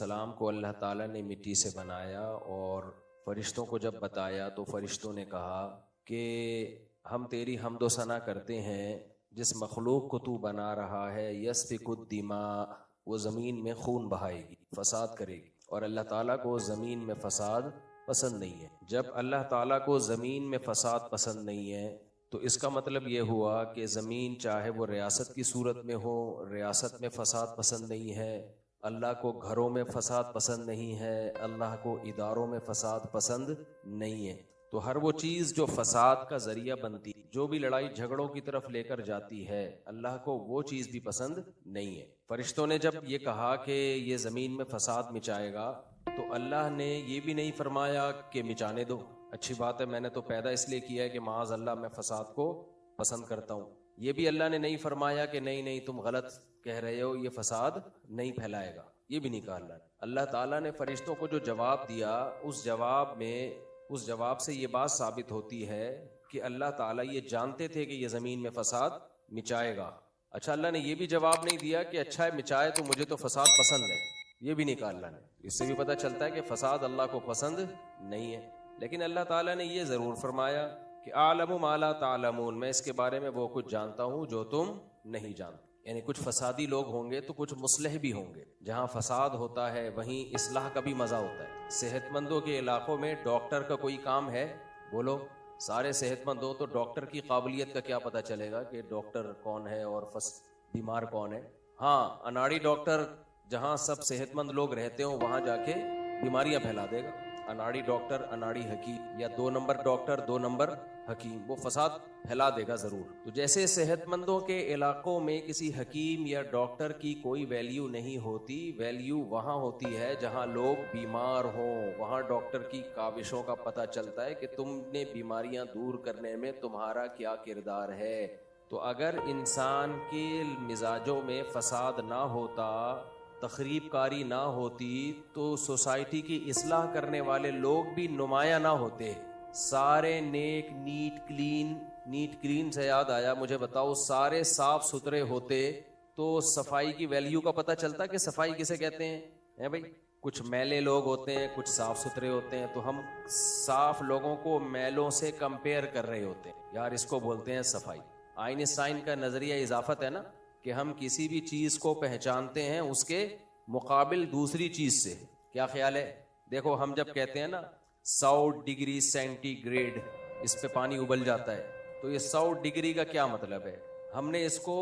सलाम को अल्लाह ताला ने मिट्टी से बनाया और फरिश्तों को जब बताया तो फरिश्तों ने कहा कि हम तेरी हम्दो सना करते हैं जिस मखलूक को तू बना रहा है। यस्फिकुद्दिमा, वो ज़मीन में खून बहाएगी, फसाद करेगी, और अल्लाह ताला को ज़मीन में फसाद पसंद नहीं है। जब अल्लाह ताला को ज़मीन में फसाद पसंद नहीं है तो इसका मतलब ये हुआ कि ज़मीन चाहे वो रियासत की सूरत में हो, रियासत में फसाद पसंद नहीं है। अल्लाह को घरों में फसाद पसंद नहीं है, अल्लाह को इदारों में फसाद पसंद नहीं है। तो हर वो चीज़ जो फसाद का ज़रिया बनती, जो भी लड़ाई झगड़ों की तरफ लेकर जाती है, अल्लाह को वो चीज़ भी पसंद नहीं है। फरिश्तों ने जब ये कहा कि ये ज़मीन में फसाद मिचाएगा तो अल्लाह ने ये भी नहीं फरमाया कि मिचाने दो, अच्छी बात है, मैंने तो पैदा इसलिए किया है कि माज़ अल्लाह मैं फसाद को पसंद करता हूँ। ये भी अल्लाह ने नहीं फरमाया कि नहीं नहीं तुम गलत कह रहे हो, ये फसाद नहीं फैलाएगा, ये भी नहीं कहा अल्लाह ने। अल्लाह ताला ने फरिश्तों को जो जवाब दिया, उस जवाब से ये बात साबित होती है कि अल्लाह ताला ये जानते थे कि ये ज़मीन में फसाद मिचाएगा। अच्छा, अल्लाह ने ये भी जवाब नहीं दिया कि अच्छा है मिचाए तो मुझे तो फसाद पसंद है, ये भी नहीं कहा अल्लाह ने। इससे भी पता चलता है कि फसाद अल्लाह को पसंद नहीं है। लेकिन अल्लाह ताला ने ये ज़रूर फरमाया कि आलमु मा ला तालमून, मैं इसके बारे में वो कुछ जानता हूँ जो तुम नहीं जानते। यानी कुछ फसादी लोग होंगे तो कुछ मुस्लिह भी होंगे। जहाँ फसाद होता है वहीं इस्लाह का भी मज़ा होता है। सेहतमंदों के इलाकों में डॉक्टर का कोई काम है, बोलो सारे सेहतमंद हो तो डॉक्टर की काबिलियत का क्या पता चलेगा कि डॉक्टर कौन है और बीमार कौन है। हाँ, अनाड़ी डॉक्टर जहाँ सब सेहतमंद लोग रहते हो वहाँ जाके बीमारियाँ फैला देगा। अनाड़ी डॉक्टर, अनाड़ी हकीम, या 2 नंबर डॉक्टर 2 नंबर हकीम, वो फसाद फैला देगा ज़रूर। तो जैसे सेहतमंदों के इलाकों में किसी हकीम या डॉक्टर की कोई वैल्यू नहीं होती, वैल्यू वहाँ होती है जहाँ लोग बीमार हों। वहाँ डॉक्टर की काविशों का पता चलता है कि तुमने बीमारियाँ दूर करने में तुम्हारा क्या किरदार है। तो अगर इंसान के मिजाजों में फसाद ना होता, तखरीबकारी ना होती, तो सोसाइटी की इस्लाह करने वाले लोग भी नुमाया ना होते। सारे नेक, नीट क्लीन से याद आया, मुझे बताओ, सारे साफ सुथरे होते तो सफाई की वैल्यू का पता चलता कि सफाई किसे कहते हैं भाई। कुछ मैले लोग होते हैं, कुछ साफ सुथरे होते हैं, तो हम साफ लोगों को मैलों से कंपेयर कर रहे होते हैं। यार इसको बोलते हैं सफाई। आइंस्टाइन का नजरिया इजाफत है ना कि हम किसी भी चीज को पहचानते हैं उसके मुकाबिल दूसरी चीज से। क्या ख्याल है? देखो, हम जब कहते हैं ना 100 डिग्री सेंटीग्रेड इस पे पानी उबल जाता है, तो ये 100 डिग्री का क्या मतलब है? हमने इसको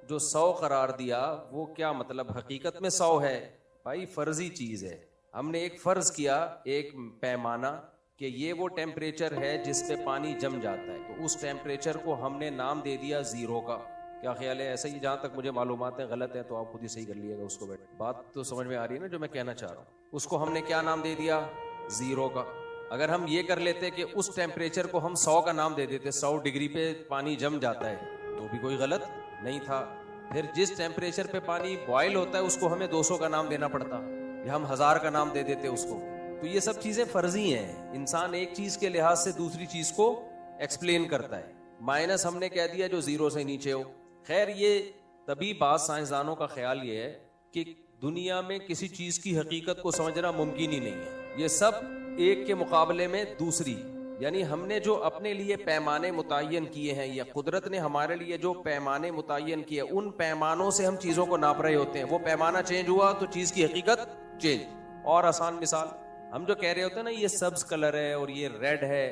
जो 100 करार दिया वो क्या मतलब हकीकत में 100 है? भाई फर्जी चीज है। हमने एक फर्ज किया, एक पैमाना, कि ये वो टेम्परेचर है जिस पे पानी जम जाता है, तो उस टेम्परेचर को हमने नाम दे दिया 0 का। क्या ख्याल है? ऐसा ही, जहां तक मुझे मालूमात है, गलत है तो आप खुद ही सही कर लिएगा उसको। बात तो समझ में आ रही है ना जो मैं कहना चाह रहा हूँ। उसको हमने क्या नाम दे दिया? 0 का। अगर हम ये कर लेते कि उस टेम्परेचर को हम 100 का नाम दे देते, 100 डिग्री पे पानी जम जाता है, तो भी कोई गलत नहीं था। फिर जिस टेम्परेचर पे पानी बॉयल होता है उसको हमें 200 का नाम देना पड़ता, या हम 1000 का नाम दे देते उसको। तो ये सब चीजें फर्जी हैं। इंसान एक चीज के लिहाज से दूसरी चीज को एक्सप्लेन करता है। माइनस हमने कह दिया जो 0 से नीचे हो। खैर, ये तभी बात साइंसदानों का ख्याल ये है कि दुनिया में किसी चीज की हकीकत को समझना मुमकिन ही नहीं है। ये सब एक के मुकाबले में दूसरी, यानी हमने जो अपने लिए पैमाने मुतय्यन किए हैं या कुदरत ने हमारे लिए जो पैमाने मुतय्यन किए, उन पैमानों से हम चीजों को नाप रहे होते हैं। वो पैमाना चेंज हुआ तो चीज की हकीकत चेंज। और आसान मिसाल, हम जो कह रहे होते हैं ना ये सब्ज कलर है और ये रेड है,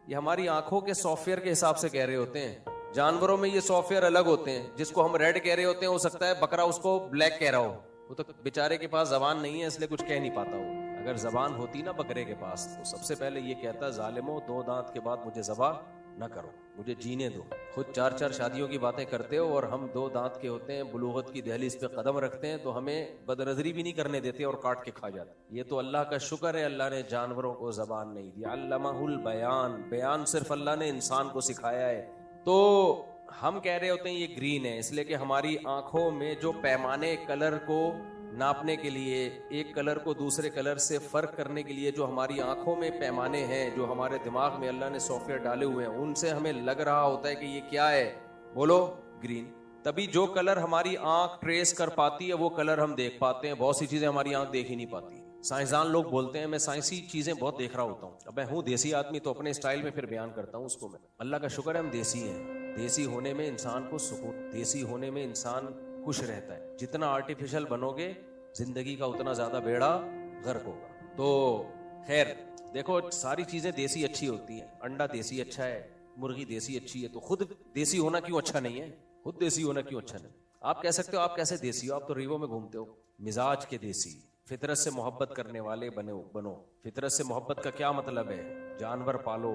ये हमारी आंखों के सॉफ्टवेयर के हिसाब से कह रहे होते हैं। जानवरों में ये सॉफ्टवेयर अलग होते हैं। जिसको हम रेड कह रहे होते हैं हो सकता है बकरा उसको ब्लैक कह रहा हो। वो तो बेचारे के पास जबान नहीं है इसलिए कुछ कह नहीं पाता हो। अगर जबान होती ना बकरे के पास तो सबसे पहले ये कहता, जालिमो 2 दांत के बाद मुझे ज़बा न करो, मुझे जीने दो। खुद 4-4 शादियों की बातें करते हो और हम 2 दांत के होते हैं, बुलूगत की दहलीज पे कदम रखते हैं तो हमें बदनजरी भी नहीं करने देते और काट के खा जाते। ये तो अल्लाह का शुक्र है, अल्लाह ने जानवरों को जबान नहीं दी। अल्लमाहुल बयान, बयान सिर्फ अल्लाह ने इंसान को सिखाया है। तो हम कह रहे होते हैं ये ग्रीन है इसलिए कि हमारी आंखों में जो पैमाने कलर को नापने के लिए, एक कलर को दूसरे कलर से फर्क करने के लिए जो हमारी आंखों में पैमाने हैं, जो हमारे दिमाग में अल्लाह ने सॉफ्टवेयर डाले हुए हैं, उनसे हमें लग रहा होता है कि ये क्या है, बोलो ग्रीन। तभी जो कलर हमारी आंख ट्रेस कर पाती है वो कलर हम देख पाते हैं। बहुत सी चीजें हमारी आंख देख ही नहीं पाती। साइंसदान लोग बोलते हैं, मैं साइंसी चीजें बहुत देख रहा होता हूँ। अब मैं हूँ देसी आदमी तो अपने स्टाइल में फिर बयान करता हूँ उसको मैं। अल्लाह का शुक्र है हम देसी हैं। देसी होने में इंसान को सुकून, देसी होने में इंसान खुश रहता है। जितना आर्टिफिशियल बनोगे जिंदगी का उतना ज्यादा बेड़ा गर्क होगा। तो खैर देखो, सारी चीजें देसी अच्छी होती हैं। अंडा देसी अच्छा है, मुर्गी देसी अच्छी है, तो खुद देसी होना क्यों अच्छा नहीं है? खुद देसी होना क्यों अच्छा नहीं? आप कह सकते हो आप कैसे देसी हो, आप तो रीवों में घूमते हो। मिजाज के देसी, फितरत से मोहब्बत करने वाले बनो। फितरत से मोहब्बत का क्या मतलब है? जानवर पालो,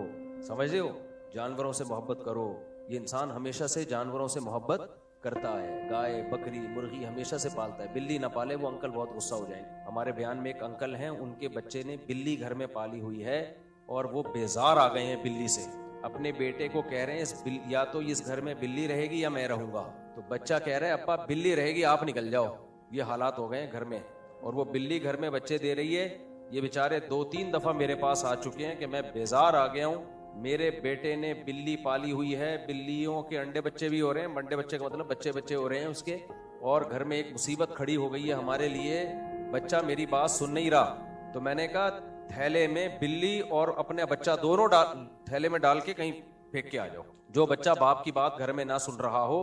समझ रहे हो? जानवरों से मोहब्बत करो। ये इंसान हमेशा से जानवरों से मोहब्बत करता है। गाय, बकरी, मुर्गी हमेशा से पालता है। बिल्ली ना पाले वो अंकल बहुत गुस्सा हो जाएंगे। हमारे बयान में एक अंकल हैं, उनके बच्चे ने बिल्ली घर में पाली हुई है और वो बेजार आ गए हैं बिल्ली से। अपने बेटे को कह रहे हैं या तो इस घर में बिल्ली रहेगी या मैं रहूंगा। तो बच्चा कह रहा है अब्बा बिल्ली रहेगी, आप निकल जाओ। ये हालात हो गए हैं घर में। और वो बिल्ली घर में बच्चे दे रही है। ये बेचारे 2-3 दफा मेरे पास आ चुके हैं कि मैं बेजार आ गया हूँ, मेरे बेटे ने बिल्ली पाली हुई है, बिल्लियों के अंडे बच्चे भी हो रहे हैं। अंडे बच्चे का मतलब बच्चे हो रहे हैं उसके, और घर में एक मुसीबत खड़ी हो गई है हमारे लिए। बच्चा मेरी बात सुन नहीं रहा। तो मैंने कहा थैले में बिल्ली और अपने बच्चा दोनों थैले में डाल के कहीं फेंक के आ जाओ। जो बच्चा बाप की बात घर में ना सुन रहा हो,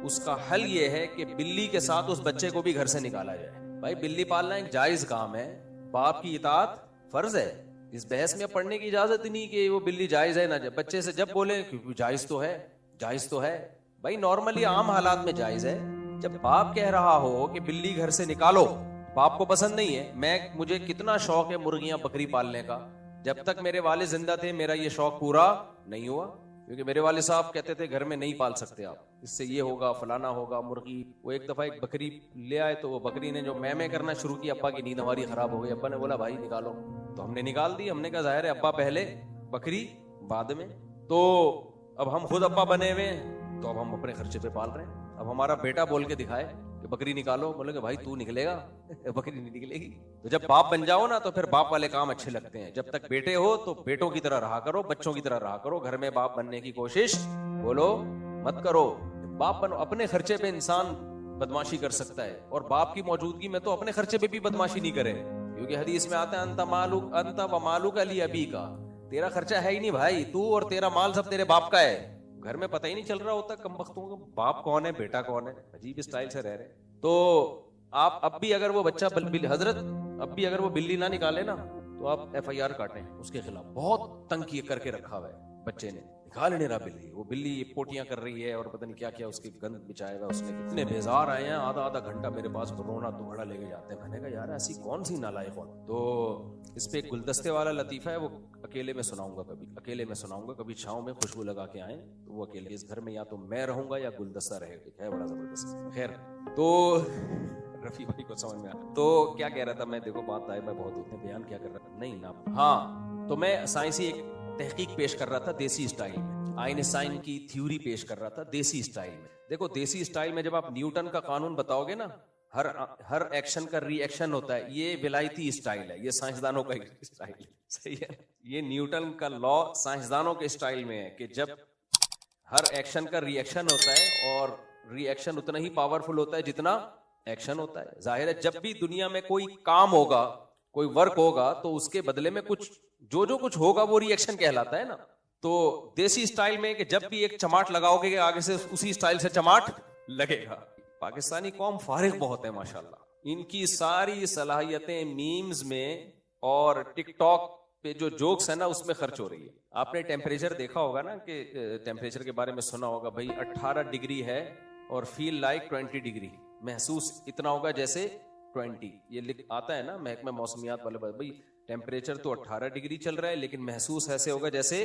उसका हल ये है कि बिल्ली के साथ उस बच्चे को भी घर से निकाला जाए। भाई बिल्ली पालना एक जायज काम है, बाप की इताअत फर्ज है। इस बहस में पढ़ने की इजाजत नहीं कि वो बिल्ली जायज है ना। बच्चे से जब बोले क्योंकि जायज तो है भाई, नॉर्मली आम हालात में जायज है। जब बाप कह रहा हो कि बिल्ली घर से निकालो, बाप को पसंद नहीं है। मुझे कितना शौक है मुर्गियां बकरी पालने का। जब तक मेरे वाले जिंदा थे मेरा ये शौक पूरा नहीं हुआ, क्योंकि मेरे वाले साहब कहते थे घर में नहीं पाल सकते आप, इससे ये होगा फलाना होगा मुर्गी। वो एक दफा एक बकरी ले आए तो वो बकरी ने जो मैं करना शुरू की, अब्बा की नींद हमारी खराब हो गई। अब्बा ने बोला भाई निकालो, तो हमने निकाल दी। हमने कहा जाहिर है अब्बा पहले बकरी बाद में। तो अब हम खुद अब्बा बने हुए हैं, तो अब हम अपने खर्चे पे पाल रहे हैं। अब हमारा बेटा बोल के दिखाए कि बकरी निकालो, बोले कि भाई तू निकलेगा बकरी नहीं निकलेगी। तो जब बाप बन जाओ ना तो फिर बाप वाले काम अच्छे लगते हैं। जब तक बेटे हो तो बेटों की तरह रहा करो, बच्चों की तरह रहा करो। घर में बाप बनने की कोशिश बोलो मत करो। बाप बनो, अपने खर्चे पे इंसान बदमाशी कर सकता है, और बाप की मौजूदगी में तो अपने खर्चे पे भी बदमाशी नहीं करे, क्योंकि हदीस में आता है अंत व मालुक अली अबी का, तेरा खर्चा है ही नहीं भाई, तू और तेरा माल सब तेरे बाप का है। घर में पता ही नहीं चल रहा होता कमबख्तों को बाप कौन है बेटा कौन है, अजीब स्टाइल से रह रहे। तो आप अब भी अगर वो बच्चा हजरत अब भी अगर वो बिल्ली ना निकाले ना तो आप FIR काटें उसके खिलाफ। बहुत तंग करके रखा हुआ है बच्चे ने, निकाल नहीं रहा बिल्ली। वो बिल्ली पोटियां कर रही है और पता नहीं क्या क्या उसकी गंद बिछाएगा उसने। कितने बेजार आए हैं, आधा घंटा मेरे पास रोना दुहड़ा लेके जाते हैं। मैंने कहा यार ऐसी कौन सी नालायक कौन। तो इस पे एक गुलदस्ते वाला लतीफा है, वो अकेले में सुनाऊंगा, कभी छांव में खुशबू लगा के आए तो वो अकेले। इस घर में या तो मैं रहूंगा या गुलदस्ता रहेगा, है बड़ा जबरदस्त। खैर तो रफी भाई को समझ में आ तो क्या कह रहा था मैं, देखो बात आए मैं बहुत बयान क्या कर रहा था नहीं ना। हाँ, तो मैं साइंसी एक तहकीक पेश कर रहा था देसी स्टाइल में, आइंस्टाइन की थ्योरी पेश कर रहा था देसी स्टाइल में। देखो देसी स्टाइल में जब आप न्यूटन का कानून बताओगे ना, हर एक्शन का रिएक्शन होता है, ये विलायती स्टाइल है, ये साइंसदानों का स्टाइल है, सही है। ये न्यूटन का लॉ साइंसदानों के स्टाइल में है कि जब हर एक्शन का रिएक्शन होता है, और रिएक्शन उतना ही पावरफुल होता है जितना एक्शन होता है। जाहिर है जब भी दुनिया में कोई काम होगा, कोई वर्क होगा, तो उसके बदले में कुछ जो कुछ होगा वो रिएक्शन कहलाता है ना। तो देसी स्टाइल में कि जब भी एक चमाट लगाओगे आगे से उसी स्टाइल से चमाट लगेगा। पाकिस्तानी कौम फारिग बहुत है माशाल्लाह, इनकी सारी सलाहियतें मीम्स में और टिकटॉक पे जो जोक्स है ना उसमें खर्च हो रही है। आपने टेम्परेचर देखा होगा ना, कि टेम्परेचर के बारे में सुना होगा भाई 18 डिग्री है और फील लाइक 20 डिग्री, महसूस इतना होगा जैसे 20। ये आता है ना महकमा मौसमियात वाले, भाई टेम्परेचर तो 18 डिग्री चल रहा है लेकिन महसूस ऐसे होगा जैसे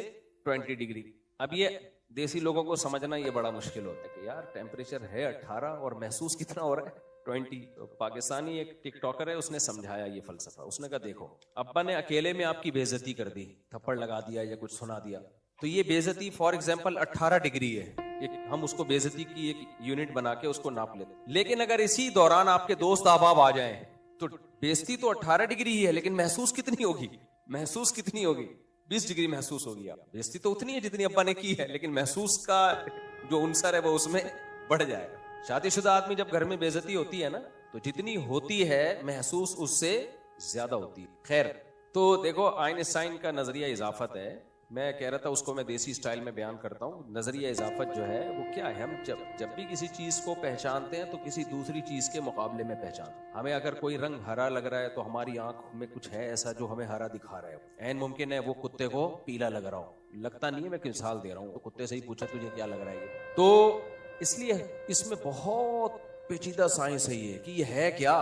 20 डिग्री। अब ये देसी लोगों को समझना ये बड़ा मुश्किल होता है कि यार टेम्परेचर है 18 और महसूस कितना हो रहा है 20। तो पाकिस्तानी एक टिकटॉकर है, उसने समझाया ये फलसफा। उसने कहा देखो अब्बा ने अकेले में आपकी बेइज्जती कर दी, थप्पड़ लगा दिया या कुछ सुना दिया, तो ये बेइज्जती फॉर एग्जाम्पल 18 डिग्री है, हम उसको बेइज्जती की एक यूनिट बना के उसको नाप लेते। लेकिन अगर इसी दौरान आपके दोस्त अहबाब आ जाएं तो बेइज्जती तो 18 डिग्री ही है, लेकिन महसूस कितनी होगी? 20 डिग्री महसूस होगी। आप बेइज्जती तो उतनी है जितनी अब्बा ने की है, लेकिन महसूस का जो उनसर है वो उसमें बढ़ जाएगा। शादीशुदा आदमी जब घर में बेइज्जती होती है ना, तो जितनी होती है महसूस उससे ज्यादा होती है। खैर, तो देखो आइंस्टाइन का नजरिया इजाफत है, मैं कह रहा था उसको मैं देसी स्टाइल में बयान करता हूँ। नजरिया इजाफत जो है वो क्या है, हम जब भी किसी चीज को पहचानते हैं तो किसी दूसरी चीज के मुकाबले में पहचानते हैं। हमें अगर कोई रंग हरा लग रहा है तो हमारी आंख में कुछ है ऐसा जो हमें हरा दिखा रहा है। ऐन मुमकिन है वो कुत्ते को पीला लग रहा हो, लगता नहीं है, मैं मिसाल दे रहा हूँ, तो कुत्ते से ही पूछा तुझे क्या लग रहा है ये। तो इसलिए इसमें बहुत पेचीदा साइंस है ये, कि ये है क्या।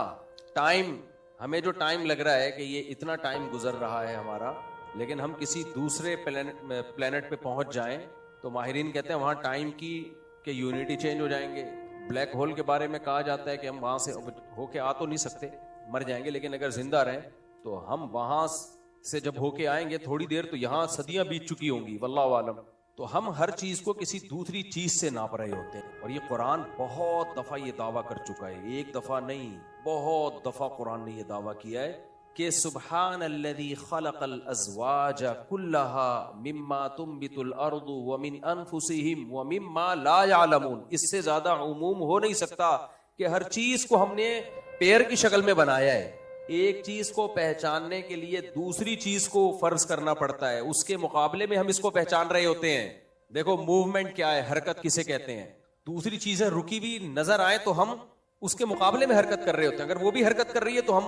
टाइम, हमें जो टाइम लग रहा है कि ये इतना टाइम गुजर रहा है हमारा, लेकिन हम किसी दूसरे प्लेनेट पे पहुंच जाएं तो माहिरीन कहते हैं वहां टाइम के यूनिटी चेंज हो जाएंगे। ब्लैक होल के बारे में कहा जाता है कि हम वहां से होके आ तो नहीं सकते, मर जाएंगे, लेकिन अगर जिंदा रहें तो हम वहां से जब होके आएंगे थोड़ी देर तो यहाँ सदियां बीत चुकी होंगी, वल्लाहु आलम। तो हम हर चीज को किसी दूसरी चीज से नाप रहे होते हैं। और ये कुरान बहुत दफा ये दावा कर चुका है, एक दफा नहीं बहुत दफा कुरान ने ये दावा किया है कि सुब्हानल्लज़ी खलक़ल अज़वाज कुल्लहा मिम्मा तुंबितुल अर्दु व मिन अनफुसिहिम व मिम्मा ला यअलमून। इससे ज्यादा उमूम हो नहीं सकता कि हर चीज को हमने पेड़ की शक्ल में बनाया है। एक चीज को पहचानने के लिए दूसरी चीज को फर्ज करना पड़ता है, उसके मुकाबले में हम इसको पहचान रहे होते हैं। देखो मूवमेंट क्या है, हरकत किसे कहते हैं। दूसरी चीजें रुकी हुई नजर आए तो हम उसके मुकाबले में हरकत कर रहे होते हैं। अगर वो भी हरकत कर रही है तो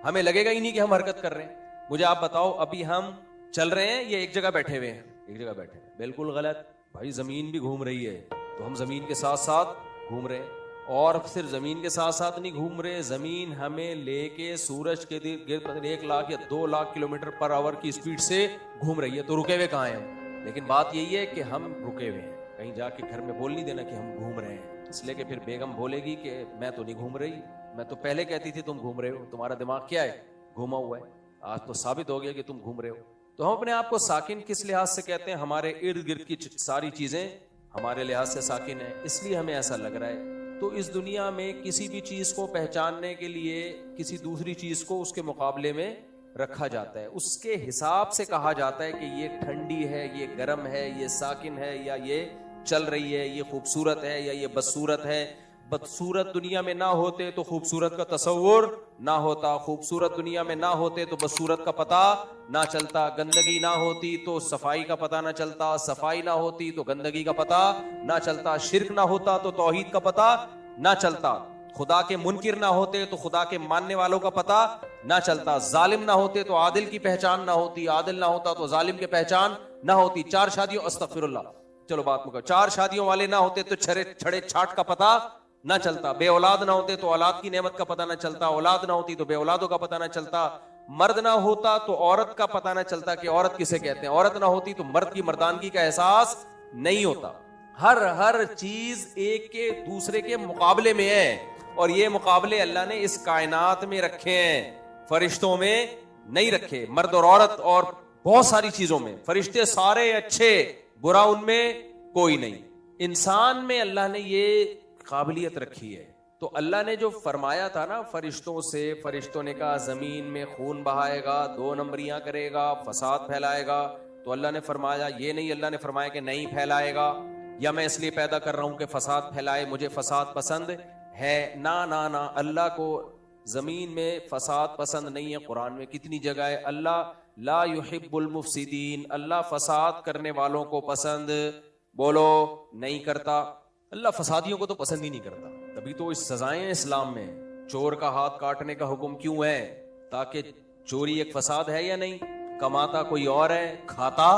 हमें लगेगा ही नहीं कि हम हरकत कर रहे हैं। मुझे आप बताओ, अभी हम चल रहे हैं या एक जगह बैठे हुए हैं? एक जगह बैठे हैं, बिल्कुल गलत भाई। जमीन भी घूम रही है तो हम जमीन के साथ साथ घूम रहे हैं। और सिर्फ जमीन के साथ साथ नहीं घूम रहे, जमीन हमें लेके सूरज के गिर्द 1 लाख या 2 लाख किलोमीटर पर आवर की स्पीड से घूम रही है। तो रुके हुए कहाँ हैं हम? लेकिन बात यही है कि हम रुके हुए हैं। कहीं जाके घर में बोल नहीं देना कि हम घूम रहे हैं, इसलिए कि फिर बेगम बोलेगी कि मैं तो नहीं घूम रही, मैं तो पहले कहती थी तुम घूम रहे हो, तुम्हारा दिमाग क्या है, घूमा हुआ है। आज तो साबित हो गया कि तुम घूम रहे हो। तो हम अपने आप को साकिन किस लिहाज से कहते हैं? हमारे इर्द गिर्द की सारी चीजें हमारे लिहाज से साकिन है, इसलिए हमें ऐसा लग रहा है। तो इस दुनिया में किसी भी चीज को पहचानने के लिए किसी दूसरी चीज को उसके मुकाबले में रखा जाता है, उसके हिसाब से कहा जाता है कि ये ठंडी है, ये गर्म है, ये साकिन है, या ये चल रही है, ये खूबसूरत है या ये बदसूरत है। बदसूरत दुनिया में ना होते तो खूबसूरत का तसव्वुर ना होता, खूबसूरत दुनिया में ना होते तो बदसूरत का पता ना चलता, गंदगी ना होती तो सफाई का पता ना चलता, सफाई ना होती तो गंदगी का पता ना चलता, शिर्क ना होता तो तौहीद का पता ना चलता, खुदा के मुनकिर ना होते तो खुदा के मानने वालों का पता ना चलता, जालिम ना होते तो आदिल की पहचान ना होती, आदिल ना होता तो जालिम की पहचान ना होती। 4 शादियों, अस्तगफिरुल्लाह, चलो बात मुका, 4 शादियों वाले ना होते तो छड़े छाट का पता ना चलता, बे औलाद ना होते तो औलाद की नेमत का पता ना चलता, औलाद ना होती तो बे औलादों का पता ना चलता, मर्द ना होता तो औरत का पता ना चलता कि औरत किसे कहते हैं, औरत ना होती तो मर्द की मर्दानगी का एहसास नहीं होता। हर चीज एक के दूसरे के मुकाबले में है, और ये मुकाबले अल्लाह ने इस कायनात में रखे हैं, फरिश्तों में नहीं रखे। मर्द और औरत और बहुत सारी चीजों में फरिश्ते सारे अच्छे, बुरा उनमें कोई नहीं। इंसान में अल्लाह ने ये काबिलियत रखी है। तो अल्लाह ने जो फरमाया था ना फरिश्तों से, फरिश्तों ने कहा जमीन में खून बहाएगा, 2 नंबरियां करेगा, फसाद फैलाएगा। तो अल्लाह ने फरमाया ये नहीं, अल्लाह ने फरमाया कि नहीं फैलाएगा, या मैं इसलिए पैदा कर रहा हूं कि फसाद फैलाए, मुझे फसाद पसंद है। ना ना ना, अल्लाह को जमीन में फसाद पसंद नहीं है। कुरान में कितनी जगह है, अल्लाह ला युहिब्बुल मुफसिदीन, अल्लाह फसाद करने वालों को पसंद बोलो नहीं करता। अल्लाह फसादियों को तो पसंद ही नहीं करता। तभी तो इस सजाएं इस्लाम में, चोर का हाथ काटने का हुक्म क्यों है? ताकि चोरी एक फसाद है या नहीं? कमाता कोई और है, खाता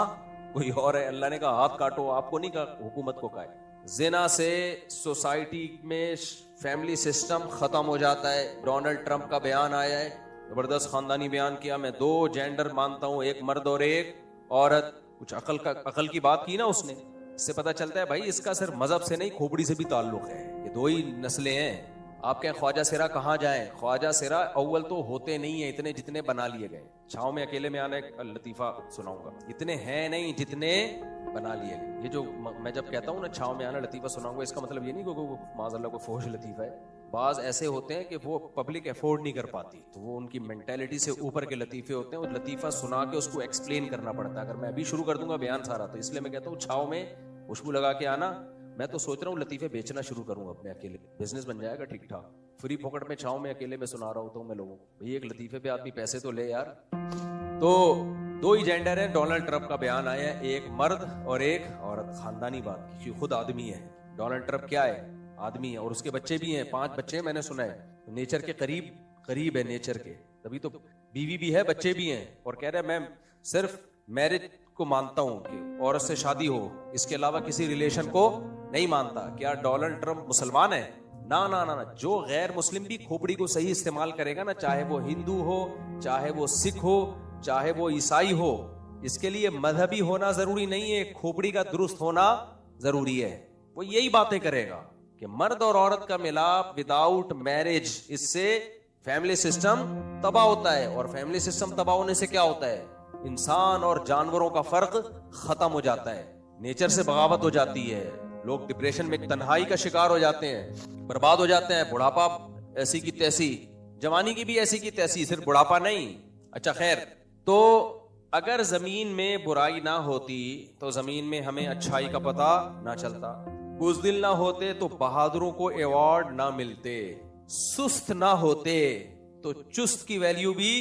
कोई और है। अल्लाह ने कहा हाथ काटो, आपको नहीं कहा, हुकूमत को कहा। जिना से सोसाइटी में फैमिली सिस्टम खत्म हो जाता है। डोनाल्ड ट्रंप का बयान आया है, जबरदस्त खानदानी बयान किया, मैं 2 जेंडर मानता हूं, एक मर्द और एक औरत। कुछ अकल की बात की ना उसने। इससे पता चलता है भाई इसका सिर्फ मजहब से नहीं, खोपड़ी से भी ताल्लुक है। ये 2 ही नस्लें हैं। आप कहें ख्वाजा सिरा कहाँ जाएं? ख्वाजा सिरा अव्वल तो होते नहीं है इतने जितने बना लिए गए। छाव में अकेले में आने एक लतीफा सुनाऊंगा, इतने हैं नहीं जितने बना लिए गए। ये जो मैं जब कहता हूँ ना छाव में आना लतीफा सुनाऊंगा, इसका मतलब ये नहीं कि माज़अल्लाह को फोश लतीफा है। बाज ऐसे होते हैं कि वो पब्लिक अफोर्ड नहीं कर पाती, तो वो उनकी मेंटेलिटी से ऊपर के लतीफे होते हैं। वो लतीफा सुना के उसको एक्सप्लेन करना पड़ता है। अगर मैं अभी शुरू कर दूंगा बयान सारा, तो इसलिए मैं कहता हूँ छाव में खुशबू लगा के आना, मैं तो सोच रहा हूँ लतीफे बेचना शुरू करूंगा अपने अकेले, बिजनेस बन जाएगा ठीक ठाक। फ्री पॉकेट में छाऊं मैं अकेले में सुना रहा हूँ तो मैं लोगों को, भाई एक लतीफे पे आदमी पैसे तो ले यार। तो दो ही जेंडर है, डोनाल्ड ट्रंप का बयान आया है, एक मर्द और एक औरत। खानदानी बात की, खुद आदमी है डोनाल्ड ट्रंप, क्या है, आदमी है, और उसके बच्चे भी हैं, 5 बच्चे मैंने सुना है। तो नेचर के करीब है नेचर के, तभी तो बीवी भी है, बच्चे भी हैं, और कह रहे हैं मैं सिर्फ मैरिज को मानता हूं कि औरत से शादी हो, इसके अलावा किसी रिलेशन को नहीं मानता। क्या डोनाल्ड ट्रंप मुसलमान है? ना ना ना ना, जो गैर मुस्लिम भी खोपड़ी को सही इस्तेमाल करेगा ना, चाहे वो हिंदू हो, चाहे वो सिख हो, चाहे वो ईसाई हो, इसके लिए मजहबी होना जरूरी नहीं है, खोपड़ी का दुरुस्त होना जरूरी है। वो यही बातें करेगा कि मर्द और औरत का मिलाप विदाउट मैरिज, इससे फैमिली सिस्टम तबाह होता है, और फैमिली सिस्टम तबाह होने से क्या होता है, इंसान और जानवरों का फर्क खत्म हो जाता है, नेचर से बगावत हो जाती है, लोग डिप्रेशन में, तन्हाई का शिकार हो जाते हैं, बर्बाद हो जाते हैं, बुढ़ापा ऐसी की तैसी, जवानी की भी ऐसी की तैसी, सिर्फ बुढ़ापा नहीं। अच्छा खैर, तो अगर जमीन में बुराई ना होती तो जमीन में हमें अच्छाई का पता ना चलता, बुज़दिल ना होते तो बहादुरों को अवार्ड ना मिलते, सुस्त ना होते तो चुस्त की वैल्यू भी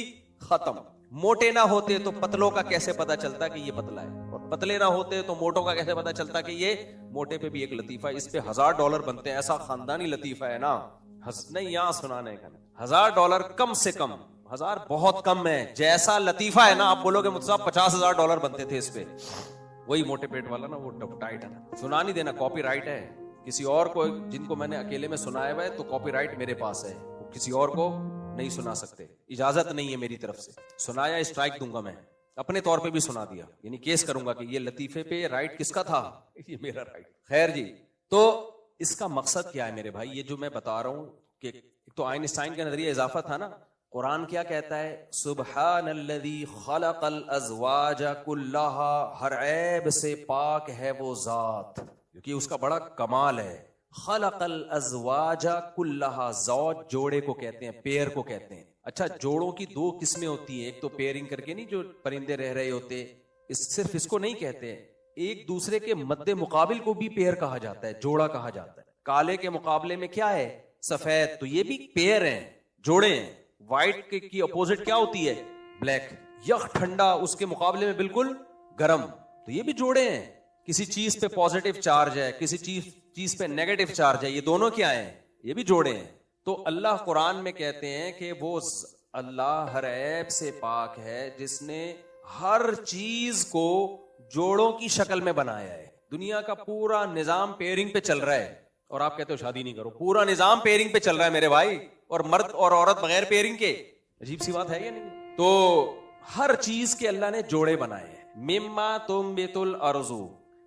खत्म, मोटे ना होते तो पतलों का कैसे पता चलता कि ये पतला है, और पतले ना होते तो मोटों का कैसे पता चलता कि ये मोटे पे भी एक लतीफा है, इस पे $1000 बनते हैं, ऐसा खानदानी लतीफा है ना। नहीं, यहां सुनाने का $1000 कम से कम, 1000 बहुत कम है, जैसा लतीफा है ना, आप बोलोगे मुझसे $50,000 बनते थे इस पे, वही मोटे पेट वाला ना, वो टाइट है ना, सुना नहीं देना, कॉपीराइट है किसी और को, जिनको मैंने अकेले में सुनाया हुआ है तो कॉपीराइट मेरे पास है, किसी और को नहीं सुना सकते, इजाजत नहीं है मेरी तरफ से, सुनाया स्ट्राइक दूंगा मैं, अपने तौर पे भी सुना दिया, यानी केस करूंगा कि ये लतीफे पे राइट किसका था, ये मेरा राइट। खैर जी, तो इसका मकसद क्या है मेरे भाई, ये जो मैं बता रहा हूं कि तो आइंस्टाइन का नजरिया इजाफा था ना, कुरान क्या कहता है, सुब्हानल्लज़ी खलक़ल अज़वाजा कुल्लहा, हर ऐब से पाक है वो जात, क्योंकि उसका बड़ा कमाल है। खलक़ल अज़वाजा कुल्लहा, ज़ौज जोड़े को कहते हैं, पेयर को कहते हैं। अच्छा, जोड़ों की 2 किस्में होती हैं, एक तो पेयरिंग करके नहीं, जो परिंदे रह रहे होते, सिर्फ इसको नहीं कहते, एक दूसरे के मद्दे मुकाबिल को भी पेयर कहा जाता है, जोड़ा कहा जाता है। काले के मुकाबले में क्या है, सफेद, तो ये भी पेयर हैं, जोड़े हैं। व्हाइट की अपोजिट क्या होती है, ब्लैक। यख ठंडा, उसके मुकाबले में बिल्कुल गर्म, तो ये भी जोड़े हैं। किसी चीज पे पॉजिटिव चार्ज है, किसी चीज पे नेगेटिव चार्ज है, ये दोनों क्या हैं, ये भी जोड़े हैं। तो अल्लाह कुरान में कहते हैं कि वो अल्लाह हर ऐब से पाक है, जिसने हर चीज को जोड़ों की शक्ल में बनाया है। दुनिया का पूरा निजाम पेयरिंग पे चल रहा है, और आप कहते हो शादी नहीं करो, पूरा निजाम पेयरिंग पे चल रहा है मेरे भाई, और मर्द और औरत बगैर पेयरिंग के, अजीब सी बात है या नहीं। तो हर चीज के अल्लाह ने जोड़े बनाए हैं। मिम्मा तुम बेतुल अर्जू,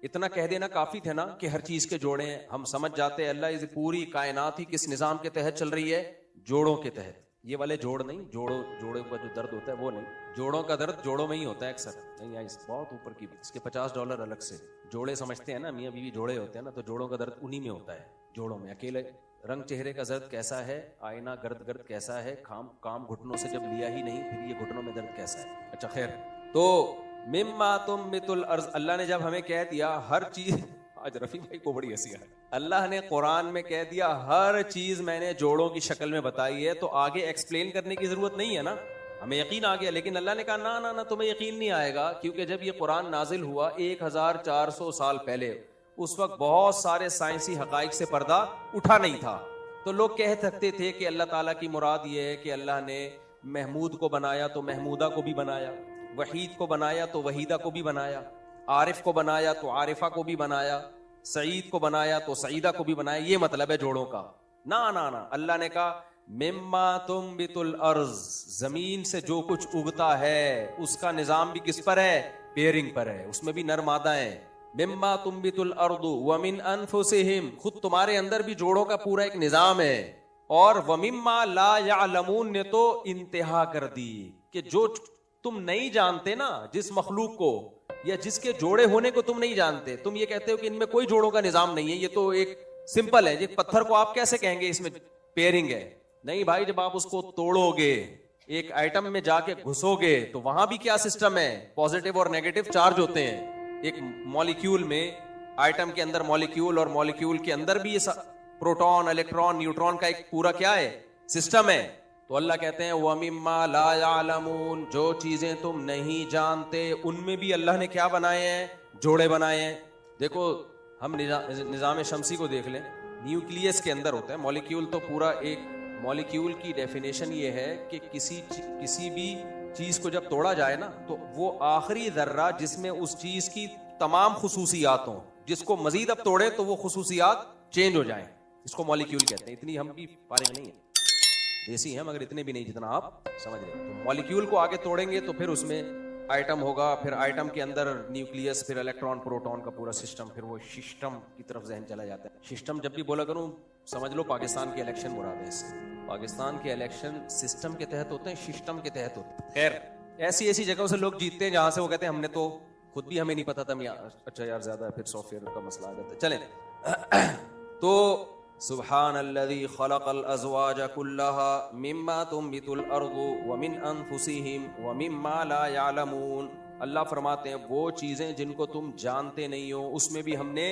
इतना कह देना काफी थे ना कि हर चीज के जोड़े हैं, हम समझ जाते हैं अल्लाह इस पूरी कायनात ही किस निजाम के तहत चल रही है, जोड़ों के तहत। ये वाले जोड़ नहीं, जोड़ों का जो दर्द होता है वो नहीं, जोड़ों का दर्द जोड़ों में ही होता है अक्सर, नहीं आई बहुत ऊपर की, इसके $50 अलग से। जोड़े समझते हैं ना, मियाँ बीवी जोड़े होते हैं ना, तो जोड़ों का दर्द उन्हीं में होता है, जोड़ों में। अकेले रंग चेहरे का दर्द कैसा है, आईना गर्द कैसा है, काम घुटनों से जब लिया ही नहीं, फिर ये घुटनों में दर्द कैसा है। अच्छा खैर, तो मिम्मा तुम बितुल अर्ज, अल्लाह ने जब हमें कह दिया हर चीज, आज रफी भाई को बड़ी हंसी है, अल्लाह ने कुरान में कह दिया हर चीज मैंने जोड़ों की शक्ल में बताई है, तो आगे एक्सप्लेन करने की जरूरत नहीं है ना, हमें यकीन आ गया। लेकिन अल्लाह ने कहा ना ना ना, तुम्हें यकीन नहीं आएगा, क्योंकि जब ये कुरान नाजिल हुआ 1400 साल पहले, उस वक्त बहुत सारे साइंसी हकाइक से पर्दा उठा नहीं था, तो लोग कह सकते थे कि अल्लाह ताला की मुराद ये है कि अल्लाह ने महमूद को बनाया तो महमूदा को भी बनाया, वहीद को बनाया तो वहीदा को भी बनाया, आरिफ को बनाया तो आरिफा को भी बनाया, सईद को बनाया तो सईदा को भी बनाया, ये मतलब है जोड़ों का। ना ना ना, अल्लाह ने कहा मिम्मा तुम बितुल अर्ज, जमीन से जो कुछ उगता है उसका निजाम भी किस पर है, पेयरिंग पर है, उसमें भी नर मादा है। मिम्मा तुम बितुल अर्दु वमिन अनफुसिहिम, खुद तुम्हारे अंदर भी जोड़ों का पूरा एक निजाम है। और वमिम्मा ला यालमून ने तो इंतहा कर दी कि जो तुम नहीं जानते ना, जिस मखलूक को या जिसके जोड़े होने को तुम नहीं जानते, तुम ये कहते हो कि इनमें कोई जोड़ों का निजाम नहीं है, ये तो एक सिंपल है, एक पत्थर को आप कैसे कहेंगे इसमें पेयरिंग है। नहीं भाई, जब आप उसको तोड़ोगे, एक आइटम में जाके घुसोगे, तो वहां भी क्या सिस्टम है, पॉजिटिव और नेगेटिव चार्ज होते हैं। एक मॉलिक्यूल में आइटम के अंदर मॉलिक्यूल, और मॉलिक्यूल के अंदर भी ये प्रोटॉन, इलेक्ट्रॉन, न्यूट्रॉन का एक पूरा क्या है, सिस्टम है। तो अल्लाह कहते हैं वमिम्मा ला यालमून, जो चीजें तुम नहीं जानते उनमें भी अल्लाह ने क्या बनाए हैं, जोड़े बनाए हैं। देखो हम निजाम शमसी को देख लें, न्यूक्लियस के अंदर होता है मॉलिक्यूल। तो पूरा एक मॉलिक्यूल की डेफिनेशन ये है कि किसी भी चीज को जब तोड़ा जाए ना, तो वो आखिरी जर्रा जिसमें उस चीज की तमाम खुसूसियात हों, जिसको मजीद अब तोड़े तो वो खुसूसियात चेंज हो जाएं, इसको मॉलिक्यूल कहते हैं। इतनी हम भी फारिग नहीं है, देसी हैं मगर इतने भी नहीं जितना आप समझ रहे हैं। तो मॉलिक्यूल को आगे तोड़ेंगे तो फिर उसमें आइटम होगा, फिर आइटम के अंदर न्यूक्लियस, फिर इलेक्ट्रॉन प्रोटॉन का पूरा सिस्टम, फिर वो सिस्टम की तरफ जहन चला जाता है। सिस्टम जब भी बोला करूं समझ लो पाकिस्तान के इलेक्शन मुराद है इससे। पाकिस्तान के इलेक्शन सिस्टम के तहत होते हैं, सिस्टम के तहत होते हैं। खैर ऐसी ऐसी जगहों से लोग जीतते हैं जहां से वो कहते हैं हमने तो खुद भी हमें नहीं पता था, अच्छा यार ज्यादा फिर सॉफ्टवेयर का मसला आ जाता है। चलें तो सुब्हानल्लज़ी खलक़ल अज़वाज कुल्लहा मिम्मा तुंबितुल अर्दु व मिन अनफुसिहिम व मिम्मा ला यालमून। अल्लाह फरमाते हैं वो चीजें जिनको तुम जानते नहीं हो उसमें भी हमने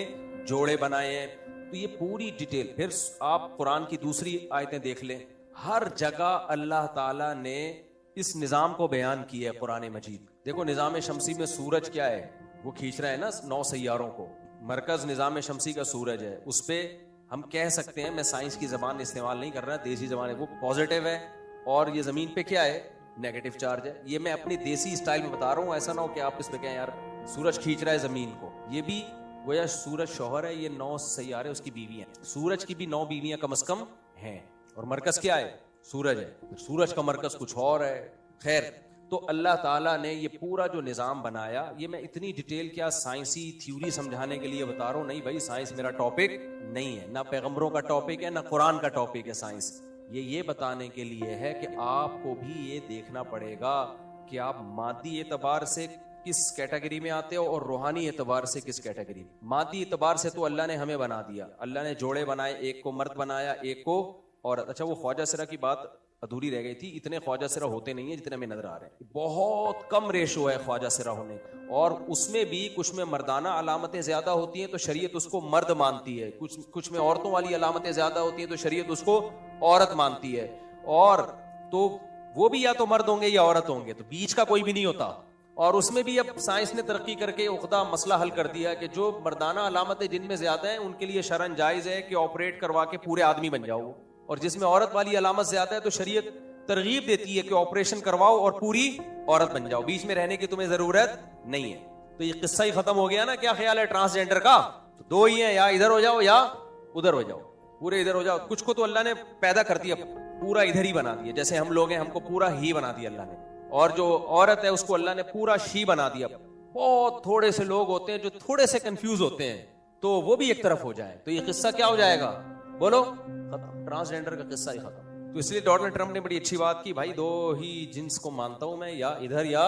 जोड़े बनाए हैं। तो ये पूरी डिटेल फिर आप कुरान की दूसरी आयतें देख लें, हर जगह अल्लाह ताला ने इस निज़ाम को बयान किया है कुरान मजीद। देखो निज़ाम शमसी में सूरज क्या है, वो खींच रहा है ना 9 सैयारों को, मरकज निज़ाम शमसी का सूरज है। उस पर हम कह सकते हैं, मैं साइंस की जबान इस्तेमाल नहीं कर रहा, देसी जबान है, वो पॉजिटिव है और ये जमीन पे क्या है, नेगेटिव चार्ज है। ये मैं अपनी देसी स्टाइल में बता रहा हूँ, ऐसा ना हो कि आप इस पे कहें यार सूरज खींच रहा है जमीन को। ये भी गोया सूरज शौहर है, ये 9 सैयारे उसकी बीवी हैं। सूरज की भी 9 बीवियां कम से कम हैं और मरकज क्या है, सूरज है। सूरज का मरकज कुछ और है। खैर तो अल्लाह ताला ने ये पूरा जो निज़ाम बनाया, ये मैं इतनी डिटेल क्या साइंसी थ्योरी समझाने के लिए बता रहा हूँ, नहीं भाई साइंस मेरा टॉपिक नहीं है, ना पैगंबरों का टॉपिक है, ना कुरान का टॉपिक है साइंस। ये बताने के लिए है कि आपको भी ये देखना पड़ेगा कि आप मादी एतबार से किस कैटेगरी में आते हो और रूहानी एतबार से किस कैटेगरी। मादी एतबार से तो अल्लाह ने हमें बना दिया, अल्लाह ने जोड़े बनाए, एक को मर्द बनाया, एक को औरत। अच्छा वो ख्वाजा सिरा की बात अधूरी रह गई थी, इतने ख्वाजा सिरा होते नहीं है जितने में नजर आ रहे हैं, बहुत कम रेशो है ख्वाजा सिरा होने। और उसमें भी कुछ में मर्दाना अलामतें ज्यादा होती हैं तो शरीयत उसको मर्द मानती है, कुछ में औरतों वाली अलामतें ज्यादा होती हैं तो शरीयत उसको औरत मानती है। और तो वो भी या तो मर्द होंगे या औरत होंगे, तो बीच का कोई भी नहीं होता। और उसमें भी अब साइंस ने तरक्की करके उख्दा मसला हल कर दिया कि जो मर्दाना अलामतें जिनमें ज्यादा हैं उनके लिए शरन जायज है कि ऑपरेट करवा के पूरे आदमी बन जाओ, और जिसमें औरत वाली अलामत ज्यादा है तो शरीयत तरगीब देती है कि ऑपरेशन करवाओ और पूरी औरत बन जाओ, बीच में रहने की तुम्हें जरूरत नहीं है। तो ये किस्सा ही खत्म हो गया ना। क्या ख्याल है ट्रांसजेंडर का, तो 2 ही है, या इधर हो जाओ या उधर हो जाओ, पूरे इधर हो जाओ। कुछ को तो अल्लाह ने पैदा कर दिया, पूरा इधर ही बना दिया, जैसे हम लोग हैं हमको पूरा ही बना दिया अल्लाह ने, और जो औरत है उसको अल्लाह ने पूरा शी बना दिया। बहुत थोड़े से लोग होते हैं जो थोड़े से कंफ्यूज होते हैं, तो वो भी एक तरफ हो जाए तो ये किस्सा क्या हो जाएगा, बोलो खत्म, ट्रांसजेंडर का किस्सा ही खत्म। तो इसलिए डोनाल्ड ट्रंप ने बड़ी अच्छी बात की, भाई 2 ही जिन्स को मानता हूं मैं, या इधर या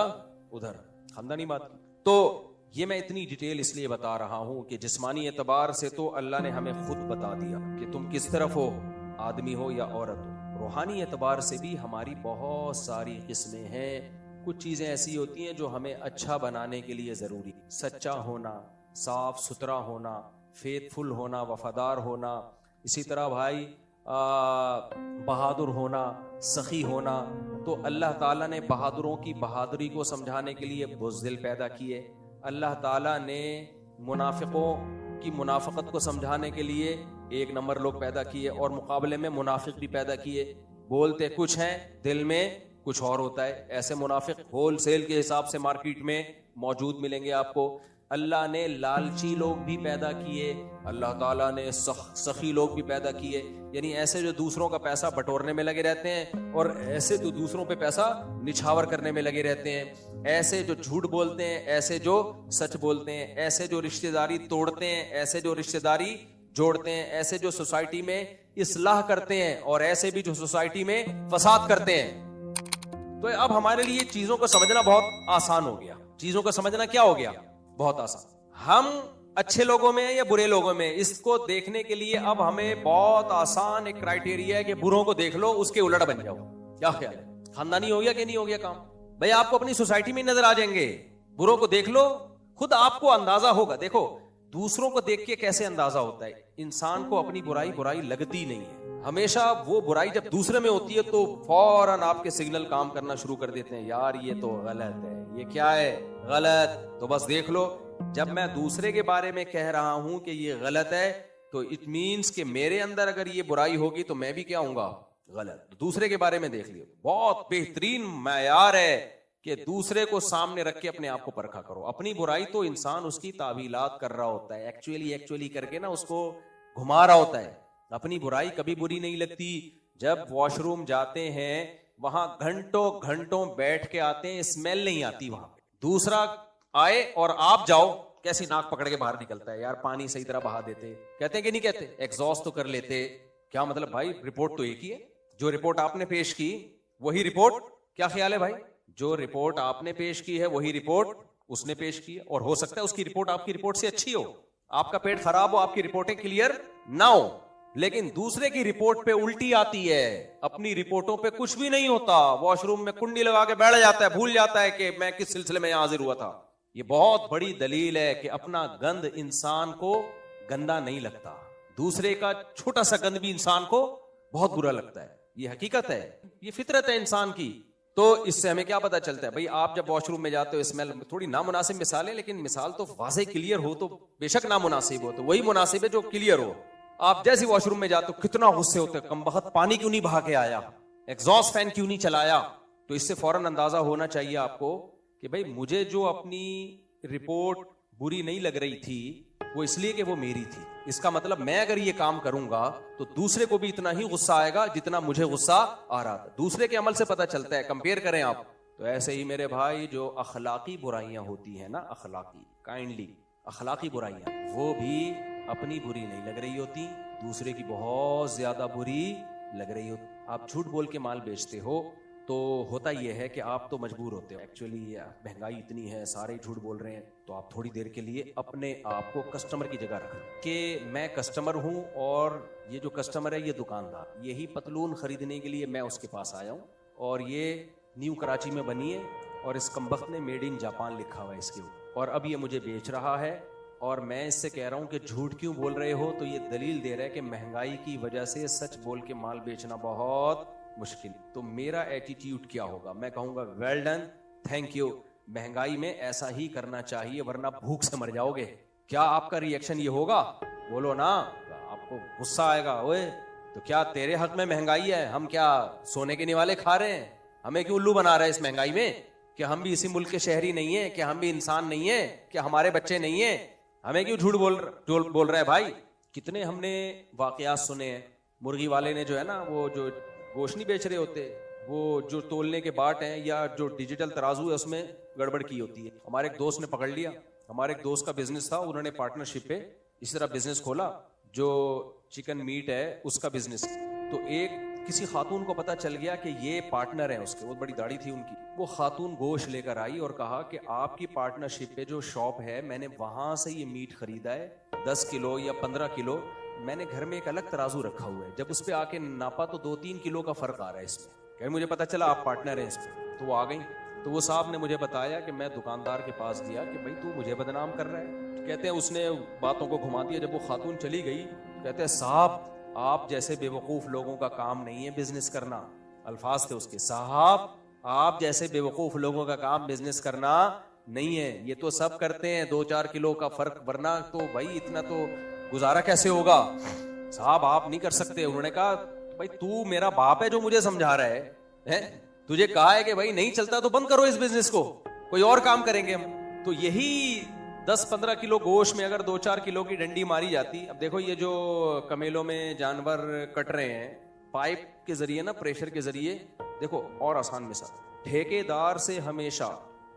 उधर, खानदानी बात की। तो ये मैं इतनी डिटेल इसलिए बता रहा हूं कि जिस्मानी एतबार से तो अल्लाह ने हमें खुद बता दिया कि तुम किस तरफ हो, आदमी हो या औरत हो। रूहानी एतबार से भी हमारी बहुत सारी किस्में हैं। कुछ चीजें ऐसी होती हैं जो हमें अच्छा बनाने के लिए जरूरी, सच्चा होना, साफ सुथरा होना, फेथफुल होना, वफादार होना, इसी तरह भाई बहादुर होना, सखी होना। तो अल्लाह ताला ने बहादुरों की बहादुरी को समझाने के लिए बुज़दिल पैदा किए। अल्लाह ताला ने मुनाफिकों की मुनाफिकत को समझाने के लिए 1 नंबर लोग पैदा किए, और मुकाबले में मुनाफिक भी पैदा किए। बोलते कुछ हैं, दिल में कुछ और होता है। ऐसे मुनाफिक होलसेल के हिसाब से मार्केट में मौजूद मिलेंगे आपको। अल्लाह ने लालची लोग भी पैदा किए, अल्लाह ताला ने सखी लोग भी पैदा किए, यानी ऐसे जो दूसरों का पैसा बटोरने में लगे रहते हैं, और ऐसे तो दूसरों पे पैसा निछावर करने में लगे रहते हैं। ऐसे जो झूठ बोलते हैं, ऐसे जो सच बोलते हैं, ऐसे जो रिश्तेदारी तोड़ते हैं, ऐसे जो रिश्तेदारी जोड़ते हैं, ऐसे जो सोसाइटी में इस्लाह करते हैं, और ऐसे भी जो सोसाइटी में फसाद करते हैं। तो अब हमारे लिए चीजों को समझना बहुत आसान हो गया। चीजों को समझना क्या हो गया, बहुत आसान। हम अच्छे लोगों में या बुरे लोगों में, इसको देखने के लिए अब हमें बहुत आसान एक क्राइटेरिया है कि बुरों को देख लो, उसके उलट बन जाओ। क्या ख्याल है, खानदानी हो गया कि नहीं हो गया काम? भाई आपको अपनी सोसाइटी में नजर आ जाएंगे, बुरों को देख लो, खुद आपको अंदाजा होगा। देखो दूसरों को देख के कैसे अंदाजा होता है? इंसान को अपनी बुराई बुराई लगती नहीं है। हमेशा वो बुराई जब दूसरे में होती है तो फौरन आपके सिग्नल काम करना शुरू कर देते हैं, यार ये तो गलत है, ये क्या है गलत। तो बस देख लो, जब मैं दूसरे के बारे में कह रहा हूं कि ये गलत है, तो इट मीन्स कि मेरे अंदर अगर ये बुराई होगी तो मैं भी क्या हूंगा? गलत। दूसरे के बारे में देख लियो, बहुत बेहतरीन मयार है कि दूसरे को सामने रख के अपने आप को परखा करो। अपनी बुराई तो इंसान उसकी तावीलात कर रहा होता है, एक्चुअली करके ना उसको घुमा रहा होता है। अपनी बुराई कभी बुरी नहीं लगती। जब वॉशरूम जाते हैं वहां घंटों घंटों बैठ के आते हैं, स्मेल नहीं आती वहां पे। दूसरा आए और आप जाओ, कैसी नाक पकड़ के बाहर निकलता है, यार पानी सही तरह बहा देते। कहते हैं कि नहीं कहते? एग्जॉस्ट तो कर लेते। क्या मतलब भाई? रिपोर्ट तो एक ही है। जो रिपोर्ट आपने पेश की वही रिपोर्ट। क्या ख्याल है भाई? जो रिपोर्ट आपने पेश की है वही रिपोर्ट उसने पेश की है, और हो सकता है उसकी रिपोर्ट आपकी रिपोर्ट से अच्छी हो, आपका पेट खराब हो, आपकी रिपोर्टें क्लियर ना हो, लेकिन दूसरे की रिपोर्ट पे उल्टी आती है, अपनी रिपोर्टों पे कुछ भी नहीं होता। वॉशरूम में कुंडी लगा के बैठ जाता है, भूल जाता है कि मैं किस सिलसिले में हाजिर हुआ था। ये बहुत बड़ी दलील है कि अपना गंद इंसान को गंदा नहीं लगता, दूसरे का छोटा सा गंद भी इंसान को बहुत बुरा लगता है। ये हकीकत है, ये फितरत है इंसान की। तो इससे हमें क्या पता चलता है भाई? आप जब वॉशरूम में जाते हो, स्मेल, थोड़ी नामुनासिब मिसाल है, लेकिन मिसाल तो वाज़े क्लियर हो तो बेशक नामुनासिब हो, तो वही मुनासिब है जो क्लियर हो। आप जैसे वॉशरूम में जाते हो कितना गुस्से होते हो, कमबख्त पानी क्यों नहीं बहा के आया, एग्जॉस्ट फैन क्यों नहीं चलाया। तो इससे फौरन अंदाजा होना चाहिए आपको कि भाई मुझे जो अपनी रिपोर्ट बुरी नहीं लग रही थी वो इसलिए कि वो मेरी थी। इसका मतलब मैं अगर ये काम करूंगा तो दूसरे को भी इतना ही गुस्सा आएगा जितना मुझे गुस्सा आ रहा था। दूसरे के अमल से पता चलता है, कंपेयर करें आप। तो ऐसे ही मेरे भाई, जो अखलाकी बुराइयां होती है ना, अखलाकी काइंडली अखलाकी बुराइयां, वो भी अपनी बुरी नहीं लग रही होती, दूसरे की बहुत ज्यादा बुरी लग रही होती। आप झूठ बोल के माल बेचते हो तो होता यह है कि आप तो मजबूर होते हो, एक्चुअली महंगाई इतनी है, सारे झूठ बोल रहे हैं, तो आप थोड़ी देर के लिए अपने आप को कस्टमर की जगह रखें कि मैं कस्टमर हूं और ये जो कस्टमर है ये दुकानदार, यही पतलून खरीदने के लिए मैं उसके पास आया हूं, और ये न्यू कराची में बनी है और इस कमबख्त ने मेड इन जापान लिखा हुआ है इसके ऊपर, और अब ये मुझे बेच रहा है, और मैं इससे कह रहा हूं कि झूठ क्यों बोल रहे हो। तो ये दलील दे रहा है कि महंगाई की वजह से सच बोल के माल बेचना बहुत मुश्किल। तो मेरा एटीट्यूड क्या होगा? मैं कहूंगा वेल डन, थैंक यू। महंगाई में ऐसा ही करना चाहिए, वरना भूख से मर जाओगे। क्या आपका रिएक्शन ये होगा? बोलो ना। आपको गुस्सा आएगा, ओए तो क्या तेरे हक में महंगाई है? हम क्या सोने के निवाले खा रहे हैं? हमें क्यों उल्लू बना रहे हैं इस महंगाई में? कि हम भी इसी मुल्क के शहरी नहीं है? कि हम भी इंसान नहीं है? कि हमारे बच्चे नहीं है? हमें क्यों झूठ बोल रहा है भाई? कितने हमने वाकयात सुने हैं। मुर्गी वाले ने जो है ना, वो जो गोश्त नहीं बेच रहे होते, वो जो तोलने के बाट हैं या जो डिजिटल तराजू है उसमें गड़बड़ की होती है। हमारे एक दोस्त ने पकड़ लिया, हमारे एक दोस्त का बिजनेस था, उन्होंने पार्टनरशिप पे इस तरह बिजनेस खोला, जो चिकन मीट है उसका बिजनेस। तो एक किसी खातून को पता चल गया कि ये पार्टनर है उसके, बहुत बड़ी दाढ़ी थी उनकी। वो खातून गोश्त लेकर आई और कहा कि आपकी पार्टनरशिप पे जो शॉप है, मैंने वहां से ये मीट खरीदा है 10 किलो या 15 किलो, मैंने घर में एक अलग तराजू रखा हुआ है, जब उस पे आके नापा तो 2-3 किलो का फर्क आ रहा है इसमें। कहीं मुझे पता चला आप पार्टनर हैं इसमें। तो वो आ गई, तो वो साहब ने मुझे बताया कि मैं दुकानदार के पास गया कि भाई तू मुझे बदनाम कर रहा है। तो कहते हैं उसने बातों को घुमा दिया। जब वो खातून चली गई, कहते हैं साहब आप जैसे बेवकूफ लोगों का काम नहीं है बिजनेस करना। अल्फाज थे उसके, साहब आप जैसे बेवकूफ लोगों का काम बिजनेस करना नहीं है। ये तो सब करते हैं 2-4 किलो का फर्क, वरना तो भाई इतना तो गुजारा कैसे होगा? साहब आप नहीं कर सकते। उन्होंने कहा भाई तू मेरा बाप है जो मुझे समझा रहा है? तुझे कहा है कि भाई नहीं चलता तो बंद करो इस बिजनेस को, कोई और काम करेंगे हम। तो यही 10-15 किलो गोश्त में अगर 2-4 किलो की डंडी मारी जाती। अब देखो ये जो कमेलों में जानवर कट रहे हैं पाइप के जरिए ना, प्रेशर के जरिए, देखो और आसान मिसाल, ठेकेदार से हमेशा,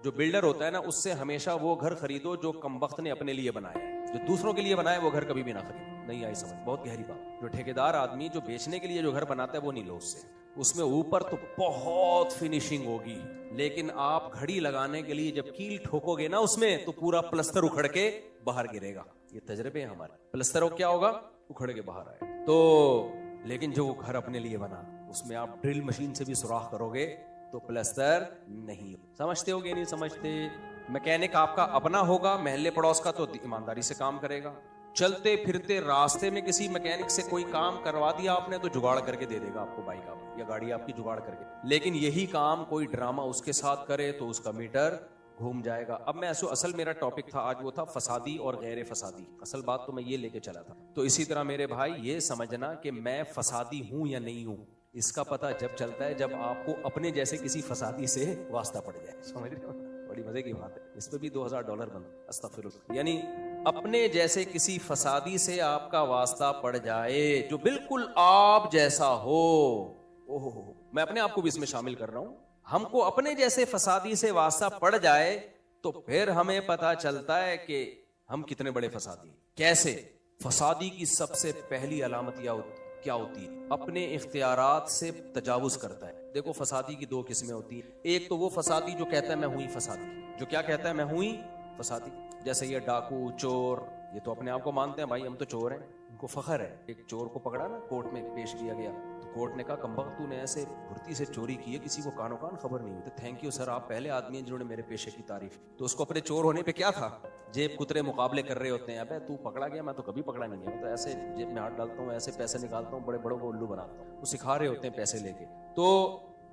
जो बिल्डर होता है ना, उससे हमेशा वो घर खरीदो जो कमबख्त ने अपने लिए बनाया है। जो दूसरों के लिए बनाया वो घर कभी भी ना खरीदो। नहीं आई समझ? बहुत गहरी बात। जो ठेकेदार आदमी जो बेचने के लिए जो घर बनाता है वो नहीं लो उससे, उसमें ऊपर तो बहुत फिनिशिंग होगी, लेकिन आप घड़ी लगाने के लिए जब कील ठोकोगे ना उसमें, तो पूरा प्लस्तर उखड़ के बाहर गिरेगा। ये तजर्बे हैं हमारे। प्लस्तर हो क्या होगा? उखड़ के बाहर आए। तो लेकिन जो घर अपने लिए बना, उसमें आप ड्रिल मशीन से भी सुराख करोगे तो प्लस्तर नहीं। समझते होगे नहीं समझते? मैकेनिक आपका अपना होगा, मोहल्ले पड़ोस का तो ईमानदारी से काम करेगा। चलते फिरते रास्ते में किसी मैकेनिक से कोई काम करवा दिया आपने तो जुगाड़ करके दे देगा आपको, बाइक आप या गाड़ी आपकी जुगाड़ करके। लेकिन यही काम कोई ड्रामा उसके साथ करे तो उसका मीटर घूम जाएगा। अब मैं असल मेरा टॉपिक था आज वो था फसादी और गैर फसादी। असल बात तो मैं ये लेके चला था। तो इसी तरह मेरे भाई ये समझना कि मैं फसादी हूं या नहीं हूं, इसका पता जब चलता है जब आपको अपने जैसे किसी फसादी से वास्ता पड़ जाए। समझ रहे हो? बड़ी मजे की बात है। इस पे भी $2000 बन, अस्तगफिरुल्लाह। यानी अपने जैसे किसी फसादी से आपका वास्ता पड़ जाए जो बिल्कुल आप जैसा हो। ओहो, मैं अपने आप को भी इसमें शामिल कर रहा हूं। हमको अपने जैसे फसादी से वास्ता पड़ जाए तो फिर हमें पता चलता है कि हम कितने बड़े फसादी। कैसे? फसादी की सबसे पहली अलामत क्या होती है? अपने इख्तियारात से तजावुज करता है। देखो फसादी की दो किस्में होती हैं। एक तो वो फसादी जो कहता है मैं हुई फसादी, जो क्या कहता है मैं हुई फसादी। जैसे ये डाकू चोर, ये तो अपने आप को मानते हैं भाई हम तो चोर हैं, उनको फखर है। एक चोर को पकड़ा ना, कोर्ट में पेश किया गया तो कोर्ट ने कहा कमबख्त तूने ऐसे फुर्ती से चोरी की है, किसी को कानो कान खबर नहीं हुई। थैंक यू सर, आप पहले आदमी हैं जिन्होंने मेरे पेशे की तारीफ। तो उसको अपने चोर होने पे क्या था, जेब कुतरे मुकाबले कर रहे होते हैं। अबे तू पकड़ा गया, मैं तो कभी पकड़ा नहीं गया, तो ऐसे जेब में हाथ डालता हूँ, ऐसे पैसे निकालता हूँ, बड़े बड़ों को उल्लू बनाता हूँ। वो सिखा रहे होते हैं पैसे लेके। तो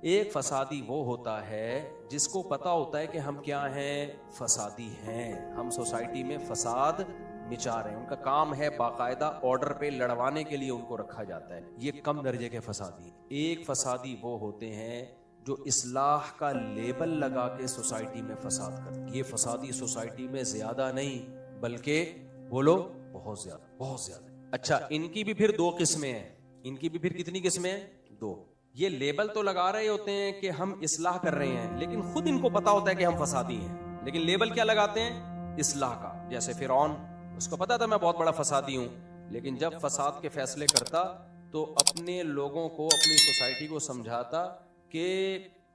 एक फसादी वो होता है जिसको पता होता है कि हम क्या हैं, फसादी हैं, हम सोसाइटी में फसाद मिचा रहे हैं। उनका काम है बाकायदा ऑर्डर पे लड़वाने के लिए उनको रखा जाता है। ये कम दर्जे के फसादी। एक फसादी वो होते हैं जो इस्लाह का लेबल लगा के सोसाइटी में फसाद करते। ये फसादी सोसाइटी में ज्यादा नहीं बल्कि बोलो बहुत ज्यादा, बहुत ज्यादा। अच्छा, इनकी भी फिर दो किस्में हैं। इनकी भी फिर कितनी किस्में हैं? दो। ये लेबल तो लगा रहे होते हैं कि हम इस्लाह कर रहे हैं, लेकिन खुद इनको पता होता है कि हम फसादी हैं। लेकिन लेबल क्या लगाते हैं? इस्लाह का। जैसे फिरौन, उसको पता था मैं बहुत बड़ा फसादी हूं, लेकिन जब फसाद के फैसले करता तो अपने लोगों को, अपनी सोसाइटी को समझाता कि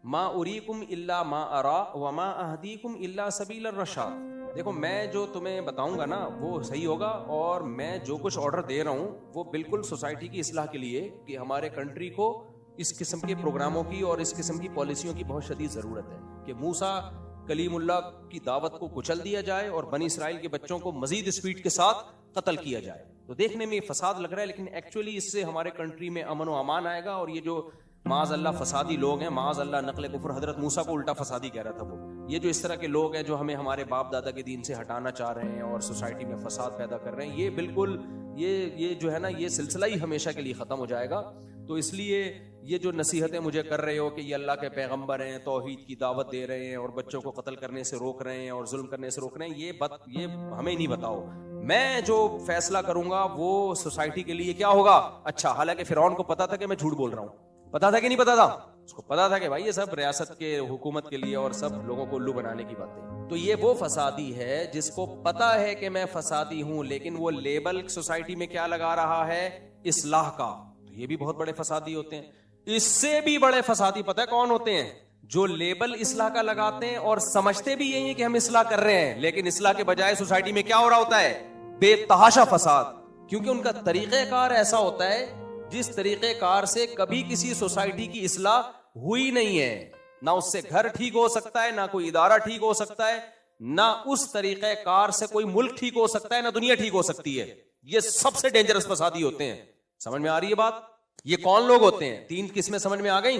मा उरीकुम इल्ला मा अरा व मा अहदीकुम इल्ला सबील रशाद। देखो मैं जो तुम्हें बताऊंगा ना वो सही होगा, और मैं जो कुछ ऑर्डर दे रहा हूं वो बिल्कुल सोसाइटी की इस्लाह के लिए, कि हमारे कंट्री को इस किस्म के प्रोग्रामों की और इस किस्म की पॉलिसियों की बहुत शदीद जरूरत है कि मूसा कलीमुल्लाह की दावत को कुचल दिया जाए और बनी इसराइल के बच्चों को मजीद स्पीड के साथ कत्ल किया जाए। तो देखने में फसाद लग रहा है, लेकिन एक्चुअली इससे हमारे कंट्री में अमन व अमान आएगा। और ये जो माज अल्लाह फसादी लोग हैं, माज अल्लाह नकल कुफ्र, हजरत मूसा को उल्टा फसादी कह रहा था वो। ये जो इस तरह के लोग हैं जो हमें हमारे बाप दादा के दीन से हटाना चाह रहे हैं और सोसाइटी में फसाद पैदा कर रहे हैं, ये बिल्कुल ये जो है ना, ये सिलसिला ही हमेशा के लिए खत्म हो जाएगा। तो इसलिए ये जो नसीहतें मुझे कर रहे हो कि ये अल्लाह के पैगंबर हैं, तौहीद की दावत दे रहे हैं और बच्चों को कत्ल करने से रोक रहे हैं और जुल्म करने से रोक रहे हैं, ये हमें नहीं बताओ। मैं जो फैसला करूंगा वो सोसाइटी के लिए क्या होगा अच्छा। हालांकि फिरौन को पता था कि मैं झूठ बोल रहा हूं। पता था कि नहीं पता था? उसको पता था कि भाई ये सब रियासत के हुकूमत के लिए और सब लोगों को उल्लू बनाने की बातें। तो ये वो फसादी है जिसको पता है कि मैं फसादी हूं, लेकिन वो लेबल सोसाइटी में क्या लगा रहा है, इस्लाह का। तो ये भी बहुत बड़े फसादी होते हैं। इससे भी बड़े फसादी पता है कौन होते हैं? जो लेबल इस्लाह का लगाते हैं और समझते भी यही है कि हम इस्लाह कर रहे हैं, लेकिन इस्लाह के बजाय सोसाइटी में क्या हो रहा होता है, बेतहाशा फसाद। क्योंकि उनका तरीक़ेकार ऐसा होता है जिस तरीक़ेकार से कभी किसी सोसाइटी की इस्लाह हुई नहीं है। ना उससे घर ठीक हो सकता है, ना कोई इदारा ठीक हो सकता है, ना उस तरीक़ेकार से कोई मुल्क ठीक हो सकता है, ना दुनिया ठीक हो सकती है। ये सबसे डेंजरस फसादी होते हैं। समझ में आ रही है बात? ये कौन लोग होते हैं? तीन किस्में समझ में आ गई?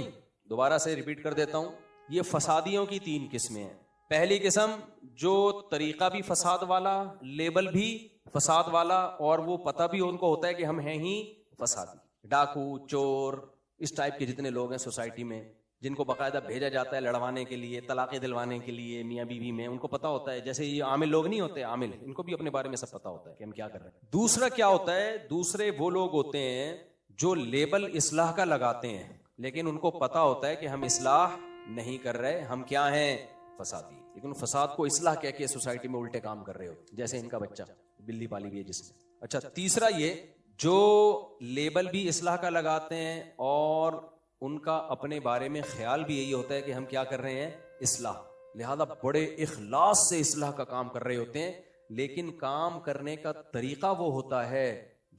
दोबारा से रिपीट कर देता हूं। ये फसादियों की तीन किस्में हैं। पहली किस्म जो तरीका भी फसाद वाला, लेबल भी फसाद वाला, और वो पता भी उनको होता है कि हम हैं ही फसादी। डाकू चोर इस टाइप के जितने लोग हैं सोसाइटी में, जिनको बाकायदा भेजा जाता है लड़वाने के लिए, तलाक़ें दिलवाने के लिए मियाँ बीवी में, उनको पता होता है। जैसे ये आमिल लोग नहीं होते, आमिल, इनको भी अपने बारे में सब पता होता है कि हम क्या कर रहे हैं। दूसरा क्या होता है, दूसरे वो लोग होते हैं जो लेबल इस्लाह का लगाते हैं, लेकिन उनको पता होता है कि हम इस्लाह नहीं कर रहे, हम क्या हैं, फसादी। लेकिन फसाद को इस्लाह कह के सोसाइटी में उल्टे काम कर रहे होते, जैसे इनका बच्चा बिल्ली पाली हुई है जिसने। अच्छा, तीसरा ये जो लेबल भी इस्लाह का लगाते हैं और उनका अपने बारे में ख्याल भी यही होता है कि हम क्या कर रहे हैं, इस्लाह, लिहाजा बड़े इखलास से इस्लाह का काम कर रहे होते हैं, लेकिन काम करने का तरीका वो होता है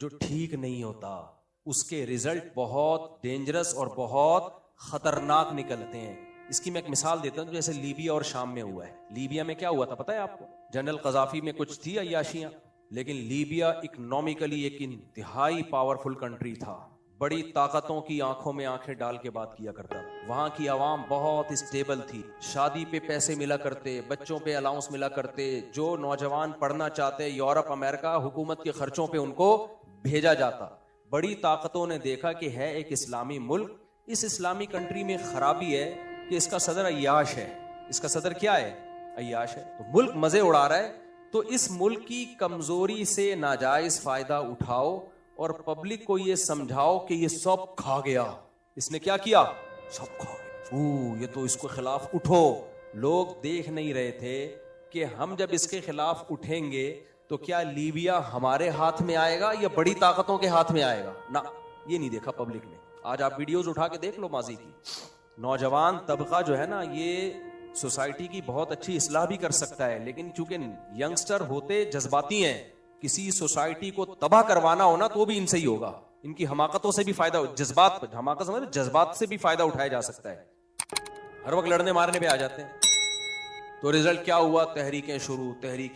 जो ठीक नहीं होता। उसके रिजल्ट बहुत डेंजरस और बहुत खतरनाक निकलते हैं। इसकी मैं एक मिसाल देता हूं, जैसे लीबिया और शाम में हुआ है। लीबिया में क्या हुआ था पता है आपको? जनरल कजाफी में कुछ थी अय्याशियां, लेकिन लीबिया इकोनॉमिकली एक इंतहाई पावरफुल कंट्री था। बड़ी ताकतों की आंखों में आंखें डाल के बात किया करता। वहां की आवाम बहुत स्टेबल थी, शादी पे पैसे मिला करते, बच्चों पे अलाउंस मिला करते। जो नौजवान पढ़ना चाहते यूरोप अमेरिका, हुकूमत के खर्चों पे उनको भेजा जाता। बड़ी ताकतों ने देखा कि है एक इस्लामी मुल्क, इस इस्लामी कंट्री में खराबी है कि इसका सदर अय्याश है। इसका सदर क्या है? अय्याश है। तो मुल्क मजे उड़ा रहा है, तो इस मुल्क की कमजोरी से नाजायज फायदा उठाओ और पब्लिक को ये समझाओ कि ये सब खा गया। इसने क्या किया? सब खा गया। ये तो इसको खिलाफ उठो। लोग देख नहीं रहे थे कि हम जब इसके खिलाफ उठेंगे तो क्या लीबिया हमारे हाथ में आएगा या बड़ी ताकतों के हाथ में आएगा? ना, ये नहीं देखा पब्लिक ने। आज आप वीडियोस उठा के देख लो माजी की। नौजवान तबका जो है ना, ये सोसाइटी की बहुत अच्छी इस्लाह भी कर सकता है, लेकिन चूंकि यंगस्टर होते जज्बाती हैं, किसी सोसाइटी को तबाह करवाना हो ना तो भी इनसे ही होगा। इनकी हमाकतों से भी फायदा, जज्बात, हमाकत समझ, जज्बात से भी फायदा उठाया जा सकता है। हर वक्त लड़ने मारने पे आ जाते हैं। तो रिजल्ट क्या हुआ? तहरीकें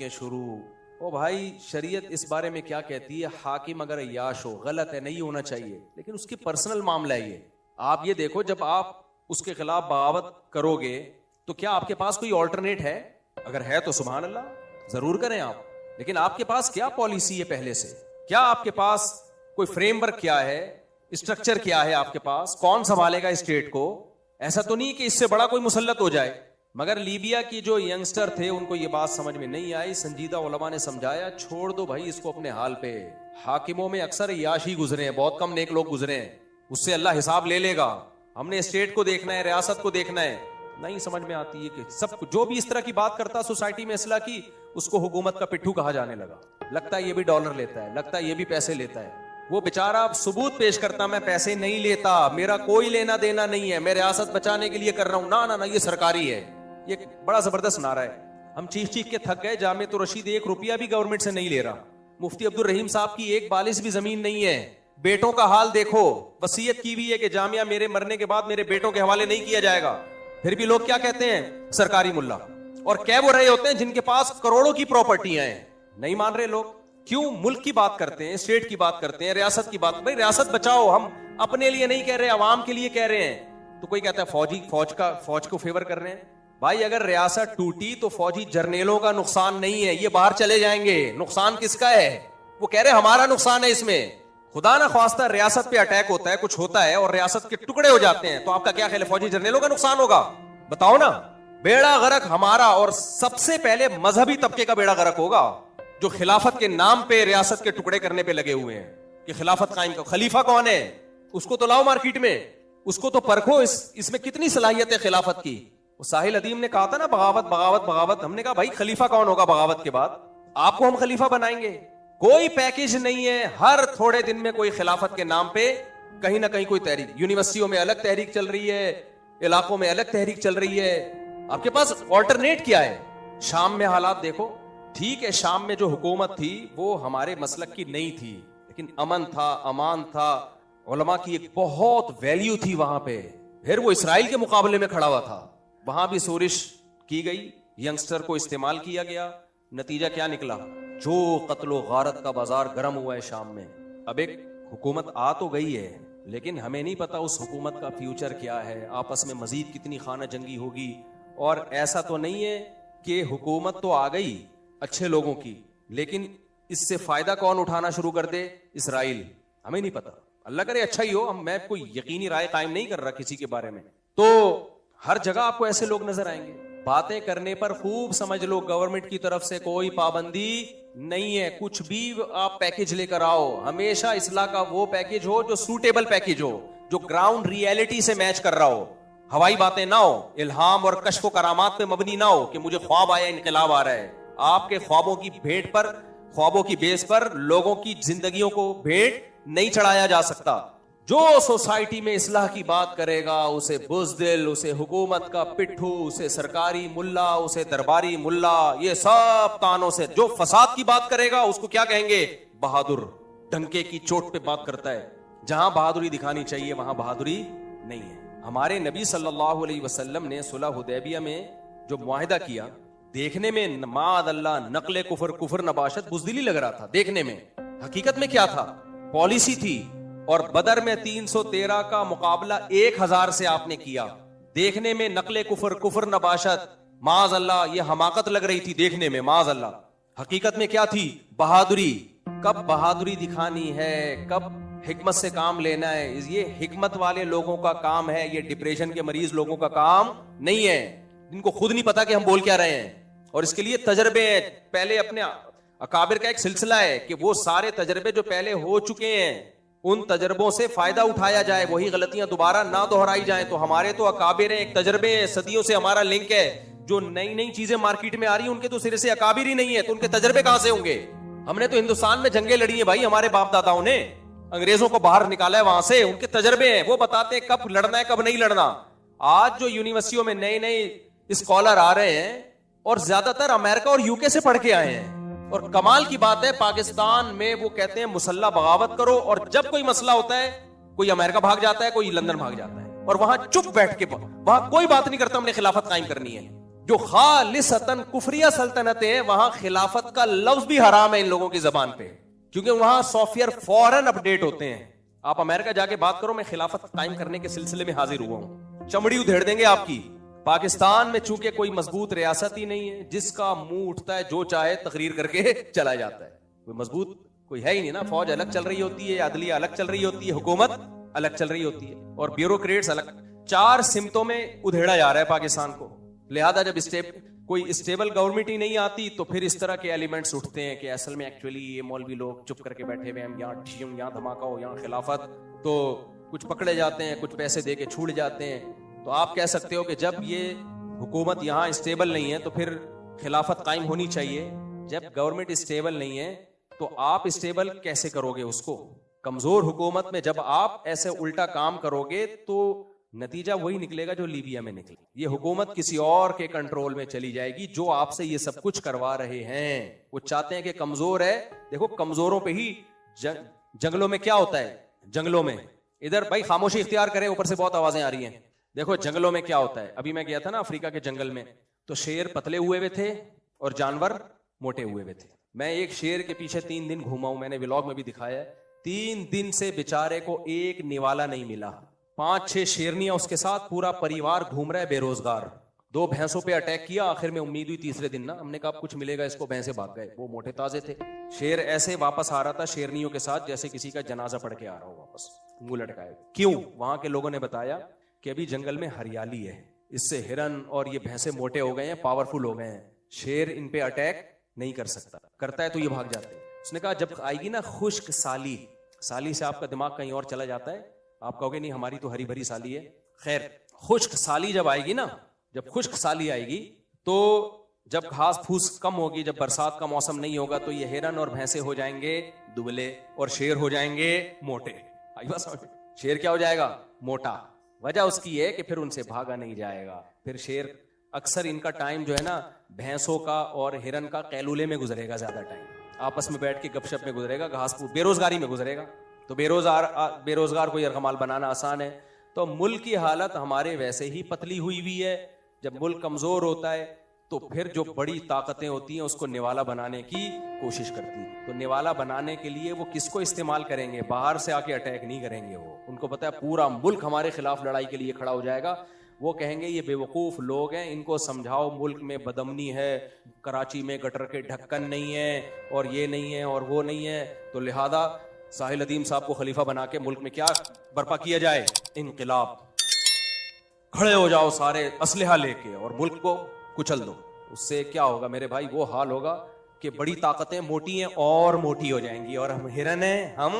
शुरू। ओ भाई, शरीयत इस बारे में क्या कहती है? हाकिम अगर अय्याश हो, गलत है, नहीं होना चाहिए, लेकिन उसकी पर्सनल मामला है ये। आप ये देखो, जब आप उसके खिलाफ बगावत करोगे तो क्या आपके पास कोई ऑल्टरनेट है? अगर है तो सुभान अल्लाह, जरूर करें आप। लेकिन आपके पास क्या पॉलिसी है पहले से? क्या आपके पास कोई फ्रेमवर्क क्या है? स्ट्रक्चर क्या है आपके पास? कौन संभालेगा स्टेट को? ऐसा तो नहीं कि इससे बड़ा कोई मुसल्लत हो जाए। मगर लीबिया की जो यंगस्टर थे उनको ये बात समझ में नहीं आई। संजीदा उलमा ने समझाया, छोड़ दो भाई इसको अपने हाल पे। हाकिमों में अक्सर याश ही गुजरे हैं, बहुत कम नेक लोग गुजरे हैं। उससे अल्लाह हिसाब ले लेगा। हमने स्टेट को देखना है, रियासत को देखना है। नहीं समझ में आती है कि सब जो भी इस तरह की बात करता सोसाइटी में इसलाह की, उसको हुकूमत का पिट्ठू कहा जाने लगा। लगता है ये भी डॉलर लेता है, लगता है ये भी पैसे लेता है। वो बेचारा सबूत पेश करता, मैं पैसे नहीं लेता, मेरा कोई लेना देना नहीं है, मैं रियासत बचाने के लिए कर रहा हूं। ना ना ना, ये सरकारी है। ये बड़ा जबरदस्त नारा है। हम चीख चीख के थक गए। जामिया तो रशीद 1 रुपया भी गवर्नमेंट से नहीं ले रहा। मुफ्ती अब्दुल रहीम साहब की 1 बालिश भी जमीन नहीं है। बेटों का हाल देखो, वसीयत की भी है कि जामिया मेरे मरने के बाद मेरे बेटों के हवाले नहीं किया जाएगा। फिर भी लोग क्या कहते हैं? सरकारी मुल्ला। और कह वो रहे होते हैं जिनके पास करोड़ों की प्रॉपर्टियां हैं। नहीं मान रहे लोग। क्यों? मुल्क की बात करते हैं, स्टेट की बात करते हैं, रियासत की बात। भाई रियासत बचाओ, हम अपने लिए नहीं कह रहे, अवाम के लिए कह रहे हैं। तो कोई कहता है फौज को फेवर कर रहे हैं। भाई अगर रियासत टूटी तो फौजी जर्नेलों का नुकसान नहीं है, ये बाहर चले जाएंगे। नुकसान किसका है? वो कह रहे हमारा नुकसान है इसमें। खुदा ना ख्वास्ता रियासत पे अटैक होता है, कुछ होता है और रियासत के टुकड़े हो जाते हैं, तो आपका क्या ख्याल है? फौजी जर्नेलों का नुकसान होगा? बताओ ना। बेड़ा गर्क हमारा, और सबसे पहले मजहबी तबके का बेड़ा गर्क होगा, जो खिलाफत के नाम पे रियासत के टुकड़े करने पे लगे हुए हैं कि खिलाफत कायम करो। खलीफा कौन है? उसको तो लाओ मार्केट में, उसको तो परखो, इसमें कितनी सलाहियत है खिलाफत की। वो साहिल अदीम ने कहा था ना, बगावत बगावत बगावत। हमने कहा भाई खलीफा कौन होगा बगावत के बाद? आपको हम खलीफा बनाएंगे। कोई पैकेज नहीं है। हर थोड़े दिन में कोई खिलाफत के नाम पे कहीं ना कहीं कोई तहरीक। यूनिवर्सिटियों में अलग तहरीक चल रही है, इलाकों में अलग तहरीक चल रही है। आपके पास ऑल्टरनेट क्या है? शाम में हालात देखो। ठीक है, शाम में जो हुकूमत थी वो हमारे मसलक की नहीं थी, लेकिन अमन था, अमान था, उलमा की एक बहुत वैल्यू थी वहां पे। फिर वो इसराइल के मुकाबले में खड़ा हुआ था। वहां भी सोरिश की गई, यंगस्टर को इस्तेमाल किया गया। नतीजा क्या निकला? जो कत्लो गारत का बाजार गर्म हुआ है शाम में। अब एक हुकूमत आ तो गई है, लेकिन हमें नहीं पता उस हुकूमत का फ्यूचर क्या है, आपस में मजीद कितनी खाना जंगी होगी। और ऐसा तो नहीं है कि हुकूमत तो आ गई अच्छे लोगों की, लेकिन इससे फायदा कौन उठाना शुरू कर दे? इसराइल। हमें नहीं पता, अल्लाह करे अच्छा ही हो। मैं कोई यकीनी राय कायम नहीं कर रहा किसी के बारे में। तो हर जगह आपको ऐसे लोग नजर आएंगे। बातें करने पर खूब समझ लो गवर्नमेंट की तरफ से कोई पाबंदी नहीं है। कुछ भी आप पैकेज लेकर आओ, हमेशा इस्लाह का वो पैकेज हो जो सूटेबल पैकेज हो, जो ग्राउंड रियलिटी से मैच कर रहा हो। हवाई बातें ना हो, इल्हाम और कश्फ करामात पे मबनी ना हो कि मुझे ख्वाब आया, इनकलाब आ रहा है। आपके ख्वाबों की भेंट पर, ख्वाबों की बेस पर लोगों की जिंदगियों को भेंट नहीं चढ़ाया जा सकता। जो सोसाइटी में इस्लाह की बात करेगा उसे बुज़दिल, उसे हुकूमत का पिट्ठू, उसे सरकारी मुल्ला, उसे दरबारी मुल्ला, ये सब तानों से। जो फसाद की बात करेगा उसको क्या कहेंगे? बहादुर। डंके की चोट पे बात करता है। जहां बहादुरी दिखानी चाहिए वहां बहादुरी नहीं है। हमारे नबी सल्लल्लाहु अलैहि वसल्लम ने सुलह हुदैबिया में जो मुआहिदा किया, देखने में माअल्लाह नकले कुफर नबाशत बुज़दिली लग रहा था देखने में, हकीकत में क्या था? पॉलिसी थी। और बदर में 313 का मुकाबला 1000 से आपने किया। देखने में नकले कुफर नबाशत, माअल्लाह ये हमाकत लग रही थी देखने में, माअल्लाह। हकीकत में क्या थी? बहादुरी। कब बहादुरी दिखानी है, कब हिकमत से काम लेना है, ये हिकमत वाले लोगों का काम है, ये डिप्रेशन के मरीज लोगों का काम नहीं है, जिनको खुद नहीं पता कि हम बोल क्या रहे हैं। और इसके लिए तजर्बे हैं, पहले अपने अकाबिर का एक सिलसिला है कि वो सारे तजर्बे जो पहले हो चुके हैं उन तजर्बों से फायदा उठाया जाए, वही गलतियां दोबारा ना दोहराई जाए। तो हमारे तो अकाबिर हैं, एक तजर्बे हैं, सदियों से हमारा लिंक है। जो नई नई चीजें मार्केट में आ रही है उनके तो सिरे से अकाबिर ही नहीं है, तो उनके तजर्बे कहां से होंगे? हमने तो हिंदुस्तान में जंगें लड़ी है भाई, हमारे बाप दादाओं ने अंग्रेजों को बाहर निकाला है वहां से, उनके तजर्बे हैं, वो बताते हैं कब लड़ना है कब नहीं लड़ना। आज जो यूनिवर्सिटियों में नए नए स्कॉलर आ रहे हैं और ज्यादातर अमेरिका और यूके से पढ़ के आए हैं, और कमाल की बात है पाकिस्तान में वो कहते हैं मुसल्ला बगावत करो, और जब कोई मसला होता है कोई अमेरिका भाग जाता है, कोई लंदन भाग जाता है, और वहां चुप बैठ के वहां कोई बात नहीं करता हमने खिलाफत कायम करनी है। जो खालिसतन कुफरिया सल्तनतें हैं वहां खिलाफत का लफ्ज भी हराम है इन लोगों की जबान पे, क्योंकि वहां सॉफ्टवेयर फौरन अपडेट होते हैं। आप अमेरिका जाके बात करो मैं खिलाफत कायम करने के सिलसिले में हाजिर हुआ हूं, चमड़ी उधेड़ देंगे आपकी। पाकिस्तान में चूंकि कोई मजबूत रियासत ही नहीं है, जिसका मुंह उठता है जो चाहे तकरीर करके चला जाता है, कोई मजबूत कोई है ही नहीं ना। फौज अलग चल रही होती है, अदलिया अलग चल रही होती है, हुकूमत अलग चल रही होती है, और ब्यूरोक्रेट्स अलग। 4 सिमतों में उधेड़ा जा रहा है पाकिस्तान को। लिहाजा जब कोई स्टेबल गवर्नमेंट ही नहीं आती तो फिर इस तरह के एलिमेंट्स उठते हैं कि असल में एक्चुअली ये मौलवी लोग चुप करके बैठे हुए हैं, यहाँ धमाका हो, यहाँ खिलाफत, तो कुछ पकड़े जाते हैं, कुछ पैसे दे के छूट जाते हैं। तो आप कह सकते हो कि जब ये हुकूमत यहाँ स्टेबल नहीं है तो फिर खिलाफत कायम होनी चाहिए। जब गवर्नमेंट स्टेबल नहीं है तो आप स्टेबल कैसे करोगे उसको? कमजोर हुकूमत में जब आप ऐसे उल्टा काम करोगे तो नतीजा वही निकलेगा जो लीबिया में निकले। ये हुकूमत किसी और के कंट्रोल में चली जाएगी जो आपसे ये सब कुछ करवा रहे हैं। वो चाहते हैं कि कमजोर है, देखो कमजोरों पे ही जंगलों में क्या होता है, जंगलों में इधर भाई खामोशी इख्तियार करें, ऊपर से बहुत आवाजें आ रही हैं। देखो जंगलों में क्या होता है, अभी मैं गया था ना अफ्रीका के जंगल में, तो शेर पतले हुए हुए थे और जानवर मोटे हुए हुए थे। मैं एक शेर के पीछे 3 दिन घूमा हूं, मैंने व्लॉग में भी दिखाया है। 3 दिन से बेचारे को एक निवाला नहीं मिला। 5-6 शेरनियां उसके साथ, पूरा परिवार घूम रहा है बेरोजगार। 2 भैंसों पे अटैक किया, आखिर में उम्मीद हुई तीसरे दिन ना, हमने कहा कुछ मिलेगा इसको, भैंसे भाग गए। वो मोटे ताजे थे। शेर ऐसे वापस आ रहा था शेरनियों के साथ जैसे किसी का जनाजा पढ़ के आ रहा हो वापस, मुंह लटकाए। क्यों? वहां के लोगों ने बताया कि अभी जंगल में हरियाली है, इससे हिरन और ये भैंसे मोटे हो गए हैं, पावरफुल हो गए हैं, शेर इन पे अटैक नहीं कर सकता, करता है तो ये भाग जाते हैं। उसने कहा जब आएगी ना खुश्क साली, साली से आपका दिमाग कहीं और चला जाता है, आप कहोगे नहीं हमारी तो हरी भरी साली है। खैर, खुश्क साली जब आएगी ना, जब खुश्क साली आएगी तो जब घास फूस कम होगी, जब बरसात का मौसम नहीं होगा, तो ये हिरन और भैंसे हो जाएंगे दुबले और शेर हो जाएंगे मोटे। आई बात समझ? शेर क्या हो जाएगा? मोटा। वजह उसकी है कि फिर उनसे भागा नहीं जाएगा। फिर शेर अक्सर इनका टाइम जो है ना भैंसों का और हिरन का कैलूले में गुजरेगा, ज्यादा टाइम आपस में बैठ के गपशप में गुजरेगा, घास फूस बेरोजगारी में गुजरेगा। तो बेरोजगार को यरगमाल बनाना आसान है। तो मुल्क की हालत हमारे वैसे ही पतली हुई हुई है। जब मुल्क कमजोर होता है तो फिर जो बड़ी ताकतें होती हैं उसको निवाला बनाने की कोशिश करती है। तो निवाला बनाने के लिए वो किसको इस्तेमाल करेंगे? बाहर से आके अटैक नहीं करेंगे। वो उनको पता है पूरा मुल्क हमारे खिलाफ लड़ाई के लिए खड़ा हो जाएगा। वो कहेंगे ये बेवकूफ लोग हैं, इनको समझाओ मुल्क में बदमनी है, कराची में गटर के ढक्कन नहीं है और ये नहीं है और वो नहीं है। तो लिहाजा साहिल अदीम साहब को खलीफा बना के मुल्क में क्या बर्पा किया जाए? इनकलाब। खड़े हो जाओ सारे असलहा लेके और मुल्क को कुचल दो। उससे क्या होगा मेरे भाई? वो हाल होगा कि बड़ी ताकतें मोटी हैं और मोटी हो जाएंगी और हम हिरन हैं, हम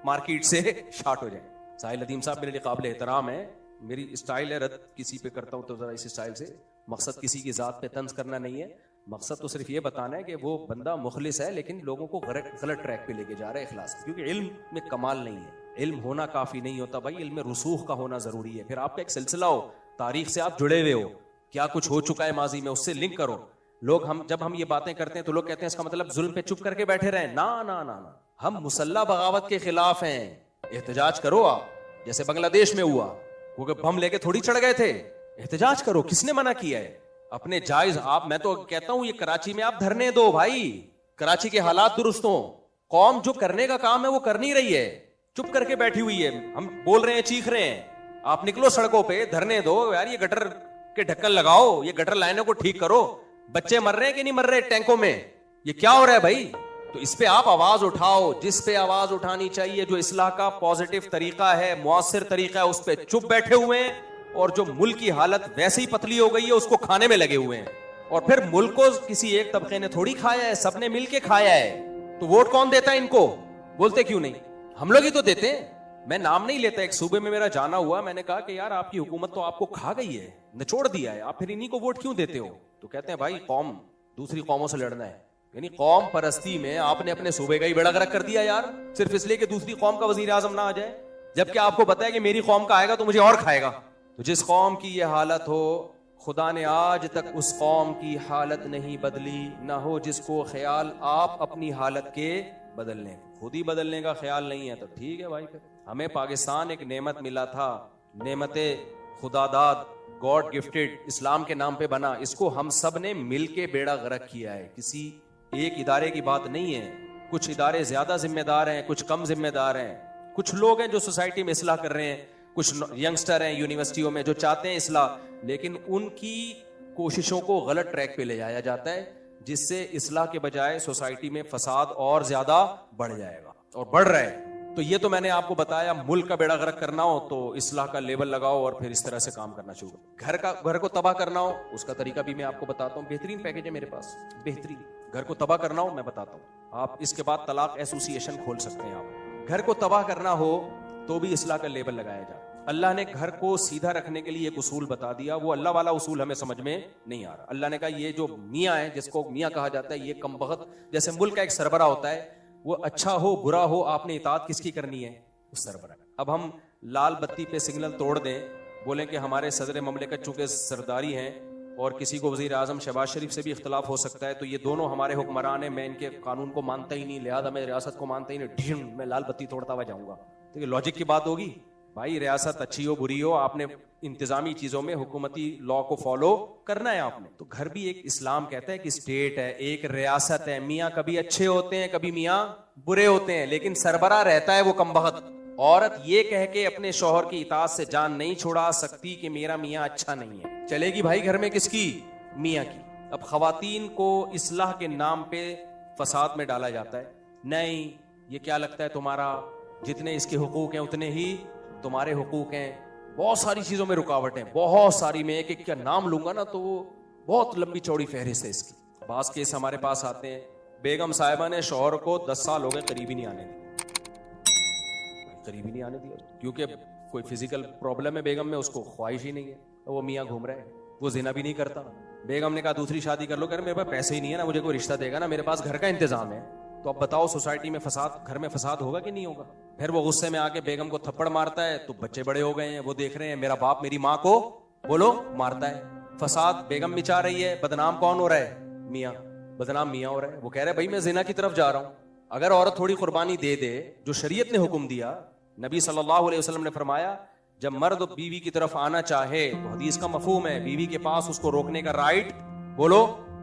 मार्केट से शार्ट हो जाएंगे। साहिल अदीम साहब मेरे लिए काबिल एहतराम है। मेरी स्टाइल है रद्द किसी पे करता हूं तो जरा इस स्टाइल से। मकसद किसी की जात पे तंज करना नहीं है, मकसद तो सिर्फ ये बताना है कि वो बंदा मुखलिस है लेकिन लोगों को गलत ट्रैक पे लेके जा रहा है इखलास। क्योंकि इल्म में कमाल नहीं है, इल्म होना काफी नहीं होता भाई, इल्म में रुसूख का होना जरूरी है। फिर आपका एक सिलसिला हो, तारीख से आप जुड़े हुए हो, क्या कुछ हो चुका है माजी में उससे लिंक करो। लोग जब हम ये बातें करते हैं तो लोग कहते हैं इसका मतलब जुल्म पे चुप करके बैठे रहे। ना ना ना ना, हम मुसल्ला बगावत के खिलाफ हैं। एहतजाज करो आप, जैसे बांग्लादेश में हुआ, वो बम लेके थोड़ी चढ़ गए थे। एहतजाज करो, किसने मना किया है? अपने जायज आप, मैं तो कहता हूं ये कराची में आप धरने दो भाई, कराची के हालात दुरुस्त हो। कौम जो करने का काम है वो कर नहीं रही है, चुप करके बैठी हुई है। हम बोल रहे हैं, चीख रहे हैं, आप निकलो सड़कों पे, धरने दो यार, ये गटर के ढक्कन लगाओ, ये गटर लाइनों को ठीक करो। बच्चे मर रहे हैं कि नहीं मर रहे टैंकों में? ये क्या हो रहा है भाई? तो इस पे आप आवाज उठाओ, जिस पे आवाज उठानी चाहिए, जो इस्लाह का पॉजिटिव तरीका है, मुअस्सिर तरीका है, उस पे चुप बैठे हुए हैं। और जो मुल्क की हालत वैसे ही पतली हो गई है उसको खाने में लगे हुए हैं। और फिर मुल्क को किसी एक तबके ने थोड़ी खाया है, सबने मिलके खाया है। तो वोट कौन देता है इनको? बोलते क्यों नहीं? हम लोग ही तो देते हैं। मैं नाम नहीं लेता, एक सूबे में मेरा जाना हुआ, मैंने कहा कि यार आपकी हुकूमत तो आपको खा गई है, निचोड़ दिया है, आप फिर इन्हीं को वोट क्यों देते हो? तो कहते हैं भाई कौम दूसरी कौमों से लड़ना है। यानी कौम परस्ती में आपने अपने सूबे का ही बेड़ा गर्क कर दिया यार, सिर्फ इसलिए कि दूसरी कौम का वजीर आजम ना आ जाए, जबकि आपको पता है कि मेरी कौम का आएगा तो मुझे और खाएगा। तो जिस कौम की यह हालत हो, खुदा ने आज तक उस कौम की हालत नहीं बदली, ना हो जिसको ख्याल आप अपनी हालत के बदलने, खुद ही बदलने का ख्याल नहीं है तो ठीक है भाई। फिर हमें पाकिस्तान एक नेमत मिला था, नेमते खुदादाद, गॉड गिफ्टेड, इस्लाम के नाम पे बना। इसको हम सब ने मिलके बेड़ा गर्क किया है, किसी एक इदारे की बात नहीं है। कुछ इदारे ज्यादा जिम्मेदार हैं, कुछ कम जिम्मेदार हैं। कुछ लोग हैं जो सोसाइटी में इस्लाह कर रहे हैं, कुछ यंगस्टर हैं यूनिवर्सिटियों में जो चाहते हैं इस्लाह, लेकिन उनकी कोशिशों को गलत ट्रैक पे ले जाया जाता है, जिससे इस्लाह के बजाय सोसाइटी में फसाद और ज्यादा बढ़ जाएगा और बढ़ रहा है। तो ये तो मैंने आपको बताया, मुल्क का बेड़ा गर्क करना हो तो इस्लाह का लेबल लगाओ और फिर इस तरह से काम करना शुरू करो। घर को तबाह करना हो उसका तरीका भी मैं आपको बताता हूँ, बेहतरीन पैकेज है मेरे पास, बेहतरीन। घर को तबाह करना हो मैं बताता हूँ, आप इसके बाद तलाक एसोसिएशन खोल सकते हैं। आप घर को तबाह करना हो तो भी इस्लाह का लेबल लगाया जाए। अल्लाह ने घर को सीधा रखने के लिए एक उसूल बता दिया, वो अल्लाह वाला उसूल हमें समझ में नहीं आ रहा। अल्लाह ने कहा ये जो मियाँ है, जिसको मियाँ कहा जाता है, ये कमबख्त, जैसे मुल्क का एक सरबरा होता है, वो अच्छा हो बुरा हो आपने इताअत किसकी करनी है? उस सरबरा। अब हम लाल बत्ती पे सिग्नल तोड़ दें, बोलें कि हमारे सदर ममलिकत चूंकि सरदारी हैं और किसी को वजीर आजम शहबाज शरीफ से भी इख्तलाफ हो सकता है, तो ये दोनों हमारे हुक्मरान हैं, मैं इनके कानून को मानता ही नहीं, लिहाजा मैं रियासत को मानता ही नहीं, मैं लाल बत्ती तोड़ता हुआ जाऊंगा। तो ये लॉजिक की बात होगी भाई? रियासत अच्छी हो बुरी हो, आपने इंतजामी चीजों में हुकूमती लॉ को फॉलो करना है आपने। तो घर भी एक इस्लाम कहता है कि स्टेट है, एक रियासत है। मियाँ कभी अच्छे होते हैं, कभी मियाँ बुरे होते हैं, लेकिन सरबरा रहता है वो कमबख्त। औरत ये कह के अपने शौहर की इताअत से जान नहीं छुड़ा सकती कि मेरा मियाँ अच्छा नहीं है। चलेगी भाई घर में किसकी? मियाँ की। अब खवातीन को इस्लाह के नाम पे फसाद में डाला जाता है। नहीं, ये क्या लगता है तुम्हारा, जितने इसके हुकूक हैं उतने ही तुम्हारे हुकूक हैं। बहुत सारी चीजों में रुकावट है, बहुत सारी। मैं एक एक का नाम लूंगा ना तो वो बहुत लंबी चौड़ी फहरिस्त है इसकी। बास केस हमारे पास आते हैं, बेगम साहिबा ने शौहर को 10 साल हो गए करीबी नहीं आने दिया, करीबी नहीं आने दिया, क्योंकि कोई फिजिकल प्रॉब्लम है बेगम में, उसको ख्वाहिश ही नहीं है, तो वो मियाँ घूम रहा है, वो जिना भी नहीं करता। बेगम ने कहा दूसरी शादी कर लो, कह रहे मेरे पास पैसे ही नहीं है ना मुझे कोई रिश्ता देगा, ना मेरे पास घर का इंतजाम है। तो अब बताओ सोसाइटी में फसाद, घर में फसाद होगा कि नहीं होगा? फिर वो गुस्से में आके बेगम को थप्पड़ मारता है, तो बच्चे बड़े हो गए हैं, वो देख रहे हैं मेरा बाप मेरी माँ को बोलो मारता है। फसाद बेगम मिचा रही है, बदनाम कौन हो रहा है? मियाँ। बदनाम मियाँ हो रहा है। वो कह रहे भाई मैं जिना की तरफ जा रहा हूँ। अगर औरत थोड़ी कुर्बानी दे दे, जो शरीयत ने हुक्म दिया, नबी सल्लल्लाहु अलैहि वसल्लम ने फरमाया जब मर्द बीवी की तरफ आना चाहे तो हदीस का मफहूम है बीवी के पास उसको रोकने का राइट बोलो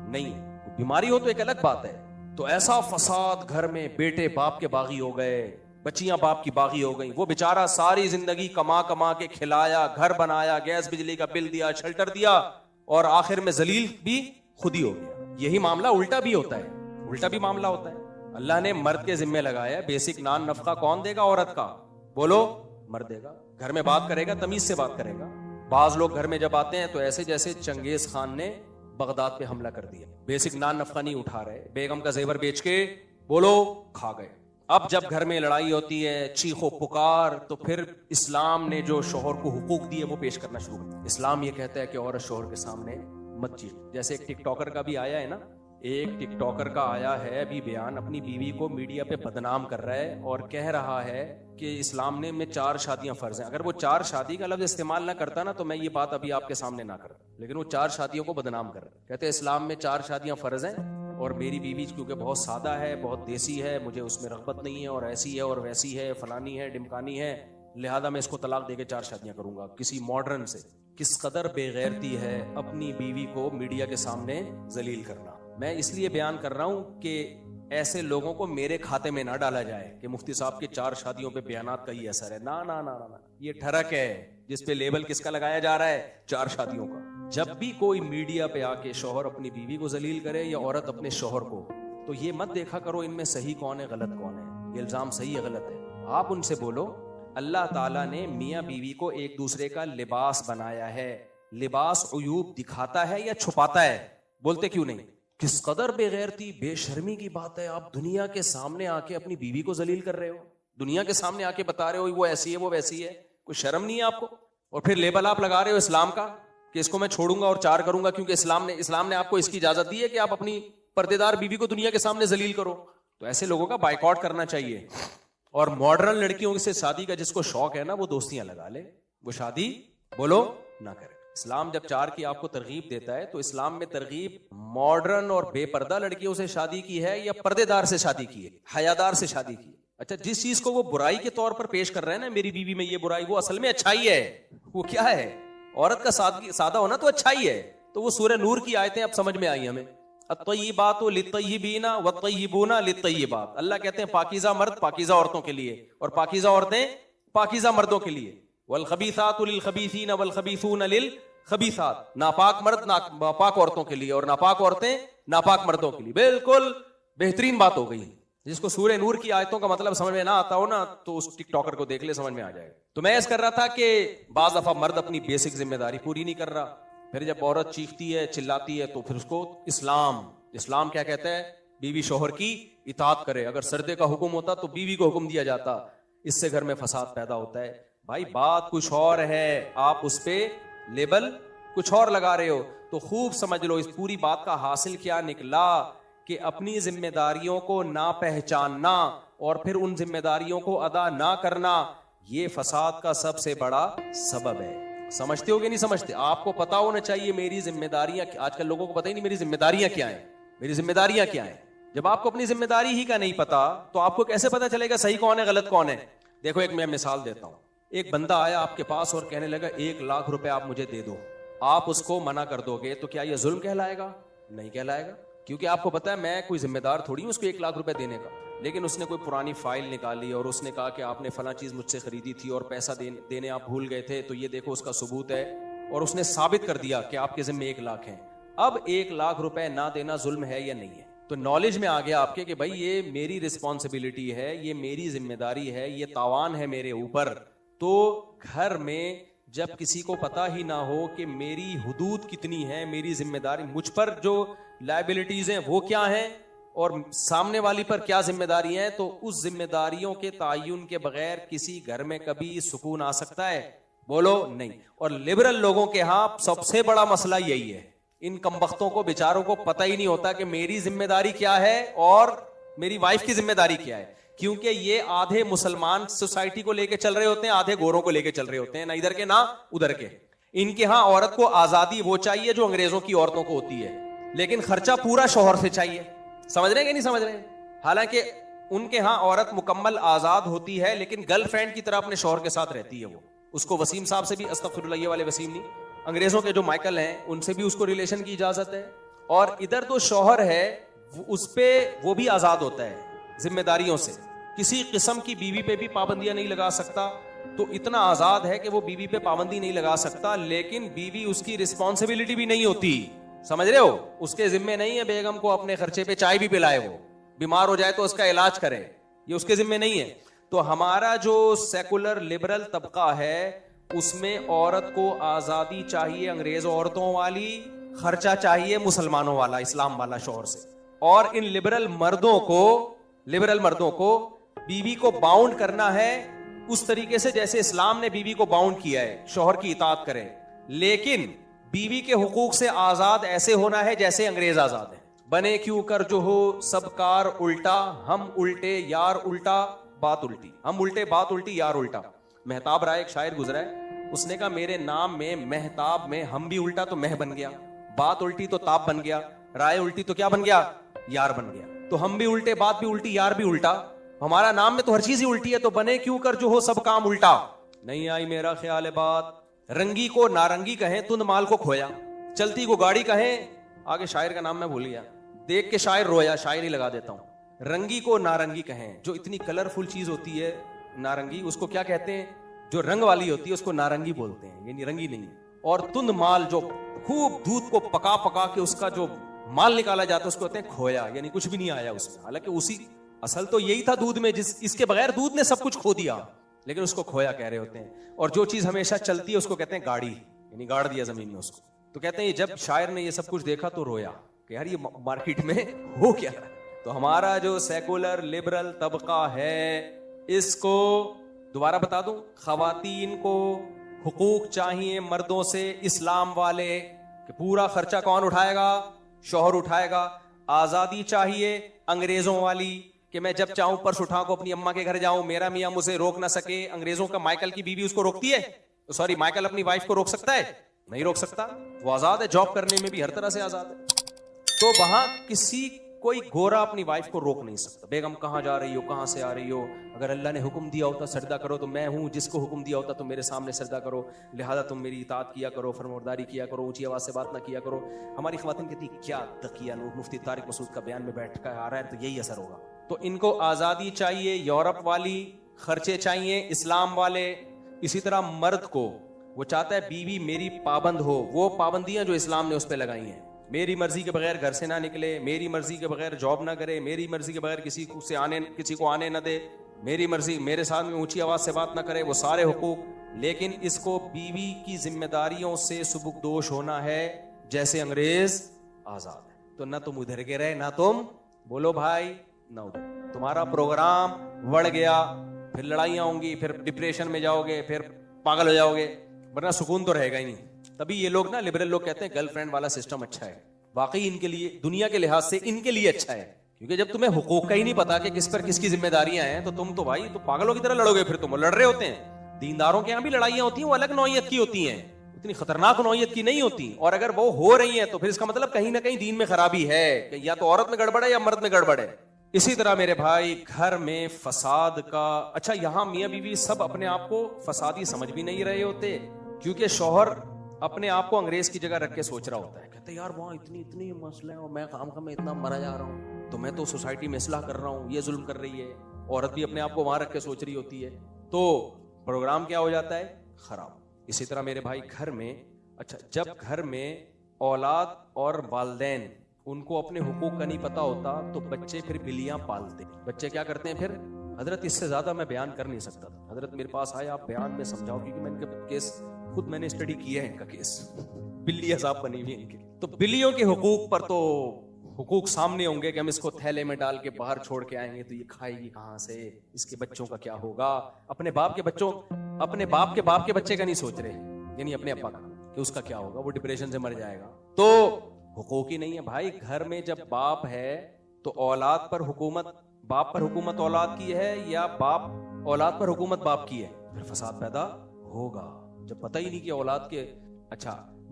नहीं है। बीमारी हो तो एक अलग बात है। तो ऐसा फसाद घर में, बेटे बाप के बागी हो गए, बच्चियां बाप की बागी हो गई। वो बेचारा सारी जिंदगी कमा कमा के खिलाया, घर बनाया, गैस बिजली का बिल दिया, शेल्टर दिया, और आखिर में जलील भी खुद ही हो गया। यही मामला उल्टा भी होता है, उल्टा भी मामला होता है। अल्लाह ने मर्द के जिम्मे लगाया, बेसिक नान नफका कौन देगा? औरत का बोलो, मर्द देगा। घर में बात करेगा, तमीज से बात करेगा। बाज लोग घर में जब आते हैं तो ऐसे जैसे चंगेज खान ने बगदाद पे हमला कर दिया, बेसिक नान नफका नहीं उठा रहे, बेगम का जेवर बेच के बोलो खा गए। अब जब घर में लड़ाई होती है, चीखो पुकार, तो फिर इस्लाम ने जो शोहर को हुकूक दिए वो पेश करना शुरू कर। इस्लाम ये कहता है कि औरत शोहर के सामने मत चीख। जैसे एक टिकटॉकर का भी आया है ना, एक टिकटॉकर का आया है अभी बयान, अपनी बीवी को मीडिया पे बदनाम कर रहा है और कह रहा है कि इस्लाम ने में 4 शादियां फर्ज हैं। अगर वो 4 शादी का लफ्ज इस्तेमाल ना करता ना तो मैं ये बात अभी आपके सामने ना करता, लेकिन वो 4 शादियों को बदनाम कर रहा है। कहते हैं इस्लाम में 4 शादियां फर्ज हैं और मेरी बीवी क्योंकि बहुत सादा है, बहुत देसी है, मुझे उसमें रग़बत नहीं है, और ऐसी है और वैसी है, फलानी है, डिमकानी है, लिहाजा मैं इसको तलाक देके 4 शादियां करूंगा, किसी मॉडर्न से। किस कदर बेगैरती है अपनी बीवी को मीडिया के सामने जलील करना। मैं इसलिए बयान कर रहा हूं कि ऐसे लोगों को मेरे खाते में ना डाला जाए कि मुफ्ती साहब के 4 शादियों पे बयानात का ही असर है। ना ना ना ना, ना। ये ठरक है जिस पे लेबल किसका लगाया जा रहा है, 4 शादियों का। जब भी कोई मीडिया पे आके शौहर अपनी बीवी को जलील करे या औरत अपने शौहर को, तो ये मत देखा करो इनमें सही कौन है गलत कौन है, ये इल्जाम सही है गलत है। आप उनसे बोलो अल्लाह ताला ने मियाँ बीवी को एक दूसरे का लिबास बनाया है, लिबास उयूब दिखाता है या छुपाता है? बोलते क्यों नहीं? किस कदर बेगैरती बेशर्मी की बात है। आप दुनिया के सामने आके अपनी बीवी को जलील कर रहे हो, दुनिया के सामने आके बता रहे हो वो ऐसी है वो वैसी है। कोई शर्म नहीं है आपको? और फिर लेबल आप लगा रहे हो इस्लाम का कि इसको मैं छोड़ूंगा और 4 करूंगा क्योंकि इस्लाम ने आपको इसकी इजाजत दी है कि आप अपनी पर्देदार बीवी को दुनिया के सामने जलील करो। तो ऐसे लोगों का बाइकआउट करना चाहिए। और मॉडर्न लड़कियों से शादी का जिसको शौक है ना, वो दोस्तियां लगा ले, वो शादी बोलो ना करे। इस्लाम जब 4 की आपको तरगीब देता है तो इस्लाम में तरगीब मॉडर्न और बेपर्दा लड़कियों से शादी की है या पर्देदार से शादी की है, हयादार से शादी की है? अच्छा, जिस चीज को वो बुराई के तौर पर पेश कर रहे हैं ना, मेरी बीवी में ये बुराई, वो असल में अच्छाई है। वो क्या है? औरत का सादा होना तो अच्छाई है। तो वो सूरह नूर की आयतें अब समझ में आई हमें। अत्तय्यिबातु लित्तय्यिबीना वत्तय्यिबूना लित्तय्यिबात। अल्लाह कहते हैं पाकीज़ा मर्द पाकीज़ा औरतों के लिए और पाकीज़ा औरतें पाकीज़ा मर्दों के लिए। वल खबीसातु लिल खबीसीना वल खबीसूना लिल खबीसात। नापाक मर्द नापाक औरतों के लिए और नापाक औरतें नापाक मर्दों के लिए। बिल्कुल बेहतरीन बात हो गई। जिसको सूरह नूर की आयतों का मतलब समझ में ना आता हो ना, तो उस टिकटॉकर को देख ले, समझ में आ जाएगा। तो मैं ऐसा कर रहा था कि बाज दफा मर्द अपनी बेसिक जिम्मेदारी पूरी नहीं कर रहा, फिर जब औरत चीखती है चिल्लाती है तो फिर उसको इस्लाम क्या कहता है? बीवी शौहर की इताअत करे। अगर सर्दे का हुक्म होता तो बीवी को हुक्म दिया जाता, इससे घर में फसाद पैदा होता है। भाई बात कुछ और है, आप उस पे लेबल कुछ और लगा रहे हो। तो खूब समझ लो इस पूरी बात का हासिल क्या निकला कि अपनी जिम्मेदारियों को ना पहचानना और फिर उन जिम्मेदारियों को अदा ना करना, ये फसाद का सबसे बड़ा सबब है। समझते हो कि नहीं समझते? आपको पता होना चाहिए मेरी जिम्मेदारियां। आजकल लोगों को पता ही नहीं मेरी जिम्मेदारियां क्या हैं, मेरी जिम्मेदारियां क्या हैं। जब आपको अपनी जिम्मेदारी ही का नहीं पता तो आपको कैसे पता चलेगा सही कौन है गलत कौन है? देखो एक मैं मिसाल देता हूं। एक बंदा आया आपके पास और कहने लगा 1 लाख रुपए आप मुझे दे दो। आप उसको मना कर दोगे तो क्या यह जुल्म कहलाएगा? नहीं कहलाएगा, क्योंकि आपको पता है मैं कोई जिम्मेदार थोड़ी हूं उसको 1 लाख रुपए देने का। लेकिन उसने कोई पुरानी फाइल निकाली और उसने कहा कि आपने फला चीज मुझसे खरीदी थी और पैसा देने आप भूल गए थे, तो ये देखो उसका सबूत है। और उसने साबित कर दिया कि आपके जिम्मे 1 लाख है। अब 1 लाख रुपए ना देना जुल्म है या नहीं है? तो नॉलेज में आ गया आपके कि भाई ये मेरी रिस्पॉन्सिबिलिटी है, ये मेरी जिम्मेदारी है, ये तावान है मेरे ऊपर। तो घर में जब किसी को पता ही ना हो कि मेरी हुदूद कितनी है, मेरी जिम्मेदारी, मुझ पर जो लायबिलिटीज हैं वो क्या हैं और सामने वाली पर क्या जिम्मेदारी है, तो उस जिम्मेदारियों के तायुन के बगैर किसी घर में कभी सुकून आ सकता है? बोलो नहीं। और लिबरल लोगों के यहाँ सबसे बड़ा मसला यही है। इन कमबख्तों को बेचारों को पता ही नहीं होता कि मेरी जिम्मेदारी क्या है और मेरी वाइफ की जिम्मेदारी क्या है। क्योंकि ये आधे मुसलमान सोसाइटी को लेके चल रहे होते हैं, आधे गोरों को लेके चल रहे होते हैं, ना इधर के ना उधर के। इनके यहाँ औरत को आजादी वो चाहिए जो अंग्रेजों की औरतों को होती है, लेकिन खर्चा पूरा शौहर से चाहिए। समझ रहे हैं कि नहीं समझ रहे हैं? हालांकि उनके यहाँ औरत मुकम्मल आजाद होती है, लेकिन गर्लफ्रेंड की तरह अपने शौहर के साथ रहती है। वो उसको वसीम साहब से भी, अस्तगफिरुल्लाह, ये वाले वसीम नहीं, अंग्रेजों के जो माइकल हैं उनसे भी उसको रिलेशन की इजाजत है। और इधर तो शौहर है उस पे वो भी आजाद होता है जिम्मेदारियों से, किसी किस्म की बीवी पे भी पाबंदियां नहीं लगा सकता। तो इतना आजाद है कि वो बीवी पे पाबंदी नहीं लगा सकता, लेकिन बीवी उसकी रिस्पॉन्सिबिलिटी भी नहीं होती। समझ रहे हो? उसके जिम्मे नहीं है बेगम को अपने खर्चे पे चाय भी पिलाए, वो बीमार हो जाए तो उसका इलाज करे, ये उसके जिम्मे नहीं है। तो हमारा जो सेकुलर लिबरल तबका है उसमें औरत को आजादी चाहिए अंग्रेज औरतों वाली, खर्चा चाहिए मुसलमानों वाला, इस्लाम वाला शौहर से। और इन लिबरल मर्दों को बीवी को बाउंड करना है उस तरीके से जैसे इस्लाम ने बीवी को बाउंड किया है, शौहर की इताअत करे। लेकिन बीवी के हुकूक से आजाद ऐसे होना है जैसे अंग्रेज आजाद है। बने क्यों कर जो हो सब कार उल्टा, हम उल्टे यार उल्टा बात उल्टी, हम उल्टे बात उल्टी यार उल्टा। मेहताब राय एक शायर गुजरा है, उसने कहा मेरे नाम में मेहताब में हम भी उल्टा तो मह बन गया, बात उल्टी तो ताप बन गया, राय उल्टी तो क्या बन गया? यार बन गया। तो हम भी उल्टे, बात भी उल्टी, यार भी उल्टा, हमारा नाम में तो हर चीज ही उल्टी है। तो बने क्यों कर जो हो सब काम उल्टा, नहीं आई मेरा ख्याल बात। रंगी को नारंगी कहें, तुंद माल को खोया। चलती को गाड़ी कहें, आगे शायर का नाम मैं भूल गया, देख के शायर रोया, शायरी लगा देता हूं। रंगी को नारंगी कहें, जो इतनी कलरफुल चीज होती है नारंगी, उसको क्या कहते हैं? जो रंग वाली होती है उसको नारंगी बोलते हैं, यानी रंगी नहीं। और तुंद माल, जो खूब दूध को पका पका के उसका जो माल निकाला जाता है, उसको कहते हैं खोया, यानी कुछ भी नहीं आया उसमें। हालांकि उसी असल तो यही था दूध में, इसके बगैर दूध ने सब कुछ खो दिया, लेकिन उसको खोया कह रहे होते हैं। और जो चीज हमेशा चलती है उसको कहते हैं गाड़ी, यानी गाड़ दिया जमीन में उसको। तो कहते हैं जब शायर ने ये सब कुछ देखा तो रोया कि यार ये मार्केट में हो क्या रहा है। तो हमारा जो सेकुलर लिबरल तबका है, इसको दोबारा बता दूं, खवातीन को हुकूक चाहिए मर्दों से, इस्लाम वाले, कि पूरा खर्चा कौन उठाएगा? शौहर उठाएगा। आजादी चाहिए अंग्रेजों वाली, कि मैं जब चाहूं पर्स उठा को अपनी अम्मा के घर जाऊं, मेरा मियां मुझे रोक ना सके। अंग्रेजों का माइकल की बीवी उसको रोकती है? सॉरी, माइकल अपनी वाइफ को रोक सकता है? नहीं रोक सकता। वो आजाद है, जॉब करने में भी हर तरह से आजाद है। तो वहां किसी कोई गोरा अपनी वाइफ को रोक नहीं सकता। बेगम कहां जा रही हो, कहां से आ रही हो? अगर अल्लाह ने हुक्म दिया होता सजदा करो, तो मैं हूं जिसको हुक्म दिया होता तुम मेरे सामने सजदा करो, लिहाजा तुम मेरी इताअत किया करो, फरमाबरदारी किया करो, ऊंची आवाज से बात ना किया करो। हमारी ख्वातीन कहती क्या तकिया मुफ्ती तारिक मसूद का बयान में बैठ कर आ रहा है, तो यही असर होगा। तो इनको आजादी चाहिए यूरोप वाली, खर्चे चाहिए इस्लाम वाले। इसी तरह मर्द को वो चाहता है बीवी मेरी पाबंद हो, वो पाबंदियां जो इस्लाम ने उस पर लगाई हैं। मेरी मर्जी के बगैर घर से ना निकले, मेरी मर्जी के बगैर जॉब ना करे, मेरी मर्जी के बगैर किसी को आने ना दे, मेरी मर्जी, मेरे साथ में ऊंची आवाज से बात ना करे, वो सारे हुकूक। लेकिन इसको बीवी की जिम्मेदारियों से सुबुकदोश होना है, जैसे अंग्रेज आजाद है। तो ना तुम उधर के रहे, ना तुम बोलो भाई, ना उधर। तुम्हारा प्रोग्राम बढ़ गया, फिर लड़ाइयां होंगी, फिर डिप्रेशन में जाओगे, फिर पागल हो जाओगे, वरना सुकून तो रहेगा ही नहीं। तभी ये लोग ना, लिबरल लोग कहते हैं गर्लफ्रेंड वाला सिस्टम अच्छा है। वाकई इनके लिए, दुनिया के लिहाज से इनके लिए अच्छा है, क्योंकि जब तुम्हें हुकूक का ही नहीं पता कि किस पर किसकी जिम्मेदारियां हैं, तो तुम तो भाई तो पागलों की तरह लड़ोगे। फिर तुम लड़ रहे होते हैं। दीनदारों के यहाँ भी लड़ाइयां होती हैं, वो अलग नौइयत की होती हैं, इतनी खतरनाक नौइयत की नहीं होती। और अगर वो हो रही है तो फिर इसका मतलब कहीं ना कहीं दीन में खराबी है, या तो औरत में गड़बड़ है या मर्द में गड़बड़ है। इसी तरह मेरे भाई, घर में फसाद का, अच्छा यहां मियां बीवी सब अपने आप को फसादी समझ भी नहीं रहे होते, क्योंकि शौहर अपने आप को अंग्रेज की जगह रख के सोच रहा होता है। कहते यार वहां इतनी इतनी मसले हैं और मैं काम में इतना मरा जा रहा हूं, तो मैं तो सोसाइटी में इस्लाह कर रहा हूं, ये जुल्म कर रही है। औरत भी अपने आप को वहां रख के सोच रही होती है, तो प्रोग्राम क्या हो जाता है? खराब। इसी तरह मेरे भाई, घर में, अच्छा जब घर में औलाद और वालिदैन उनको अपने हुकूक का नहीं पता होता, तो बच्चे फिर बिल्लियां पालते। बच्चे क्या करते हैं फिर? हजरत इससे ज्यादा मैं बयान कर नहीं सकता था। हजरत मेरे पास आए, आप बयान में समझाओ, क्योंकि मैंने केस खुद मैंने स्टडी किया है, इनका केस बिल्ली अजाब बनी हुई इनकी। तो बिल्लियों के हुकूक पर तो हुकूक सामने होंगे कि हम इसको थैले में डाल के बाहर छोड़ के आएंगे तो ये खाएगी कहां से, इसके बच्चों का क्या होगा। अपने बाप के बच्चों, अपने बाप के बच्चे का नहीं सोच रहे, यानी अपने अब्बा का, कि उसका क्या होगा, वो डिप्रेशन से मर जाएगा। तो हुकूक ही नहीं है भाई। घर में जब बाप है तो औलाद पर हुकूमत, बाप पर हुकूमत औलाद की है, या बाप औलाद पर हुकूमत बाप की है, फिर फसाद पैदा होगा। जब पता ही नहीं कि औलाद के, अच्छा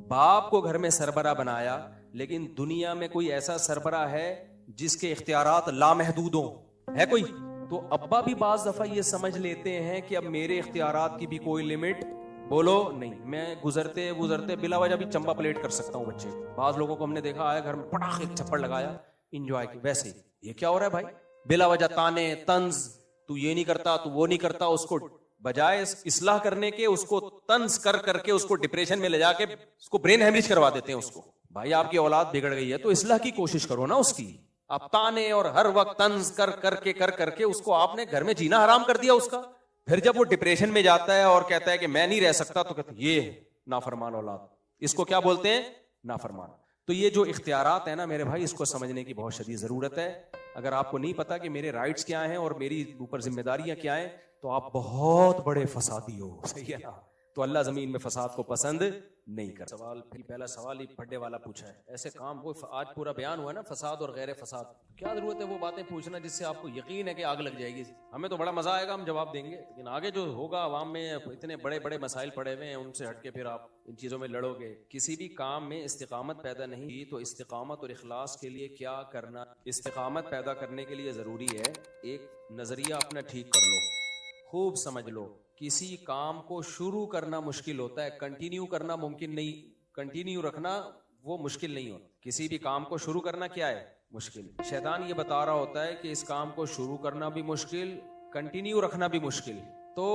बाप को घर में सरबरा बनाया, लेकिन दुनिया में कोई ऐसा सरबरा है जिसके इख्तियारात लामहदूद हो? है कोई? तो अब्बा भी बाज दफा ये समझ लेते हैं कि अब मेरे इख्तियारात की भी कोई लिमिट, बोलो नहीं, मैं गुजरते गुजरते बिला वजह भी चंबा प्लेट कर सकता हूँ बच्चे को। बाज लोगों को हमने देखा है घर में पटाख एक छप्पड़ लगाया, इंजॉय की। वैसे ये क्या हो रहा है भाई? बिला वजह ताने तंज, तू ये नहीं करता, तू वो नहीं करता, उसको बजाय इस्लाह करने के उसको तंज कर करके उसको डिप्रेशन में ले जाके उसको ब्रेन हेमरेज करवा देते हैं उसको। भाई आपकी औलाद बिगड़ गई है तो इस्लाह की कोशिश करो ना उसकी। आप ताने और हर वक्त तंज कर करके उसको आपने घर में जीना हराम कर दिया उसका। फिर जब वो डिप्रेशन में जाता है और कहता है कि मैं नहीं रह सकता, तो कहते ये नाफरमान औलाद, इसको क्या बोलते हैं? नाफरमान। तो ये जो इख्तियारात है ना मेरे भाई, इसको समझने की बहुत शदीद जरूरत है। अगर आपको नहीं पता कि मेरे राइट्स क्या हैं और मेरी ऊपर जिम्मेदारियां क्या हैं, तो आप बहुत बड़े फसादी हो, सही है ना? तो अल्लाह जमीन में फसाद को पसंद नहीं कर। सवाल, पहला सवाल ही फड्डे वाला पूछा है। ऐसे काम वो आज पूरा बयान हुआ ना, फसाद और गैर फसाद, क्या जरूरत है वो बातें पूछना जिससे आपको यकीन है कि आग लग जाएगी। हमें तो बड़ा मजा आएगा, हम जवाब देंगे, लेकिन आगे जो होगा अवाम में इतने बड़े बड़े मसाइल पड़े हुए हैं, उनसे हटके फिर आप इन चीजों में लड़ोगे। किसी भी काम में इस्तिकामत पैदा नहीं की तो इस्तिकामत और इखलास के लिए क्या करना? इस्तिकामत पैदा करने के लिए जरूरी है एक नजरिया अपना ठीक कर लो, खूब समझ लो किसी काम को शुरू करना मुश्किल होता है, कंटिन्यू करना मुमकिन नहीं, कंटिन्यू रखना वो मुश्किल नहीं होता। किसी भी काम को शुरू करना क्या है, मुश्किल। शैतान ये बता रहा होता है कि इस काम को शुरू करना भी मुश्किल, कंटिन्यू रखना भी मुश्किल। तो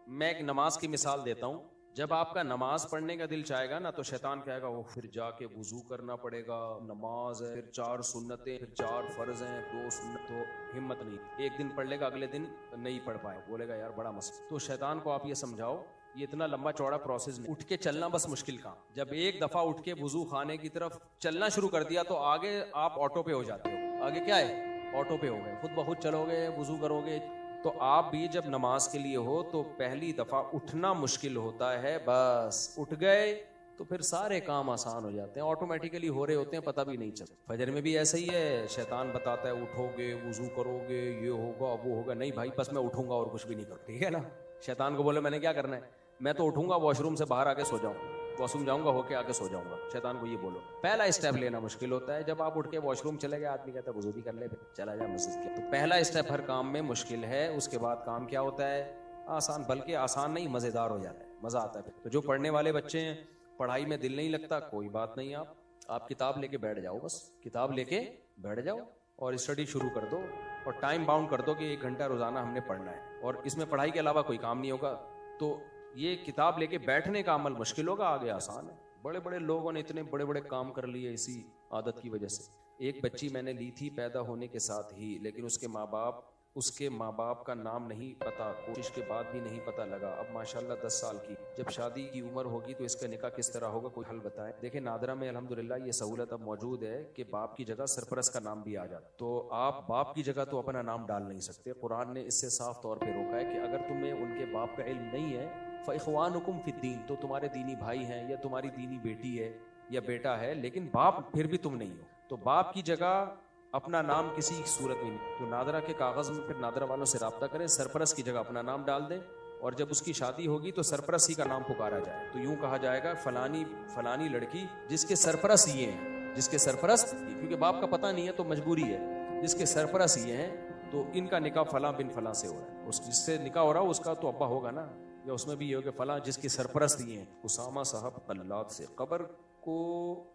मैं एक नमाज की मिसाल देता हूँ। जब आपका नमाज पढ़ने का दिल चाहेगा ना, तो शैतान कहेगा वो फिर जाके वुजू करना पड़ेगा, नमाज है, फिर 4 सुन्नतें, फिर 4 फर्ज हैं, 2 सुन्नत, तो हिम्मत नहीं। एक दिन पढ़ लेगा, अगले दिन नहीं पढ़ पाए, बोलेगा यार बड़ा मसला। तो शैतान को आप ये समझाओ ये इतना लंबा चौड़ा प्रोसेस नहीं, उठ के चलना बस मुश्किल काम। जब एक दफा उठ के वुजू खाने की तरफ चलना शुरू कर दिया तो आगे आप ऑटो पे हो जाते हो। आगे क्या है, ऑटो पे हो गए, खुद ब खुद चलोगे, वुजू करोगे। तो आप भी जब नमाज के लिए हो तो पहली दफा उठना मुश्किल होता है, बस उठ गए तो फिर सारे काम आसान हो जाते हैं, ऑटोमेटिकली हो रहे होते हैं, पता भी नहीं चलता। फजर में भी ऐसा ही है, शैतान बताता है उठोगे, वुजू करोगे, ये होगा वो होगा। नहीं भाई, बस मैं उठूंगा और कुछ भी नहीं करूँ, ठीक है ना। शैतान को बोले मैंने क्या करना है, मैं तो उठूंगा, वॉशरूम से बाहर आके सो जाऊँ, वॉशरूम जाऊंगा, होके आके सो जाऊंगा। शैतान को ये बोलो। पहला स्टेप लेना मुश्किल होता है। जब आप उठ के वॉशरूम चले गए, आदमी कहता है वुजू भी कर ले, चला जा मस्जिद के। तो पहला स्टेप हर काम में मुश्किल है, उसके बाद काम क्या होता है, आसान। बल्कि आसान नहीं, मजेदार हो जाता है, मजा आता है। तो जो पढ़ने वाले बच्चे हैं, पढ़ाई में दिल नहीं लगता, कोई बात नहीं, आप किताब लेके बैठ जाओ, बस किताब लेके बैठ जाओ और स्टडी शुरू कर दो, और टाइम बाउंड कर दो कि 1 घंटा रोजाना हमने पढ़ना है, और इसमें पढ़ाई के अलावा कोई काम नहीं होगा। तो ये किताब लेके बैठने का अमल मुश्किल होगा, आगे आसान है। बड़े बड़े लोगों ने इतने बड़े बड़े काम कर लिए इसी आदत की वजह से। एक बच्ची मैंने ली थी पैदा होने के साथ ही, लेकिन उसके माँ बाप का नाम नहीं पता, कोशिश के बाद भी नहीं पता लगा। अब माशाल्लाह 10 साल की, जब शादी की उम्र होगी तो इसका निकाह किस तरह होगा, कोई हल बताएं। देखिए नादरा में अल्हम्दुलिल्लाह ये सहूलत अब मौजूद है कि बाप की जगह सरपरस्त का नाम भी आ जाता। तो आप बाप की जगह तो अपना नाम डाल नहीं सकते। कुरान ने इससे साफ तौर पर रोका है कि अगर तुम्हें उनके बाप का इल्म नहीं है, फ़इख़्वानुकुम फ़िद्दीन, तो तुम्हारे दीनी भाई हैं या तुम्हारी दीनी बेटी है या बेटा है, लेकिन बाप फिर भी तुम नहीं हो। तो बाप की जगह अपना नाम किसी सूरत में नहीं। तो नादरा के कागज़ में फिर नादरा वालों से रब्ता करें, सरपरस्त की जगह अपना नाम डाल दें, और जब उसकी शादी होगी तो सरपरस्त ही का नाम पुकारा जाए। तो यूं कहा जाएगा फलानी लड़की जिसके सरपरस्त ये हैं, जिसके सरपरस्त, क्योंकि बाप का पता नहीं है तो मजबूरी है, जिसके सरपरस्त ये हैं, तो इनका निकाह फलां बिन फलां से हो रहा है। उस जिससे निकाह हो रहा है उसका तो अब्बा होगा ना, या उसमें भी ये हो कि फलां जिसके सरपरस्त ये हैं। उसामा साहब कल्लात से, कब्र को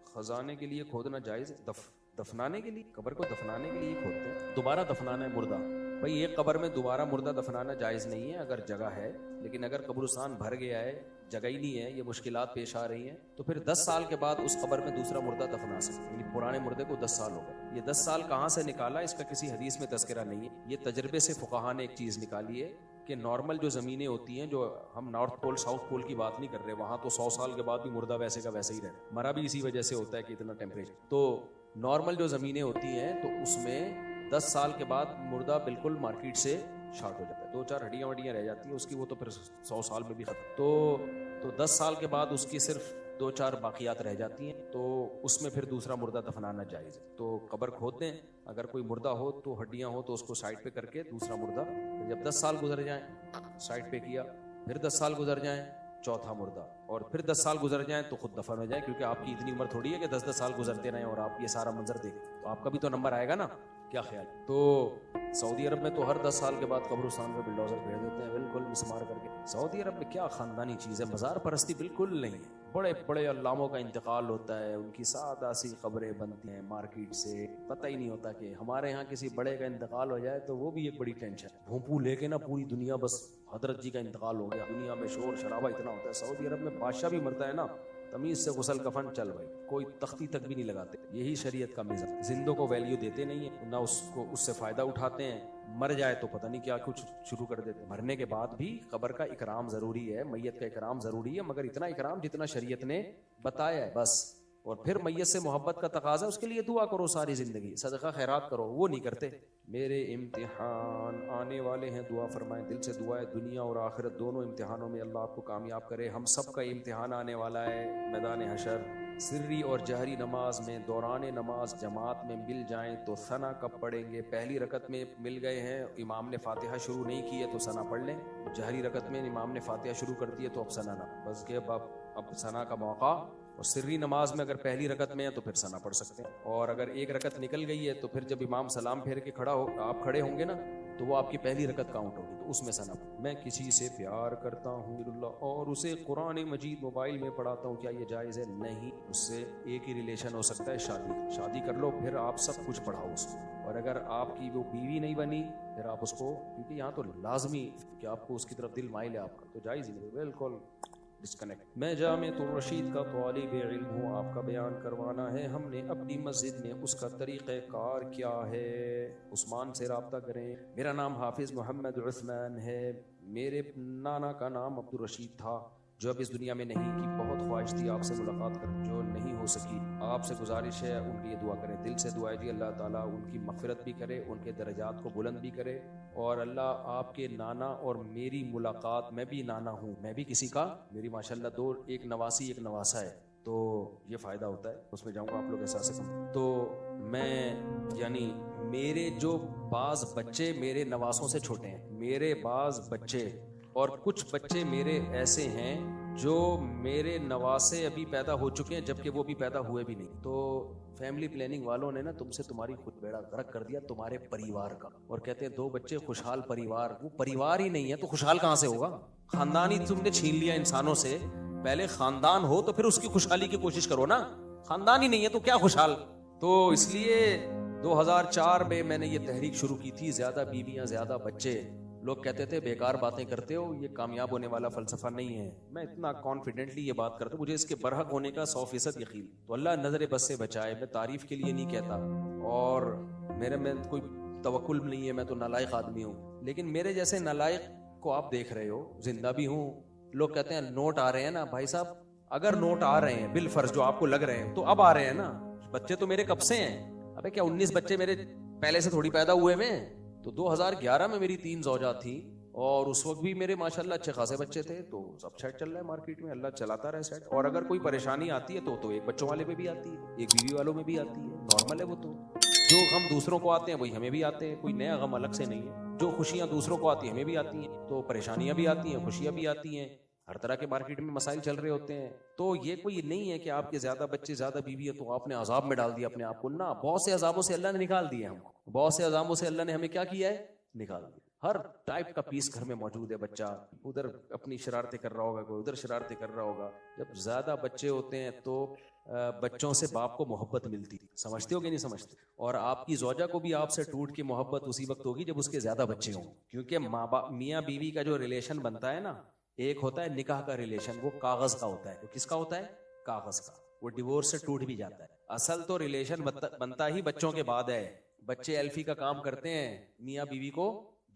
खजाने के लिए खोदना जायज़ है, दफनाने के लिए, कब्र को दफनाने के लिए खोदते हैं। दोबारा दफनाना है मुर्दा, भाई एक कब्र में दोबारा मुर्दा दफनाना जायज़ नहीं है अगर जगह है, लेकिन अगर कब्रिस्तान भर गया है, जगह ही नहीं है, ये मुश्किलात पेश आ रही हैं, तो फिर 10 साल के बाद उस कब्र में दूसरा मुर्दा दफना सकते हैं। पुराने मुर्दे को 10 साल हो गए। ये 10 साल कहाँ से निकाला, इसका किसी हदीस में तज़किरा नहीं है। ये तजर्बे से फुक़हा ने एक चीज़ निकाली है कि नॉर्मल जो ज़मीनें होती हैं, जो हम नॉर्थ पोल साउथ पोल की बात नहीं कर रहे, वहाँ तो 100 साल के बाद भी मुर्दा वैसे का वैसे ही रहे, मरा भी इसी वजह से होता है कि इतना टेम्परेचर। तो नॉर्मल जो ज़मीनें होती हैं तो उसमें 10 साल के बाद मुर्दा बिल्कुल मार्केट से शार्ट हो जाता है, 2-4 हड्डियाँ वड्डियाँ रह जाती हैं उसकी, वो तो फिर 100 साल में भी खत्म। तो 10 साल के बाद उसकी सिर्फ 2-4 बाकियात रह जाती हैं, तो उसमें फिर दूसरा मुर्दा दफनाना जायज़ है। तो कब्र खोद दें, अगर कोई मुर्दा हो तो हड्डियाँ हो तो उसको साइड पे करके दूसरा मुर्दा, जब 10 साल गुजर जाएं साइड पे किया, फिर 10 साल गुजर जाएं चौथा मुर्दा, और फिर 10 साल गुजर जाएं तो खुद दफन हो जाए, क्योंकि आपकी इतनी उम्र थोड़ी है कि 10-10 साल गुजरते रहें और आप ये सारा मंजर देखें, तो आपका भी तो नंबर आएगा ना, क्या ख्याल। तो सऊदी अरब में तो हर 10 साल के बाद कब्रिस्तान में बिल्डोजर भेज देते हैं, बिल्कुल मिसमार करके। सऊदी अरब में क्या ख़ानदानी चीज़ है, मज़ार परस्ती बिल्कुल नहीं है। बड़े बड़े अल्लामों का इंतकाल होता है, उनकी सादा सी कब्रें बनती हैं मार्केट से, पता ही नहीं होता कि हमारे यहाँ किसी बड़े का इंतकाल हो जाए तो वो भी एक बड़ी टेंशन है। भोंपू लेके ना पूरी दुनिया बस हजरत जी का इंतकाल हो गया, दुनिया में शोर शराबा इतना होता है। सऊदी अरब में बादशाह भी मरता है ना, तमीज़ से गुसल कफन चल भाई, कोई तख्ती तक भी नहीं लगाते। यही शरीयत का मिजाज, जिंदों को वैल्यू देते नहीं है ना, उसको उससे फ़ायदा उठाते हैं। मर जाए तो पता नहीं क्या कुछ शुरू कर देते हैं। मरने के बाद भी कब्र का इकराम ज़रूरी है, मैयत का इकराम ज़रूरी है, मगर इतना इकराम जितना शरीयत ने बताया है बस। और फिर मैयत से मोहब्बत का तकाजा, उसके लिए दुआ करो सारी ज़िंदगी, सदका खैरात करो, वो नहीं करते। मेरे इम्तिहान आने वाले हैं, दुआ फरमाएं, दिल से दुआ है, दुनिया और आखिरत दोनों इम्तिहानों में अल्लाह आपको कामयाब करे। हम सब का इम्तिहान आने वाला है मैदान हशर। सिर्री और जहरी नमाज में दौरान नमाज जमात में मिल जाएं तो सना कब पढ़ेंगे। पहली रकत में मिल गए हैं, इमाम ने फातिहा शुरू नहीं की है तो सना पढ़ लें। जहरी रकत में इमाम ने फातिहा शुरू कर दी है तो अब सना ना, बस के अब सना का मौका। और सिर्री नमाज में अगर पहली रकत में है तो फिर सना पढ़ सकते हैं। और अगर एक रकत निकल गई है तो फिर जब इमाम सलाम फेर के खड़ा हो, आप खड़े होंगे ना, तो वो आपकी पहली रकत काउंट होगी, तो उसमें सना। मैं किसी से प्यार करता हूँ और उसे कुरान मजीद मोबाइल में पढ़ाता हूँ, क्या ये जायज़ है? नहीं। उससे एक ही रिलेशन हो सकता है, शादी कर लो, फिर आप सब कुछ पढ़ाओ उसको। और अगर आपकी वो बीवी नहीं बनी, फिर आप उसको, क्योंकि यहाँ तो लाजमी कि आपको उसकी तरफ दिल माइल है आपका, तो जायज़ नहीं, बिल्कुल डिस्कनेक्ट। मैं जामिअतुर रशीद का तालिब इल्म हूँ, आपका बयान करवाना है हमने अपनी मस्जिद में, उसका तरीक़ेकार क्या है? उस्मान से रब्ता करें। मेरा नाम हाफिज़ मोहम्मद उस्मान है, मेरे नाना का नाम अब्दुल रशीद था, जो अब इस दुनिया में नहीं, की बहुत ख्वाहिश थी आपसे मुलाकात कर, जो नहीं हो सकी। आपसे गुजारिश है उनके लिए दुआ करें, दिल से दुआ जी अल्लाह ताला उनकी मग़फ़िरत भी करे, उनके दर्जात को बुलंद भी करे, और अल्लाह आपके नाना और मेरी मुलाकात, मैं भी नाना हूँ, मैं भी किसी का, मेरी माशाल्लाह दो, एक नवासी एक नवासा है, तो ये फ़ायदा होता है, उसमें जाऊँगा आप लोग एहसास से कम। तो मैं यानी मेरे जो बाज़ बच्चे मेरे नवासों से छोटे हैं, मेरे बाज़ बच्चे, और कुछ बच्चे मेरे ऐसे हैं जो मेरे नवासे अभी पैदा हो चुके हैं, जबकि वो भी पैदा हुए भी नहीं। तो फैमिली प्लानिंग वालों ने ना तुमसे तुम्हारी खुद बेड़ा गर्क कर दिया, तुम्हारे परिवार का, और कहते हैं 2 बच्चे खुशहाल परिवार। वो परिवार ही नहीं है तो खुशहाल कहाँ से होगा? खानदान ही तुमने छीन लिया इंसानों से। पहले खानदान हो तो फिर उसकी खुशहाली की कोशिश करो ना, खानदान ही नहीं है तो क्या खुशहाल? तो इसलिए 2004 में मैंने ये तहरीक शुरू की थी, ज्यादा बीवियां ज्यादा बच्चे। लोग कहते थे बेकार बातें करते हो, ये कामयाब होने वाला फलसफा नहीं है। मैं इतना कॉन्फिडेंटली ये बात करता हूँ, मुझे इसके बरहक होने का 100% यकीन। तो अल्लाह नजर बस से बचाए, मैं तारीफ के लिए नहीं कहता, और मेरे में कोई तवक्कुल नहीं है, मैं तो नालायक आदमी हूँ, लेकिन मेरे जैसे नालायक को आप देख रहे हो, जिंदा भी हूँ। लोग कहते हैं नोट आ रहे हैं ना भाई साहब, अगर नोट आ रहे हैं बिल फर्ज जो आपको लग रहे हैं, तो अब आ रहे हैं ना। बच्चे तो मेरे कब से हैं? अबे क्या 19 बच्चे मेरे पहले से थोड़ी पैदा हुए हैं? तो 2011 में मेरी 3 ज़ौजा थी, और उस वक्त भी मेरे माशाल्लाह अच्छे खासे बच्चे थे। तो सब सेट चल रहा है मार्केट में, अल्लाह चलाता रहे सेट। और अगर कोई परेशानी आती है तो एक बच्चों वाले पे भी आती है, एक बीवी वालों में भी आती है, नॉर्मल है वो। तो जो गम दूसरों को आते हैं वही हमें भी आते हैं, कोई नया गम अलग से नहीं है। जो खुशियां दूसरों को आती हैं हमें भी आती हैं, तो परेशानियां भी आती हैं, खुशियां भी आती हैं, हर तरह के मार्केट में मसाइल चल रहे होते हैं। तो ये कोई नहीं है कि आपके ज्यादा बच्चे ज्यादा बीवी है तो आपने अजाब में डाल दिया अपने आप को ना। बहुत से अजाबों से अल्लाह ने निकाल दिए हमको, बहुत से अजाबों से अल्लाह ने हमें क्या किया है? निकाल दिया। हर टाइप का पीस घर में मौजूद है। बच्चा उधर अपनी शरारतें कर रहा होगा, कोई उधर शरारतें कर रहा होगा। जब ज्यादा बच्चे होते हैं तो बच्चों से बाप को मोहब्बत मिलती, समझते हो कि नहीं समझते? और आपकी ज़ौजा को भी आपसे टूट के मोहब्बत उसी वक्त होगी जब उसके ज्यादा बच्चे हों। क्योंकि माँ बाप मियाँ बीवी का जो रिलेशन बनता है ना, एक होता है निकाह का रिलेशन, वो कागज का होता है। तो किसका होता है? कागज का। वो डिवोर्स से टूट भी जाता है। असल तो रिलेशन बनता ही बच्चों के बाद है। बच्चे एल्फी का काम करते हैं, मियाँ बीवी को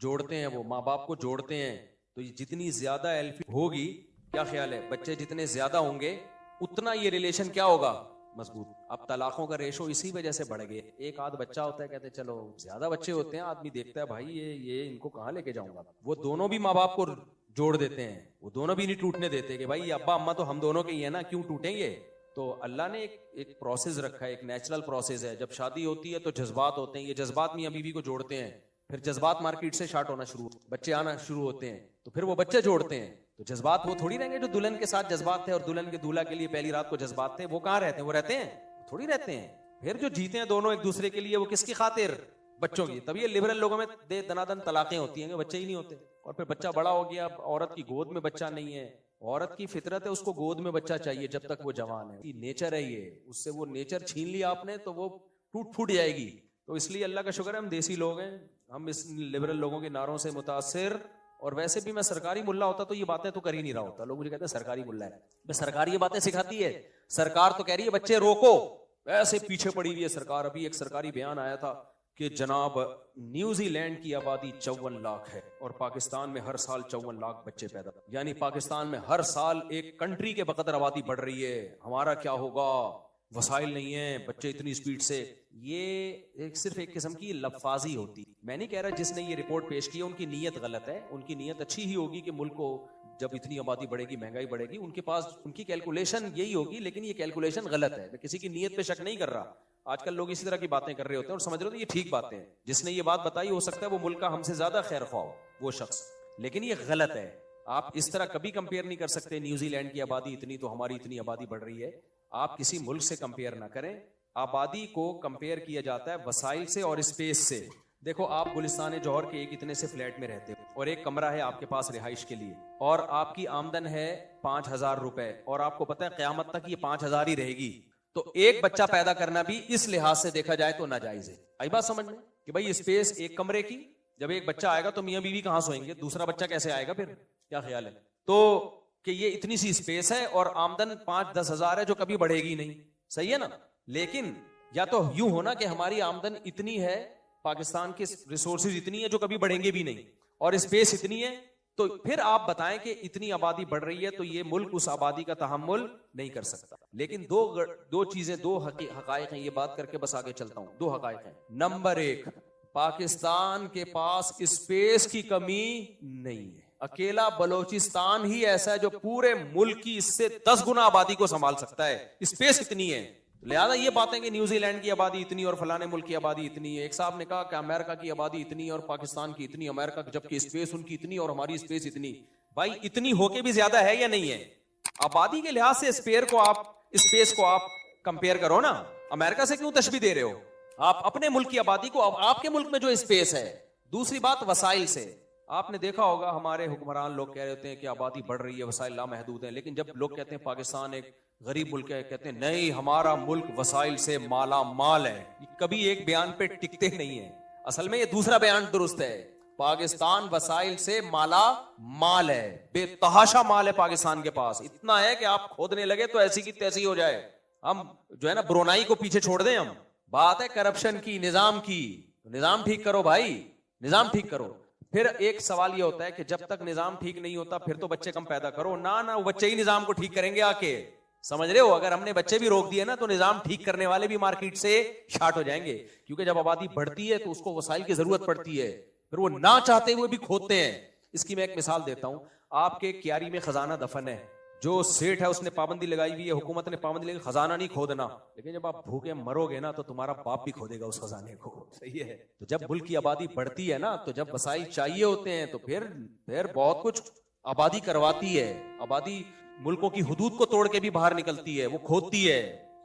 जोड़ते हैं, वो माँ बाप को जोड़ते हैं। तो जितनी ज्यादा एल्फी होगी, क्या ख्याल है, बच्चे जितने ज्यादा होंगे उतना ये रिलेशन क्या होगा? मजबूत। अब तलाकों का रेशो इसी वजह से बढ़ गए। एक आध बच्चा होता है, कहते चलो, ज्यादा बच्चे होते हैं, आदमी देखता है भाई ये इनको कहाँ लेके जाऊंगा। वो दोनों भी माँ बाप को जोड़ देते हैं, वो दोनों भी नहीं टूटने देते कि भाई अब्बा अम्मा तो हम दोनों के ही है ना, क्यों टूटेंगे। तो अल्लाह ने एक प्रोसेस रखा है, एक नेचुरल प्रोसेस है। जब शादी होती है तो जज्बात होते हैं, ये जज्बात मियाँ बीवी को जोड़ते हैं। फिर जज्बात मार्केट से स्टार्ट होना शुरू, बच्चे आना शुरू होते हैं, तो फिर वो बच्चे जोड़ते हैं। तो जज्बात वो थोड़ी रहेंगे जो दुल्हन के साथ जज्बात थे और दुल्हन के दूल्हा के लिए पहली रात को जज्बात थे, वो कहाँ रहते हैं? वो रहते हैं? थोड़ी रहते हैं। फिर जो जीते हैं दोनों एक दूसरे के लिए, वो किसकी खातिर? बच्चों की। तभी ये लिबरल लोगों में दे दनादन तलाकें होती हैं, बच्चे ही नहीं होते। और फिर बच्चा बड़ा हो गया, औरत की गोद में बच्चा नहीं है। औरत की फितरत है, उसको गोद में बच्चा चाहिए जब तक वो जवान है, नेचर है ये। उससे वो नेचर छीन लिया आपने तो वो टूट फूट जाएगी। तो इसलिए अल्लाह का शुक्र है हम देसी लोग हैं, हम इस लिबरल लोगों के नारों से मुतासिर। और वैसे भी मैं सरकारी मुल्ला होता तो ये बातें तो कर ही नहीं रहा होता। लोग मुझे कहते हैं सरकारी मुल्ला है, मैं सरकार ये बातें सिखाती है। सरकार तो कह रही है बच्चे रोको, ऐसे पीछे पड़ी हुई है सरकार। अभी एक सरकारी बयान आया था कि जनाब न्यूजीलैंड की आबादी 54 लाख है और पाकिस्तान में हर साल 54 लाख बच्चे पैदा, यानी पाकिस्तान में हर साल एक कंट्री के बकदर आबादी बढ़ रही है। हमारा क्या होगा? वसाइल नहीं है, बच्चे इतनी स्पीड से। ये सिर्फ एक किस्म की लफाजी होती। मैं नहीं कह रहा जिसने ये रिपोर्ट पेश की उनकी नीयत गलत है, उनकी नीयत अच्छी ही होगी कि मुल्क को जब इतनी आबादी बढ़ेगी, महंगाई बढ़ेगी, उनके पास उनकी कैलकुलेशन यही होगी, लेकिन ये कैलकुलेशन गलत है। मैं किसी की नीयत पे शक नहीं कर रहा। आजकल लोग इसी तरह की बातें कर रहे होते हैं और समझ रहे होते हैं ये ठीक बातें हैं। जिसने ये बात बताई हो सकता है वो मुल्क का हमसे ज्यादा खैर ख्वाह हो वो शख्स, लेकिन ये गलत है। आप इस तरह कभी कंपेयर नहीं कर सकते, न्यूजीलैंड की आबादी इतनी तो हमारी इतनी आबादी बढ़ रही है। आप किसी मुल्क से कंपेयर ना करें। आबादी को कंपेयर किया जाता है वसाइल से और स्पेस से। देखो, आप गुलिस्तान जौहर के एक इतने से फ्लैट में रहते हो और एक कमरा है आपके पास रिहाइश के लिए, और आपकी आमदन है 5,000 रुपए, और आपको पता है क़यामत तक ये 5,000 ही रहेगी, तो एक बच्चा पैदा करना भी इस लिहाज से देखा जाए तो नाजायज है। आई बात समझ में कि भाई स्पेस एक कमरे की, जब एक बच्चा आएगा तो मियां बीवी कहां सोएंगे, दूसरा बच्चा कैसे आएगा, फिर क्या ख्याल है? तो कि ये इतनी सी स्पेस है और आमदन 5-10 हजार है जो कभी बढ़ेगी नहीं, सही है ना? लेकिन या तो यूं होना कि हमारी आमदन इतनी है, पाकिस्तान के रिसोर्सेज इतनी है जो कभी बढ़ेंगे भी नहीं, और स्पेस इतनी है, तो फिर आप बताएं कि इतनी आबादी बढ़ रही है तो ये मुल्क उस आबादी का तहम्मुल नहीं कर सकता। लेकिन दो चीजें, दो हकायक हैं, ये बात करके बस आगे चलता हूं। दो हकायक हैं। नंबर एक, पाकिस्तान के पास स्पेस की कमी नहीं है। अकेला बलोचिस्तान ही ऐसा है जो पूरे मुल्क की इससे 10 गुना आबादी को संभाल सकता है, स्पेस इतनी है। लिहाजा ये बातें कि न्यूजीलैंड की आबादी इतनी और फलाने मुल्क की आबादी इतनी है, एक साहब ने कहा कि अमेरिका की आबादी इतनी और पाकिस्तान की इतनी, अमेरिका जबकि स्पेस उनकी इतनी और हमारी स्पेस इतनी। भाई इतनी होके भी ज्यादा है या नहीं है? आबादी के लिहाज से स्पेस को आप कंपेयर करो ना, अमेरिका से क्यों तशबीह दे रहे हो? आप अपने मुल्क की आबादी को, अब आपके मुल्क में जो स्पेस है। दूसरी बात, वसाइल से आपने देखा होगा हमारे हुक्मरान लोग कह रहे होते हैं कि आबादी बढ़ रही है, वसाइल लामहदूद हैं, लेकिन जब लोग कहते हैं पाकिस्तान एक गरीब मुल्क है, कहते हैं नहीं हमारा मुल्क वसाइल से माला माल है। कभी एक बयान पे टिकते नहीं है। असल में ये दूसरा बयान दुरुस्त है, पाकिस्तान वसाइल से माला माल है, बेतहाशा माल है पाकिस्तान के पास, इतना है कि आप खोदने लगे तो ऐसी की तैसी हो जाए। हम जो है ना ब्रोनाई को पीछे छोड़ दें। हम बात है करप्शन की, निजाम की, निजाम ठीक करो भाई, निजाम ठीक करो। फिर एक सवाल ये होता है कि जब तक निजाम ठीक नहीं होता फिर तो बच्चे कम पैदा करो ना, वो बच्चे ही निजाम को ठीक करेंगे आके, समझ रहे हो? अगर हमने बच्चे भी रोक दिए ना तो निजाम ठीक करने वाले भी मार्केट से शार्ट हो जाएंगे, क्योंकि जब आबादी बढ़ती है तो उसको वसाइल की जरूरत पड़ती है, फिर वो ना चाहते हुए भी खोदते हैं। इसकी मैं एक मिसाल देता हूं। आपके क्यारी में खजाना दफन है, जो सेठ है उसने पाबंदी लगाई हुई है, हुकूमत ने पाबंदी लगाई, खजाना नहीं खोदना, लेकिन जब आप भूखे मरोगे ना तो तुम्हारा बाप भी खोदेगा उस खजाने को, सही है? तो जब मुल्क की आबादी बढ़ती है ना, तो जब वसाइल चाहिए होते हैं तो फिर बहुत कुछ आबादी करवाती है। आबादी मुल्कों की हुदूद को तोड़ के भी बाहर निकलती है, वो खोदती है,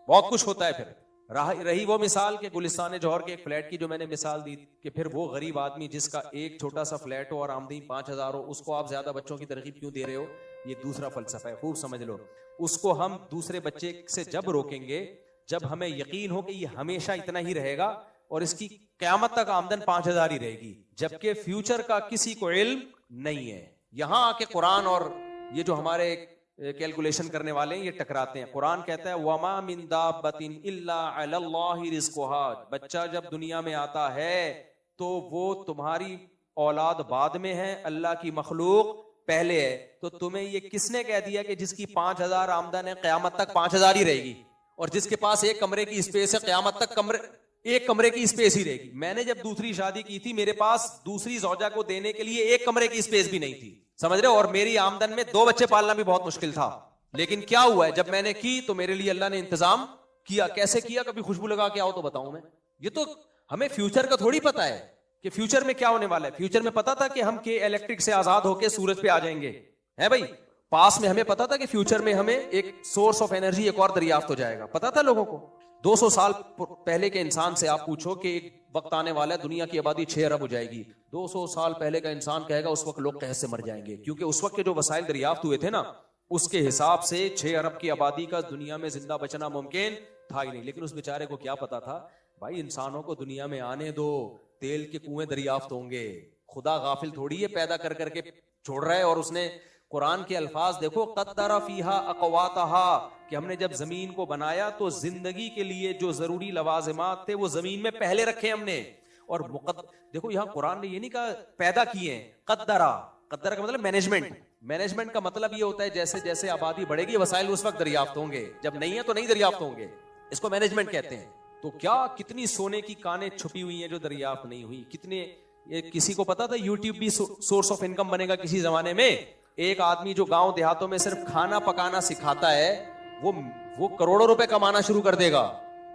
बहुत कुछ होता है। फिर रही वो मिसाल के गुलिस्तान जौहर के एक फ्लैट की जो मैंने मिसाल दी, कि फिर वो गरीब आदमी जिसका एक छोटा सा फ्लैट हो और आमदनी 5,000 हो, उसको आप ज्यादा बच्चों की तरकीब क्यों दे रहे हो? ये दूसरा फलसफा है, खूब समझ लो। उसको हम दूसरे बच्चे से जब रोकेंगे जब हमें यकीन हो कि ये हमेशा इतना ही रहेगा और इसकी क़यामत तक आमदन 5,000 ही रहेगी, जबकि फ्यूचर का किसी को इल्म नहीं है। यहां आके कुरान और ये जो हमारे कैलकुलेशन करने वाले हैं ये टकराते हैं। कुरान कहता है वमा मिन दाब्बतिन इल्ला अलल्लाहि रिज़्कुहा, बच्चा जब दुनिया में आता है तो वो तुम्हारी औलाद बाद में है, अल्लाह की मखलूक पहले है। तो तुम्हें ये किसने कह दिया कि जिसकी 5,000 आमदन है क़यामत तक 5,000 ही रहेगी, और जिसके पास एक कमरे की स्पेस है क़यामत तक एक कमरे की स्पेस ही रहेगी? मैंने जब दूसरी शादी की थी मेरे पास दूसरी ज़ौजा को देने के लिए एक कमरे की स्पेस भी नहीं थी, समझ रहे हो? और मेरी आमदन में 2 बच्चे पालना भी बहुत मुश्किल था। लेकिन क्या हुआ है, जब मैंने की तो मेरे लिए अल्लाह ने इंतजाम किया। कैसे किया? कभी खुशबू लगा के आओ तो बताऊं मैं। ये तो हमें फ्यूचर का थोड़ी पता है कि फ्यूचर में क्या होने वाला है। फ्यूचर में पता था कि हम के इलेक्ट्रिक से आजाद होकर सूरज पे आ जाएंगे, है भाई? पास में हमें पता था कि फ्यूचर में हमें एक सोर्स ऑफ एनर्जी एक और दरियाफ्त हो जाएगा, पता था लोगों को। 200 साल पहले के इंसान से आप पूछो कि एक वक्त आने वाला है दुनिया की आबादी 6 अरब हो जाएगी, 200 साल पहले का इंसान कहेगा उस वक्त लोग कैसे मर जाएंगे, क्योंकि उस वक्त के जो वसाइल दरियाफ्त हुए थे ना, उसके हिसाब से 6 अरब की आबादी का दुनिया में जिंदा बचना मुमकिन था ही नहीं। लेकिन उस बेचारे को क्या पता था, भाई इंसानों को दुनिया में आने दो, तेल के कुएं दरियाफ्त होंगे, खुदा गाफिल थोड़ी है पैदा कर करके छोड़ रहा है। और उसने कुरान के अल्फाज देखो, क़द्दरा फ़ीहा अक़वातहा, कि हमने जब जमीन को बनाया तो जिंदगी के लिए जो जरूरी लवाजिमात थे वो जमीन में पहले रखे हमने। और देखो यहाँ कुरान ने ये नहीं कहा पैदा किए, क़द्दरा का मतलब मैनेजमेंट का मतलब ये होता है जैसे जैसे आबादी बढ़ेगी वसाइल उस वक्त दरियाफ्त होंगे, जब नहीं है तो नहीं दरियाफ्त होंगे, इसको मैनेजमेंट कहते हैं। तो क्या कितनी सोने की कानें छुपी हुई हैं जो दरियाफ्त नहीं हुई, कितने, ये किसी को पता था यूट्यूब भी सोर्स ऑफ इनकम बनेगा किसी जमाने में? एक आदमी जो गांव देहातों में सिर्फ खाना पकाना सिखाता है वो करोड़ों रुपए कमाना शुरू कर देगा।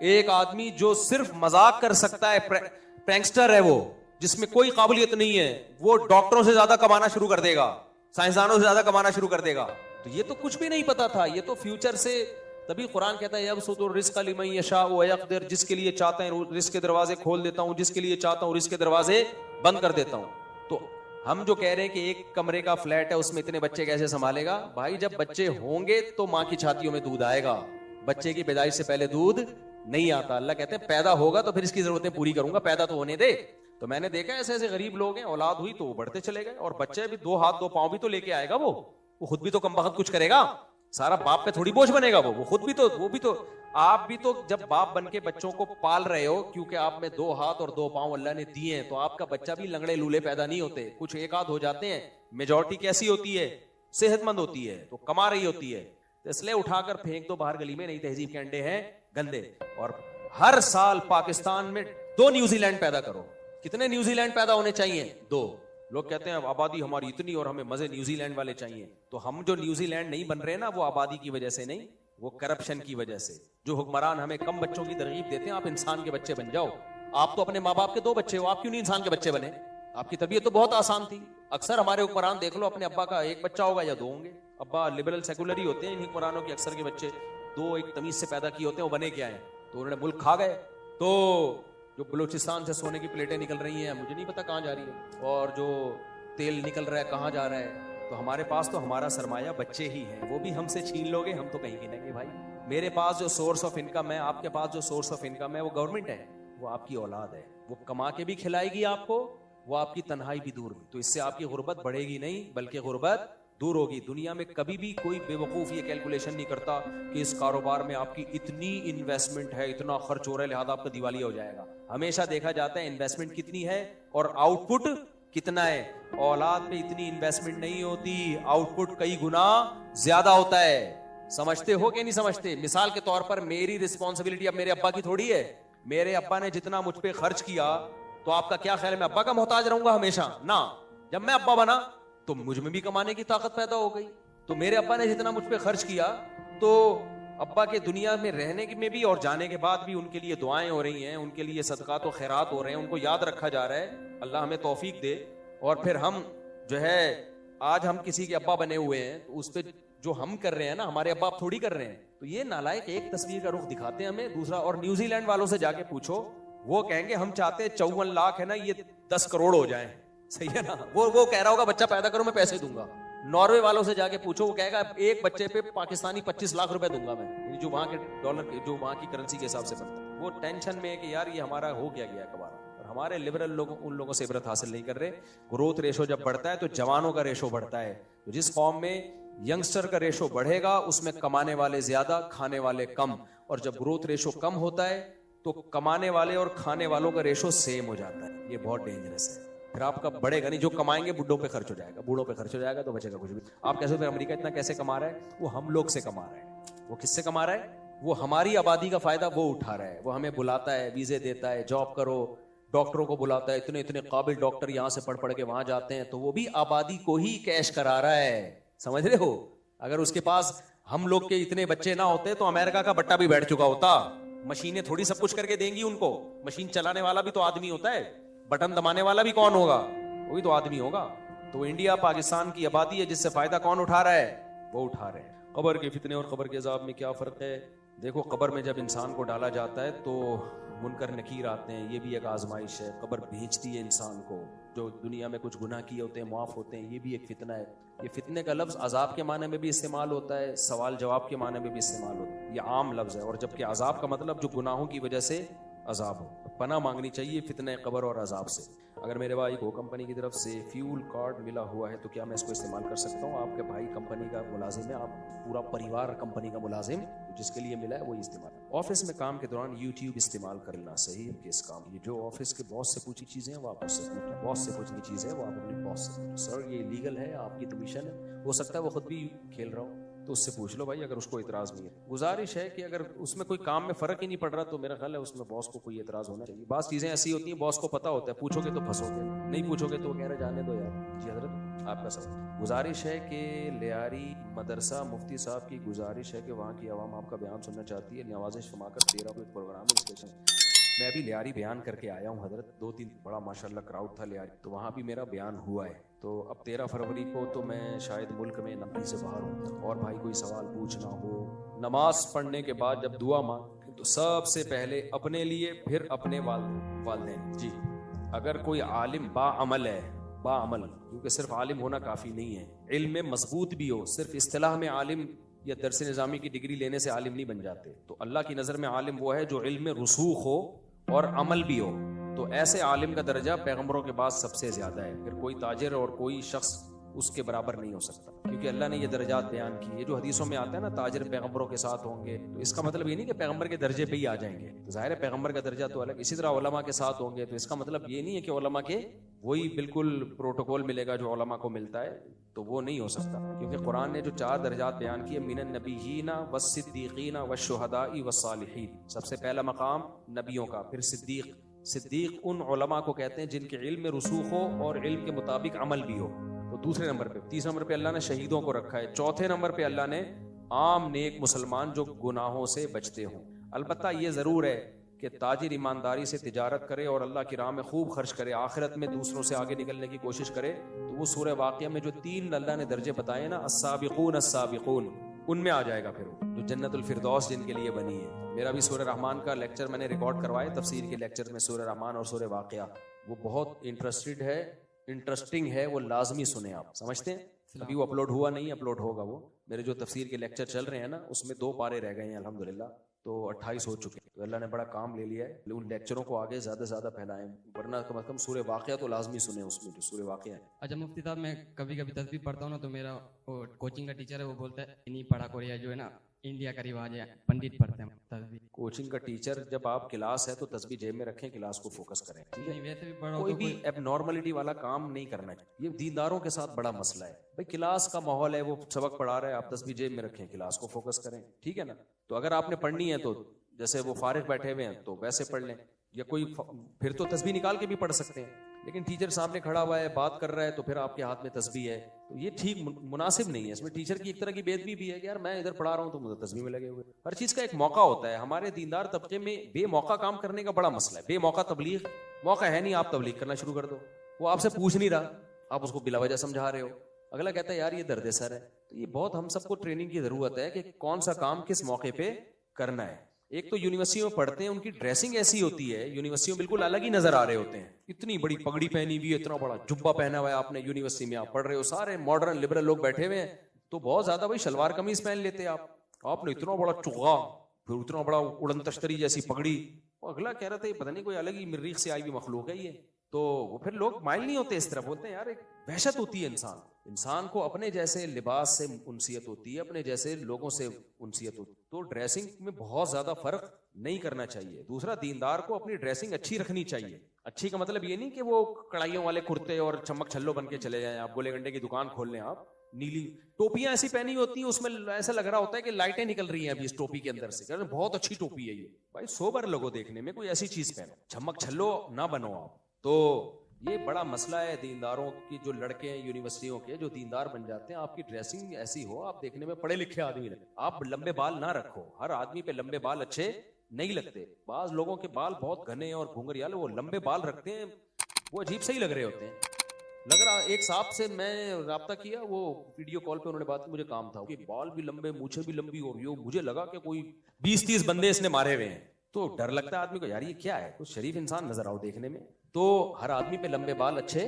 एक आदमी जो सिर्फ मजाक कर सकता है, प्रैंकस्टर है वो, जिसमें कोई काबिलियत नहीं है, वो डॉक्टरों से ज्यादा कमाना शुरू कर देगा, साइंसदानों से ज्यादा कमाना शुरू कर देगा। तो ये तो कुछ भी नहीं पता था, ये तो फ्यूचर से तभी कुरान कहता है यबसुतुर रिज़्क़ लिमन यशा व यक़दिर, जिसके लिए चाहते हैं रिज़्क़ के दरवाजे खोल देता हूं, जिसके लिए चाहता हूं रिज़्क़ के दरवाजे बंद कर देता हूं। तो हम जो कह रहे हैं कि एक कमरे का फ्लैट है उसमें इतने बच्चे कैसे संभालेगा, भाई जब बच्चे होंगे तो माँ की छातियों में दूध आएगा, बच्चे की पैदाइश से पहले दूध नहीं आता। अल्लाह कहते हैं पैदा होगा तो फिर इसकी जरूरतें पूरी करूंगा, पैदा तो होने दे। तो मैंने देखा ऐसे ऐसे गरीब लोग हैं, औलाद हुई तो वो बढ़ते चले गए, और बच्चे भी 2 हाथ 2 पांव भी तो लेके आएगा, वो खुद भी तो कम वक्त कुछ करेगा, सारा बाप पे थोड़ी बोझ बनेगा, वो खुद भी तो, वो भी तो, आप भी तो जब बाप बन के बच्चों को पाल रहे हो, क्योंकि आप में 2 हाथ और 2 पांव अल्लाह ने दिए हैं, तो आपका बच्चा भी लंगड़े लूले पैदा नहीं होते, कुछ एक आध हो जाते हैं। मेजॉरिटी कैसी होती है, सेहतमंद होती है, तो कमा रही होती है। तो इसलिए उठाकर फेंक दो बाहर गली में, नई तहजीब के अंडे हैं गंदे। और हर साल पाकिस्तान में 2 न्यूजीलैंड पैदा करो। कितने न्यूजीलैंड पैदा होने चाहिए? 2। लोग कहते हैं आबादी हमारी इतनी और हमें मजे न्यूजीलैंड वाले चाहिए। तो हम जो न्यूजीलैंड नहीं बन रहे ना, वो आबादी की वजह से नहीं, वो करप्शन की वजह से। जो हुक्मरान हमें कम बच्चों की तरगीब देते हैं, आप इंसान के बच्चे बन जाओ। आप तो अपने माँ बाप के 2 बच्चे हो, आप क्यों नहीं इंसान के बच्चे बने? आपकी तबीयत तो बहुत आसान थी। अक्सर हमारे हुक्मरान देख लो, अपने अब्बा का 1 बच्चा होगा या 2 होंगे। अब्बा लिबरल सेकुलर ही होते हैं, इन हुक्मरानों के अक्सर के बच्चे 2 एक तमीज से पैदा किए होते हैं। वो बने क्या है? तो उन्होंने मुल्क खा गए। तो जो बलूचिस्तान से सोने की प्लेटें निकल रही हैं, मुझे नहीं पता कहाँ जा रही है, और जो तेल निकल रहा है कहाँ जा रहा है। तो हमारे पास तो हमारा सरमाया बच्चे ही हैं, वो भी हमसे छीन लोगे, हम तो कहीं गिनेंगे भाई। मेरे पास जो सोर्स ऑफ इनकम है, आपके पास जो सोर्स ऑफ इनकम है, वो गवर्नमेंट है, वो आपकी औलाद है, वो कमा के भी खिलाएगी आपको, वो आपकी तन्हाई भी दूर। तो इससे आपकी गुर्बत बढ़ेगी नहीं, बल्कि गुर्बत दूर होगी। दुनिया में कभी भी कोई बेवकूफ ये कैलकुलेशन नहीं करता कि इस कारोबार में आपकी इतनी इन्वेस्टमेंट है, इतना खर्च हो रहा है, लिहाजा आपका दिवालिया हो जाएगा। हमेशा देखा जाता है इन्वेस्टमेंट कितनी है और आउटपुट कितना है। औलाद पे इतनी इन्वेस्टमेंट नहीं होती, आउटपुट कई गुना ज्यादा होता है। समझते हो कि नहीं समझते? मिसाल के तौर पर मेरी रिस्पॉन्सिबिलिटी अब मेरे अब्बा की थोड़ी है। मेरे अब्बा ने जितना मुझ पे खर्च किया, तो आपका क्या ख्याल है मैं अब्बा का मोहताज रहूंगा हमेशा? ना। जब मैं अब्बा बना तो मुझ में भी कमाने की ताकत पैदा हो गई। तो मेरे अब्बा ने जितना मुझ पे खर्च किया, तो अब्बा के दुनिया में रहने में भी और जाने के बाद भी उनके लिए दुआएं हो रही हैं, उनके लिए सदकात और खैरात हो रहे हैं, उनको याद रखा जा रहा है। अल्लाह हमें तौफीक दे। और फिर हम जो है, आज हम किसी के अब्बा बने हुए हैं, तो उस पर जो हम कर रहे हैं ना, हमारे अब्बा थोड़ी कर रहे हैं। तो ये नालायक एक तस्वीर का रुख दिखाते हैं हमें, दूसरा। और न्यूजीलैंड वालों से जाके पूछो, वो कहेंगे हम चाहते हैं 54 लाख है ना, ये 10 करोड़ हो जाए। सही है ना? वो कह रहा होगा बच्चा पैदा करो मैं पैसे दूंगा। नॉर्वे वालों से जाके पूछो, वो कहेगा एक बच्चे पे पाकिस्तानी 25 लाख रुपए दूंगा मैं, जो वहां के डॉलर, जो वहां की करेंसी के हिसाब से बनता है। वो टेंशन में है कि यार ये हमारा हो क्या गया कबार। और हमारे लिबरल लोग उन लोगों से इबरत हासिल नहीं कर रहे। ग्रोथ रेशो जब बढ़ता है तो जवानों का रेशो बढ़ता है। तो जिस फॉर्म में यंगस्टर का रेशो बढ़ेगा, उसमें कमाने वाले ज्यादा, खाने वाले कम। और जब ग्रोथ रेशो कम होता है तो कमाने वाले और खाने वालों का रेशो सेम हो जाता है। ये बहुत डेंजरस है। फिर आपका बढ़ेगा नहीं, जो कमाएंगे बुढ़ों पे खर्च हो जाएगा, बूढ़ों पे खर्च हो जाएगा, तो बचेगा कुछ भी। आप कैसे, फिर अमेरिका इतना कैसे कमा रहा है? वो हम लोग से कमा रहा है। वो किससे कमा रहा है? वो हमारी आबादी का फायदा वो उठा रहा है। वो हमें बुलाता है, वीजे देता है, जॉब करो, डॉक्टरों को बुलाता है, इतने इतने काबिल डॉक्टर यहाँ से पढ़ पढ़ के वहां जाते हैं, तो वो भी आबादी को ही कैश करा रहा है। समझ रहे हो? अगर उसके पास हम लोग के इतने बच्चे ना होते तो अमेरिका का बट्टा भी बैठ चुका होता। मशीनें थोड़ी सब कुछ करके देंगी उनको। मशीन चलाने वाला भी तो आदमी होता है, बटन दबाने वाला भी कौन होगा? वो भी तो आदमी होगा। तो इंडिया पाकिस्तान की आबादी है, जिससे फायदा कौन उठा रहा है? वो उठा रहे हैं। कब्र के फितने और कब्र के अजाब में क्या फर्क है? देखो, कब्र में जब इंसान को डाला जाता है तो मुनकर नकीर आते हैं, ये भी एक आजमाइश है। कब्र भेजती है इंसान को। जो दुनिया में कुछ गुनाह किए होते हैं मुआफ होते हैं, ये भी एक फितना है। ये फितने का लफ्ज अजाब के माने में भी इस्तेमाल होता है, सवाल जवाब के माने में भी इस्तेमाल होता है। ये आम लफ्ज है। और जबकि अजाब का मतलब जो गुनाहों की वजह से अजाब हो। पनाह मांगनी चाहिए फितने कब्र और अजाब से। अगर मेरे भाई को कंपनी की तरफ से फ्यूल कार्ड मिला हुआ है तो क्या मैं इसको इस्तेमाल कर सकता हूँ? आपके भाई कंपनी का मुलाजिम है, आप पूरा परिवार कंपनी का मुलाजिम, जिसके लिए मिला है वही इस्तेमाल। ऑफिस में काम के दौरान यूट्यूब इस्तेमाल करना सही है? किस काम? ये जो ऑफिस के बॉस से पूछी चीजें हैं वो आप उससे पूछें, बॉस से पूछनी चीजें हैं वो आप अपने बॉस से पूछें। सर ये लीगल है? आपकी कमीशन है? हो सकता है वो खुद भी खेल रहा हो, तो उससे पूछ लो भाई, अगर उसको इतराज नहीं है। गुजारिश है कि अगर उसमें कोई काम में फर्क ही नहीं पड़ रहा तो मेरा ख्याल है उसमें बॉस को कोई इतराज होना चाहिए। बात चीजें ऐसी होती हैं, बॉस को पता होता है, पूछोगे तो फंसोगे, नहीं पूछोगे तो कह रहे जाने दो यार। जी हजरत, आपका सवाल। गुजारिश है कि लियारी मदरसा मुफ्ती साहब की गुजारिश है कि वहाँ की आवाम आपका बयान सुनना चाहती है, नवाजिश फरमाकर 13 को एक प्रोग्राम है, मैं अभी लियारी बयान करके आया हूँ हजरत, 2-3 बड़ा माशाल्लाह क्राउड था लियारी, तो वहाँ भी मेरा बयान हुआ है। तो अब 13 फरवरी को तो मैं शायद मुल्क में नौकरी से बाहर हूँ। और भाई कोई सवाल पूछना हो, नमाज पढ़ने के बाद जब दुआ मांगे तो सबसे पहले अपने लिए, फिर अपने वालिदैन। जी, अगर कोई आलिम बाअमल है, बाअमल, क्योंकि सिर्फ आलिम होना काफ़ी नहीं है, इल्म में मजबूत भी हो, सिर्फ इस्तिलाह में आलिम या दरस निज़ामी की डिग्री लेने से आलिम नहीं बन जाते। तो अल्लाह की नज़र में आलिम वो है जो इल्म में रसूख हो और अमल भी हो। तो ऐसे आलिम का दर्जा पैगंबरों के बाद सबसे ज़्यादा है, फिर कोई ताजिर और कोई शख्स उसके बराबर नहीं हो सकता, क्योंकि अल्लाह ने ये दर्जात बयान की है। जो हदीसों में आता है ना, ताजिर पैगंबरों के साथ होंगे, तो इसका मतलब ये नहीं कि पैगंबर के दर्जे पे ही आ जाएंगे, तो जाहिर है पैगंबर का दर्जा तो अलग। इसी तरह उलमा के साथ होंगे, तो इसका मतलब ये नहीं है कि उलमा के वही बिल्कुल प्रोटोकॉल मिलेगा जो उलमा को मिलता है, तो वो नहीं हो सकता। क्योंकि कुरान ने जो 4 दर्जात बयान किए, मिनन नबिय्यीना वस्सिद्दीक़ीना वश्शुहदाई वस्सालिहीन, सबसे पहला मकाम नबियों का, फिर सिद्दीक। सिद्दीक उन उलमा को कहते हैं जिनके इल्म में रसूख हो और इल्म के मुताबिक अमल भी हो, तो दूसरे नंबर पे। तीसरे नंबर पे अल्लाह ने शहीदों को रखा है। चौथे नंबर पे अल्लाह ने आम नेक मुसलमान जो गुनाहों से बचते हों। अलबत्ता ये ज़रूर है कि ताजिर ईमानदारी से तिजारत करे और अल्लाह की राह में खूब खर्च करे, आखिरत में दूसरों से आगे निकलने की कोशिश करे, तो वो सूरह वाक़िया में जो 3 अल्लाह ने दर्जे बताए ना, अस्साबिकून अस्साबिकून, उनमें आ जाएगा फिर वो, जो जन्नतुल फिरदौस जिनके लिए बनी है। मेरा भी सूरह रहमान का लेक्चर मैंने रिकॉर्ड करवाया, तफसीर के लेक्चर में सूरह रहमान और सूरह वाक़िया, वो बहुत इंटरेस्टिंग है, वो लाजमी सुने आप। समझते हैं? अभी वो अपलोड हुआ नहीं, अपलोड होगा वो। मेरे जो तफसीर के लेक्चर चल रहे हैं ना, उसमें 2 पारे रह गए हैं अल्हम्दुलिल्लाह, तो 28 हो चुके हैं। तो अल्लाह ने बड़ा काम ले लिया है। उन लेक्चरों को आगे ज़्यादा से ज़्यादा फैलाएं, वरना कम अज़ कम सूरह वाक़िया तो लाजमी सुने, उसमें जो सूरह वाक़िया है। अच्छा मुफ्ती साहब, मैं कभी कभी तस्बीह पढ़ता हूँ ना, तो मेरा वो कोचिंग का टीचर है, वो बोलता है नहीं पढ़ा कोरिया जो है ना इंडिया का रिवाज है, पंडित पढ़ते हैं तस्बीह। कोचिंग का टीचर, जब आप क्लास है तो तस्बीह जेब में रखें, क्लास को फोकस करें, ठीक है? वैसे भी पढ़ा कोई भी एबनॉर्मलिटी वाला काम नहीं करना है। ये दीनदारों के साथ बड़ा मसला है भाई। क्लास का माहौल है, वो सबक पढ़ा रहा है, आप तस्बीह जेब में रखें, क्लास को फोकस करें, ठीक है ना? तो अगर आपने पढ़नी है तो जैसे वो फारिग बैठे हुए हैं तो वैसे पढ़ लें, या कोई फिर तो तस्बीह निकाल के भी पढ़ सकते हैं। लेकिन टीचर सामने खड़ा हुआ है, बात कर रहा है, तो फिर आपके हाथ में तस्बीह है, तो ये ठीक मुनासिब नहीं है। इसमें टीचर की एक तरह की बेदबी भी है कि यार मैं इधर पढ़ा रहा हूँ तो मुझे तस्बीह में लगे हुए। हर चीज का एक मौका होता है। हमारे दीनदार तबके में बेमौका काम करने का बड़ा मसला है। बेमौका तबलीग, मौका है नहीं, आप तबलीग करना शुरू कर दो। वो आपसे पूछ नहीं रहा, आप उसको बिला वजह समझा रहे हो। अगला कहता है यार ये दर्द सर है। तो ये बहुत हम सबको ट्रेनिंग की जरूरत है कि कौन सा काम किस मौके पे करना है। एक तो यूनिवर्सिटी में पढ़ते हैं, उनकी ड्रेसिंग ऐसी होती है, यूनिवर्सिटी में बिल्कुल अलग ही नजर आ रहे होते हैं। इतनी बड़ी पगड़ी पहनी हुई है, इतना बड़ा जुब्बा पहना हुआ है आपने, यूनिवर्सिटी में आप पढ़ रहे हो, सारे मॉडर्न लिबरल लोग बैठे हुए हैं, तो बहुत ज्यादा भाई शलवार कमीज पहन लेते आप, आपने इतना बड़ा चुगा, फिर उतना बड़ा उड़न तश्तरी जैसी पगड़ी। अगला कह रहा था पता नहीं कोई अलग ही मरीख से आई हुई मखलूक है ये। तो वो फिर लोग माइल नहीं होते इस तरह, बोलते हैं यार एक वहशत होती है। इंसान को अपने जैसे लिबास से उनसियत होती है, अपने जैसे लोगों से उनसियत होती है। तो ड्रेसिंग में बहुत ज्यादा फर्क नहीं करना चाहिए। दूसरा, दीनदार को अपनी ड्रेसिंग अच्छी रखनी चाहिए। अच्छी का मतलब ये नहीं कि वो कढ़ाइयों वाले कुर्ते और चमक छल्लो बन के चले जाएं, आप गोले गंडे की दुकान खोल लें, आप नीली टोपियां ऐसी पहनी होती हैं, उसमें ऐसा लग रहा होता है कि लाइटें निकल रही हैं अभी इस टोपी के अंदर से, बहुत अच्छी टोपी है ये। भाई सोबर लगो देखने में, कोई ऐसी चीज पहनो, चमक छल्लो ना बनो आप। तो ये बड़ा मसला है दीनदारों की। जो लड़के हैं यूनिवर्सिटियों के जो दीनदार बन जाते हैं, आपकी ड्रेसिंग ऐसी हो, आप देखने में पढ़े लिखे आदमी रहे, आप लंबे बाल ना रखो। हर आदमी पे लंबे बाल अच्छे नहीं लगते। बाज लोगों के बाल बहुत घने और घुंघरियाले, वो लंबे बाल रखते हैं, वो अजीब से ही लग रहे होते हैं। लग रहा, एक साहब से मैं राब्ता किया, वो वीडियो कॉल पे उन्होंने बात की, मुझे काम था कि बाल भी लंबे, मूछें भी लंबी हो रही हो, मुझे लगा कि कोई 20-30 बंदे इसने मारे हुए हैं। तो डर लगता है आदमी को, यार ये क्या है, कुछ शरीफ इंसान नजर आओ देखने में। तो हर आदमी पे लंबे बाल अच्छे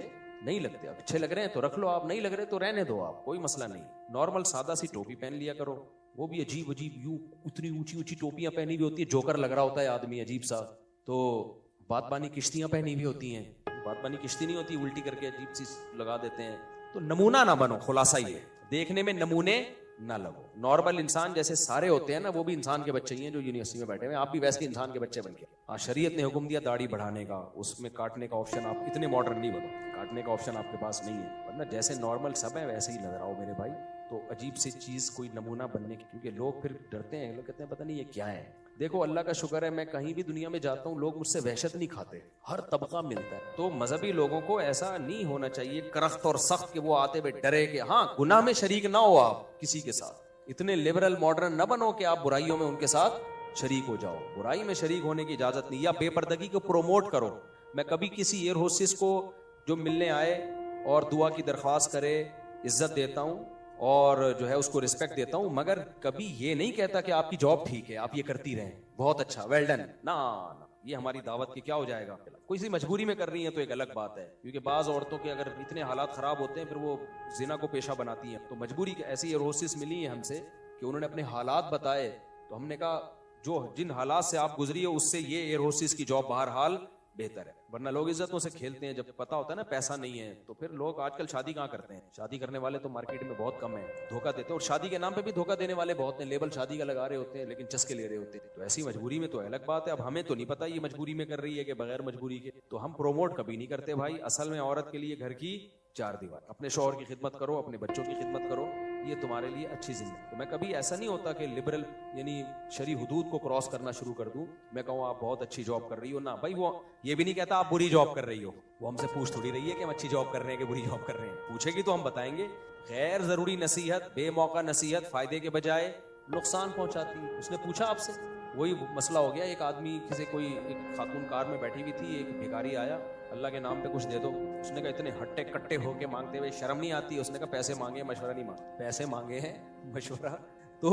नहीं लगते। अब अच्छे लग रहे हैं तो रख लो, आप नहीं लग रहे तो रहने दो, आप कोई मसला नहीं। नॉर्मल सादा सी टोपी पहन लिया करो, वो भी अजीब अजीब, यूं उतनी ऊंची ऊंची टोपियां पहनी हुई होती है, जोकर लग रहा होता है आदमी अजीब सा। तो बातबानी किश्तियां पहनी हुई होती हैं, बातबानी किश्ती नहीं होती, उल्टी करके अजीब सी लगा देते हैं। तो नमूना ना बनो, खुलासा ये, देखने में नमूने ना लगो। नॉर्मल इंसान जैसे सारे होते हैं ना, वो भी इंसान के बच्चे ही हैं जो यूनिवर्सिटी में बैठे हुए हैं, आप भी वैसे इंसान के बच्चे बन के। हाँ, शरीयत ने हुक्म दिया दाढ़ी बढ़ाने का, उसमें काटने का ऑप्शन, आप इतने मॉडर्न नहीं बनो, काटने का ऑप्शन आपके पास नहीं है, वरना जैसे नॉर्मल सब है वैसे ही नजर आओ मेरे भाई। तो अजीब सी चीज कोई नमूना बनने की, क्योंकि लोग फिर डरते हैं, लोग कहते हैं पता नहीं ये क्या है। देखो अल्लाह का शुक्र है, मैं कहीं भी दुनिया में जाता हूँ लोग मुझसे वहशत नहीं खाते, हर तबका मिलता है। तो मजहबी लोगों को ऐसा नहीं होना चाहिए करख्त और सख्त कि वो आते हुए डरे कि हाँ गुनाह में शरीक ना हो आप किसी के साथ। इतने लिबरल मॉडर्न न बनो कि आप बुराइयों में उनके साथ शरीक हो जाओ, बुराई में शरीक होने की इजाजत नहीं, या बेपर्दगी को प्रोमोट करो। मैं कभी किसी एयर होस्टेस को जो मिलने आए और दुआ की दरख्वास्त करे इज्जत देता हूँ और जो है उसको रिस्पेक्ट देता हूँ, मगर कभी ये नहीं कहता कि आपकी जॉब ठीक है, आप ये करती रहें, बहुत अच्छा, वेल डन, ना ना, ये हमारी दावत के क्या हो जाएगा। कोई सी मजबूरी में कर रही है तो एक अलग बात है, क्योंकि बाज औरतों के अगर इतने हालात खराब होते हैं फिर वो जिना को पेशा बनाती हैं। तो मजबूरी ऐसी एयर होस्टेस मिली है हमसे कि उन्होंने अपने हालात बताए, तो हमने कहा जो जिन हालात से आप गुजरी हो उससे ये एयर होस्टेस की जॉब बहरहाल बेहतर है। वरना लोग इज्जतों से खेलते हैं, जब पता होता है ना पैसा नहीं है तो फिर लोग आजकल शादी कहाँ करते हैं। शादी करने वाले तो मार्केट में बहुत कम है, धोखा देते हैं, और शादी के नाम पे भी धोखा देने वाले बहुत हैं। लेबल शादी का लगा रहे होते हैं लेकिन चस्के ले रहे होते हैं। तो ऐसी मजबूरी में तो अलग बात है। अब हमें तो नहीं पता ये मजबूरी में कर रही है कि बगैर मजबूरी के, तो हम प्रोमोट कभी नहीं करते भाई। असल में औरत के लिए घर की चार दीवार, अपने शौहर की खिदमत करो, अपने बच्चों की खिदमत करो, ये तुम्हारे लिए अच्छी जिंदगी। तो मैं कभी ऐसा नहीं होता कि लिबरल यानी शरी हुदूद को क्रॉस करना शुरू कर दूं, मैं कहूँ आप बहुत अच्छी जॉब कर रही हो, ना भाई। वो ये भी नहीं कहता आप बुरी जॉब कर रही हो, वो हमसे पूछ थोड़ी रही है कि हम अच्छी जॉब कर रहे हैं कि बुरी जॉब कर रहे हैं। पूछेगी तो हम बताएंगे। गैर जरूरी नसीहत, बेमौका नसीहत फायदे के बजाय नुकसान पहुंचाती। उसने पूछा आपसे, वही मसला हो गया। एक आदमी किसी कोई एक खातून कार में बैठी हुई थी, एक भिखारी आया, अल्लाह के नाम पे कुछ दे दो। उसने कहा इतने हट्टे कट्टे होके मांगते हुए शर्म नहीं आती? उसने कहा पैसे मांगे, मशवरा नहीं मांगे। पैसे मांगे हैं, मशवरा तो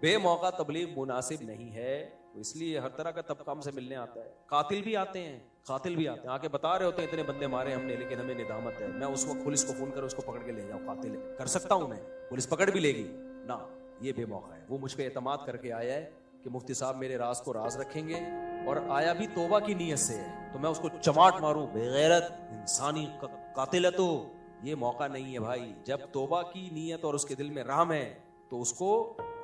बेमौका तबलीग मुनासिब नहीं है। तो इसलिए हर तरह का तबका हमसे मिलने आता है। कातिल भी आते हैं, कातिल भी आते हैं, आके बता रहे होते हैं इतने बंदे मारे हमने लेकिन हमें निदामत है। मैं उस वक्त पुलिस को फोन कर उसको पकड़ के ले जाऊं, कातिल है, कर सकता हूं मैं, पुलिस पकड़ भी लेगी ना, ये बेमौका है। वो मुझ पर एतमाद करके आया है कि मुफ्ती साहब मेरे राज को राज रखेंगे, और आया भी तौबा की नीयत से है, तो मैं उसको चमाट मारूं, बेगैरत इंसानी कातिल है। तो ये मौका नहीं है भाई। जब तौबा की नीयत और उसके दिल में रहम है तो उसको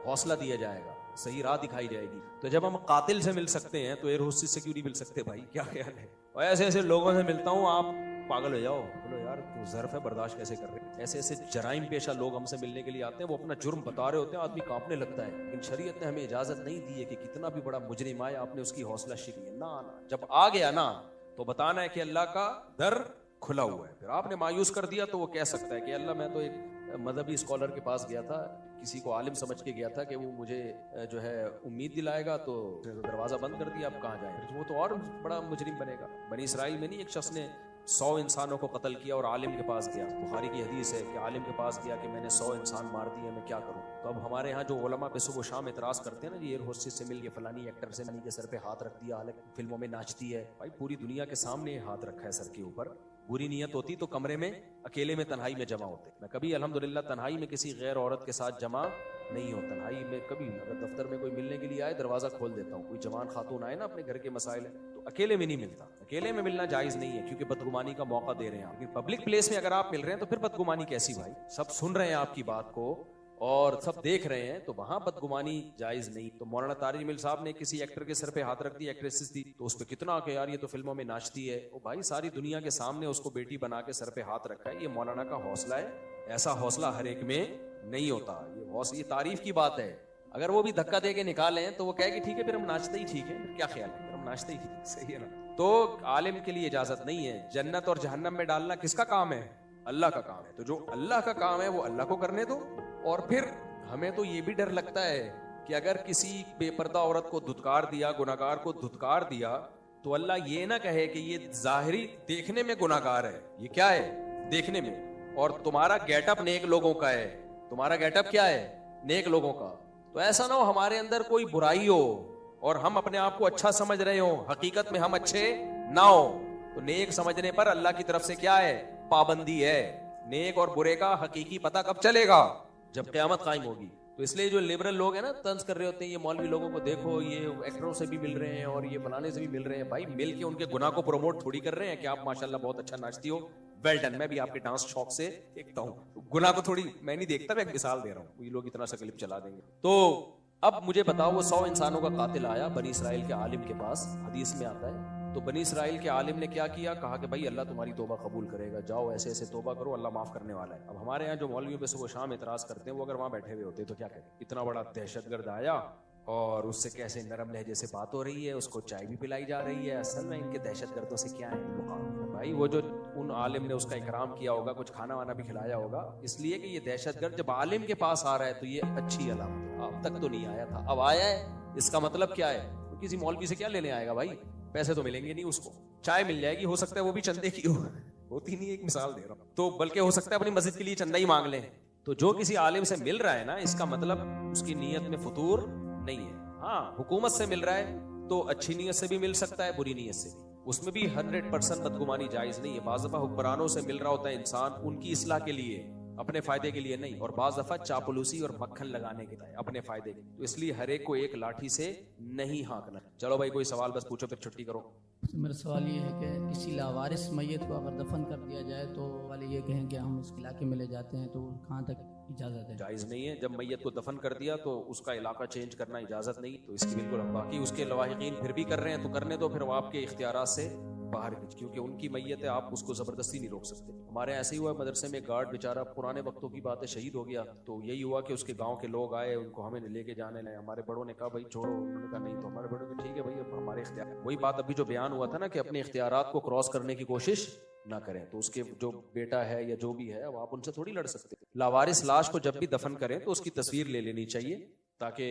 हौसला दिया जाएगा, सही राह दिखाई जाएगी। तो जब हम कातिल से मिल सकते हैं तो एयर होस्टेस से क्यों नहीं मिल सकते भाई? क्या ख्याल है? और ऐसे ऐसे लोगों से मिलता हूँ, आप पागल हो जाओ, बोलो यार तो ज़र्फ है, बर्दाश्त कैसे कर रहे हैं। ऐसे ऐसे जराइम पेशा लोग हमसे मिलने के लिए आते हैं, वो अपना जुर्म बता रहे होते हैं, आदमी कांपने लगता है। लेकिन शरीयत ने हमें इजाजत नहीं दी है कि कितना भी बड़ा मुजरिम आए आपने उसकी हौसला शिकनी है। ना ना, जब आ गया ना तो बताना है कि अल्लाह का दर खुला हुआ है। फिर आपने मायूस कर दिया तो वो कह सकता है कि अल्लाह मैं तो एक मजहबी स्कॉलर के पास गया था, किसी को आलिम समझ के गया था कि वो मुझे जो है उम्मीद दिलाएगा, तो दरवाजा बंद कर दिया, अब कहाँ जाए। वो तो और बड़ा मुजरिम बनेगा। बनी इसराइल में नहीं एक शख्स ने 100 इंसानों को कत्ल किया और आलिम के पास गया। बुखारी की हदीस है कि आलिम के पास गया कि मैंने 100 इंसान मार दिए, मैं क्या करूं। तो अब हमारे यहाँ जो उलमा पे सुबह शाम इतराज करते हैं ना, ये एयर होस्टेस से मिल के फलानी एक्टर से के सर पे हाथ रख दिया, हालांकि फिल्मों में नाचती है। भाई पूरी दुनिया के सामने हाथ रखा है सर के ऊपर। बुरी नीयत होती तो कमरे में अकेले में तन्हाई में जमा होते। मैं कभी अल्हम्दुलिल्लाह तन्हाई में किसी गैर औरत के साथ जमा नहीं हो। तन्हाई में कभी, अगर दफ्तर में कोई मिलने के लिए आए दरवाजा खोल देता हूँ। कोई जवान खातून आए ना, अपने घर के मसाइल है, तो अकेले में नहीं मिलता। अकेले में मिलना जायज नहीं है क्योंकि बदगुमानी का मौका दे रहे हैं आप। लेकिन पब्लिक प्लेस में अगर आप मिल रहे हैं तो फिर बदगुमानी कैसी भाई? सब सुन रहे हैं आपकी बात को और सब देख रहे हैं, तो वहां बदगुमानी जायज नहीं। तो मौलाना तारिक जमील साहब ने किसी एक्टर के सर पे हाथ रख दिया, एक्ट्रेसेस थी, तो उस पर कितना कि यार ये तो फिल्मों में नाचती है। वो भाई सारी दुनिया के सामने उसको बेटी बना के सर पे हाथ रखा है, ये मौलाना का हौसला है। ऐसा हौसला हर एक में नहीं होता। ये तारीफ की बात है। अगर वो भी धक्का दे के निकालें तो वो कहे कि ठीक है फिर हम नाचते ही ठीक है, फिर क्या ख्याल है, फिर हम नाचते ही ठीक है, सही है ना। तो आलिम के लिए इजाजत नहीं है। जन्नत और जहन्नम में डालना किसका काम है? अल्लाह का काम है। तो जो अल्लाह का काम है वो अल्लाह को करने दो। और फिर हमें तो ये भी डर लगता है कि अगर किसी बेपर्दा औरत को धुतकार दिया, गुनाहगार को धुतकार दिया, तो अल्लाह ये ना कहे कि ये जाहिरी देखने में गुनाहगार है, ये क्या है देखने में, और तुम्हारा गेटअप नेक लोगों का है। तुम्हारा गेटअप क्या है? नेक लोगों का। तो ऐसा ना हो हमारे अंदर कोई बुराई हो और हम अपने आप को अच्छा समझ रहे हो, हकीकत में हम अच्छे ना हो। तो नेक समझने पर अल्लाह की तरफ से क्या है? पाबंदी है। नेक और बुरे का हकीकी पता कब चलेगा? जब क़यामत कायम होगी। तो इसलिए जो लिबरल लोग हैं ना, तंज कर रहे होते हैं, ये मौलवी लोगों को देखो, ये एक्टरों से भी मिल रहे हैं और ये बनाने से भी मिल रहे हैं। भाई मिल के उनके गुनाह को प्रमोट थोड़ी कर रहे हैं कि आप माशाल्लाह बहुत अच्छा नाचती हो, वेल डन, मैं भी आपके डांस शौक से देखता हूँ। गुनाह को थोड़ी मैं नहीं देखता, मैं एक मिसाल दे रहा हूँ। ये लोग इतना सा क्लिप चला देंगे। तो अब मुझे बताओ, वो 100 इंसानों का कातिल आया बनी इसराइल के आलिम के पास, हदीस में आता है। तो बनी इसराइल के आलिम ने क्या किया? कहा कि भाई अल्लाह तुम्हारी तौबा कबूल करेगा, जाओ ऐसे ऐसे तौबा करो, अल्लाह माफ करने वाला है। अब हमारे यहाँ जो मौलवियों पे सुबह शाम इतराज करते हैं, वो अगर वहाँ बैठे हुए होते तो क्या कहते? इतना बड़ा दहशतगर्द आया और उससे कैसे नरम लहजे से बात हो रही है, उसको चाय भी पिलाई जा रही है। असल में इनके दहशतगर्दों से क्या है भाई? वो जो उन आलिम ने उसका इकराम किया होगा, कुछ खाना वाना भी खिलाया होगा, इसलिए कि ये दहशतगर्द जब आलिम के पास आ रहा है तो ये अच्छी अलामत है। अब तक तो नहीं आया था, अब आया है, इसका मतलब क्या है? तो किसी मौलवी से क्या लेने आएगा भाई, पैसे तो मिलेंगे नहीं उसको, चाय मिल जाएगी, हो सकता है वो भी चंदे की हो, होती नहीं, एक मिसाल दे रहा हूं, तो बल्कि हो सकता है अपनी मस्जिद के लिए चंदा ही मांग लें। तो जो किसी आलिम से मिल रहा है ना, इसका मतलब उसकी नीयत में फतूर नहीं है। हाँ, हुकूमत से मिल रहा है तो अच्छी नीयत से भी मिल सकता है, बुरी नीयत से भी, उसमें भी 100% बदगुमानी जायज नहीं है। बाज़ दफा हुक्मरानों से मिल रहा होता है इंसान उनकी इस्लाह के लिए, अपने फायदे के लिए नहीं, और बाज़ दफा चापलूसी और मक्खन लगाने के लिए, अपने फायदे के, तो इसलिए हर एक को एक लाठी से नहीं हाँकना। चलो भाई कोई सवाल बस पूछो, फिर छुट्टी करो। मेरा सवाल ये है कि किसी लावारिस मैयत को अगर दफन कर दिया जाए तो वाले ये कहें कि हम उस इलाके में ले जाते हैं, तो कहाँ तक इजाज़त है? जायज़ नहीं है। जब मैयत को दफन कर दिया तो उसका इलाका चेंज करना इजाज़त नहीं, तो इसकी बिल्कुल, बाकी उसके लवाहिकीन फिर भी कर रहे हैं तो करने दो, फिर वो आपके इख्तियारात से बाहर, क्योंकि उनकी मैयत है, आप उसको ज़बरदस्ती नहीं रोक सकते। हमारे ऐसे ही हुआ मदरसे में, गार्ड बेचारा पुराने वक्तों की बात है शहीद हो गया, तो यही हुआ कि उसके गांव के लोग आए, उनको हमें लेके जाने लगे, हमारे बड़ों ने कहा भाई छोड़ो, उन्होंने कहा नहीं, तो हमारे बड़ों ने ठीक है भाई अब हमारे इख्तियार, वही बात अभी जो बयान हुआ था ना कि अपने इख्तियारात को क्रॉस करने की कोशिश ना करें, तो उसके जो बेटा है या जो भी है, अब आप उनसे थोड़ी लड़ सकते। लावारिस लाश को जब भी दफन करें तो उसकी तस्वीर ले लेनी चाहिए ताकि